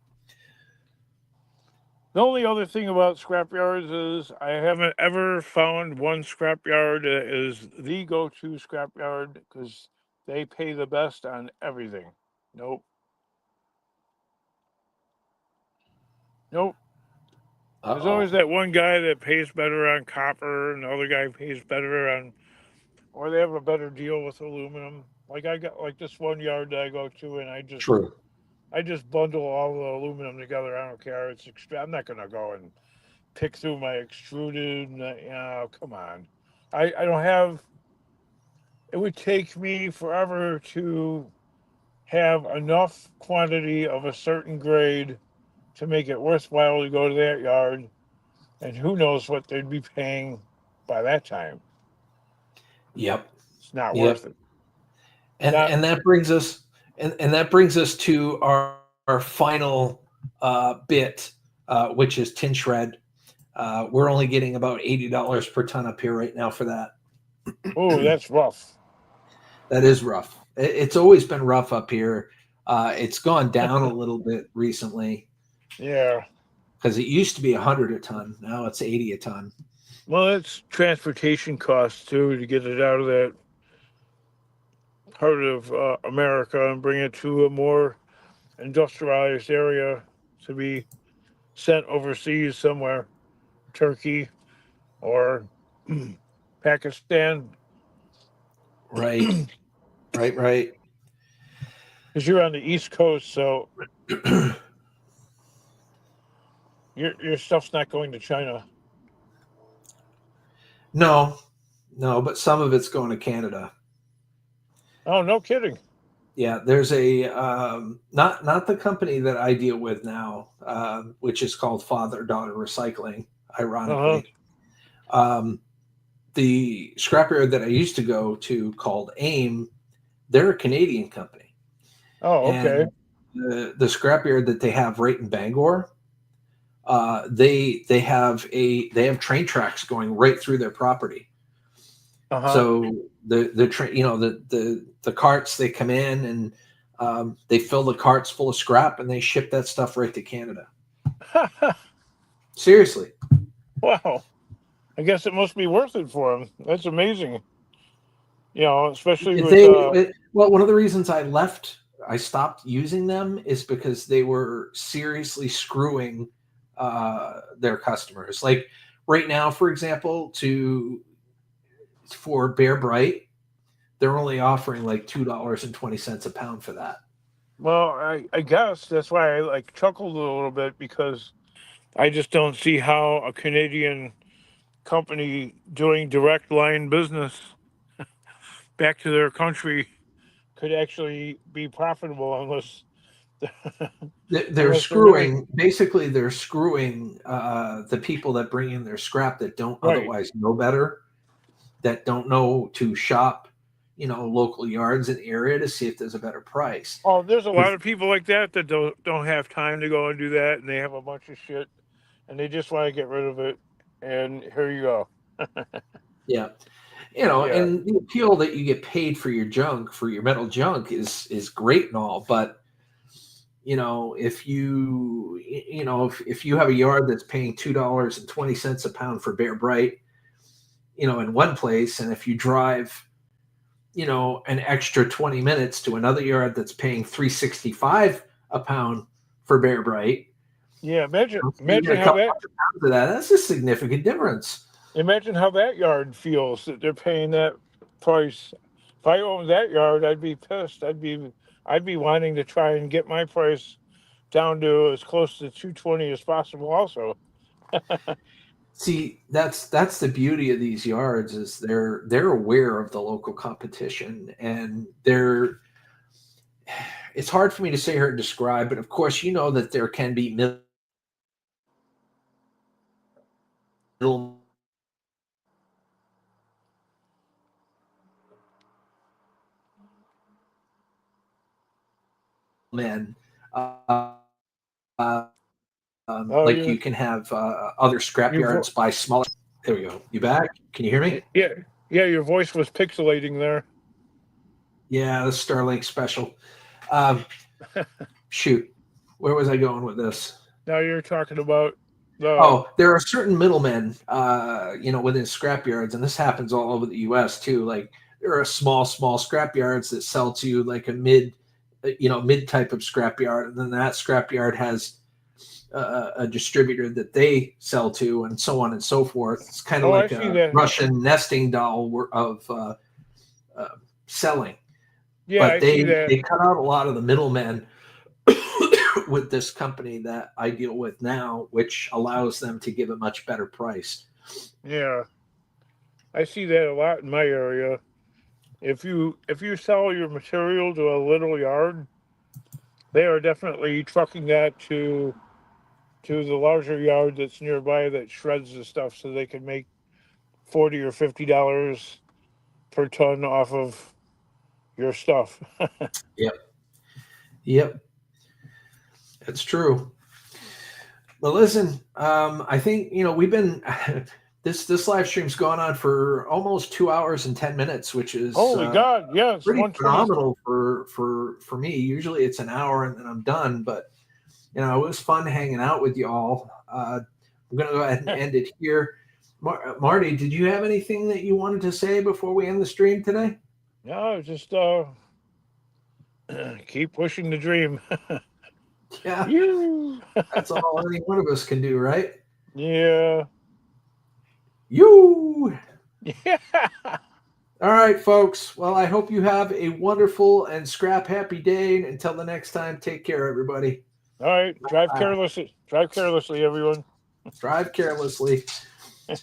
The only other thing about scrapyards is I haven't ever found one scrapyard that is the go-to scrapyard because they pay the best on everything. Nope. Nope. There's always that one guy that pays better on copper, and the other guy pays better on, or they have a better deal with aluminum. Like I got like this one yard that I go to, and I
True.
just bundle all the aluminum together. I don't care. It's I'm not gonna go and pick through my extruded. You know, come on. I don't have. It would take me forever to have enough quantity of a certain grade to make it worthwhile to go to that yard, and who knows what they'd be paying by that time.
Yep.
It's not
Yep.
worth it.
And that brings us to our final bit, which is tin shred. We're only getting about $80 per ton up here right now for that.
Oh, that's rough.
That is rough. It's always been rough up here. It's gone down a little bit recently.
Yeah.
Because it used to be 100 a ton. Now it's 80 a ton.
Well, it's transportation costs too to get it out of that part of America and bring it to a more industrialized area to be sent overseas somewhere, Turkey or Pakistan.
Right. Right.
Because you're on the East Coast, so your stuff's not going to China.
No, but some of it's going to Canada.
Oh, no kidding.
Yeah, there's a not the company that I deal with now, which is called Father Daughter Recycling. Ironically, the scrapyard that I used to go to called AIM, they're a Canadian company.
Oh, okay.
And the scrapyard that they have right in Bangor, they have train tracks going right through their property. So the train, the carts, they come in and they fill the carts full of scrap and they ship that stuff right to Canada. Seriously.
Wow. I guess it must be worth it for them. That's amazing. Especially with
well, one of the reasons I stopped using them is because they were seriously screwing their customers. Like right now, for example, for Bear Bright, they're only offering like $2.20 a pound for that.
Well, I guess that's why I chuckled a little bit because I just don't see how a Canadian company doing direct line business back to their country could actually be profitable unless
They're
unless they're really
screwing. Basically, they're screwing the people that bring in their scrap that don't
right.
otherwise know better, that don't know to shop, local yards in the area to see if there's a better price.
Oh, there's a lot
If-
of people like that that don't have time to go and do that, and they have a bunch of shit, and they just want to get rid of it. And here you go.
yeah,
Yeah,
and the appeal that you get paid for your junk, for your metal junk, is great and all, but if you have a yard that's paying $2.20 a pound for Bear Bright, in one place, and if you drive, an extra 20 minutes to another yard that's paying $3.65 a pound for Bear Bright,
yeah. Imagine
so you get
imagine
a
how
couple
that
hundred pounds of that. That's a significant difference.
imagine how that yard feels that they're paying that price. If I owned that yard, I'd be pissed. I'd be wanting to try and get my price down to as close to 220 as possible. Also,
See, that's the beauty of these yards, is they're aware of the local competition, and it's hard for me to say here and describe, but of course that there can be middle men, uh, uh,
oh,
like you can have other scrap
your vo-
yards by smaller. There we go. You back? Can you hear me?
yeah, yeah, your voice was pixelating there.
Yeah, the Starlink special. Um, Shoot, where was I going with this?
Now you're talking about the
Oh, there are certain middlemen, within scrap yards, and this happens all over the U.S. too. Like there are small scrap yards that sell to like a mid type of scrap yard, and then that scrap yard has a distributor that they sell to, and so on and so forth. It's kind of
oh, I
like
see
a
that.
Russian nesting doll of uh, selling,
Yeah,
but
I see that.
they cut out a lot of the middlemen with this company that I deal with now, which allows them to give a much better price.
Yeah, I see that a lot in my area. If you sell your material to a little yard, they are definitely trucking that to the larger yard that's nearby that shreds the stuff, so they can make $40 or $50 per ton off of your stuff.
Yep. Yep. That's true. Well, listen, I think we've been this live stream's gone on for almost 2 hours and 10 minutes, which is
Holy God! Yeah, it's
pretty
120.
phenomenal for me. Usually it's an hour and then I'm done, but it was fun hanging out with you all. I'm gonna go ahead and end it here. Marty, did you have anything that you wanted to say before we end the stream today?
No, just keep pushing the dream.
Yeah,
You.
that's all any one of us can do, right?
Yeah.
You.
Yeah.
All right, folks. Well, I hope you have a wonderful and scrap happy day. And until the next time, take care, everybody.
All right. Drive
Bye.
carelessly. Drive carelessly, everyone.
Drive carelessly. And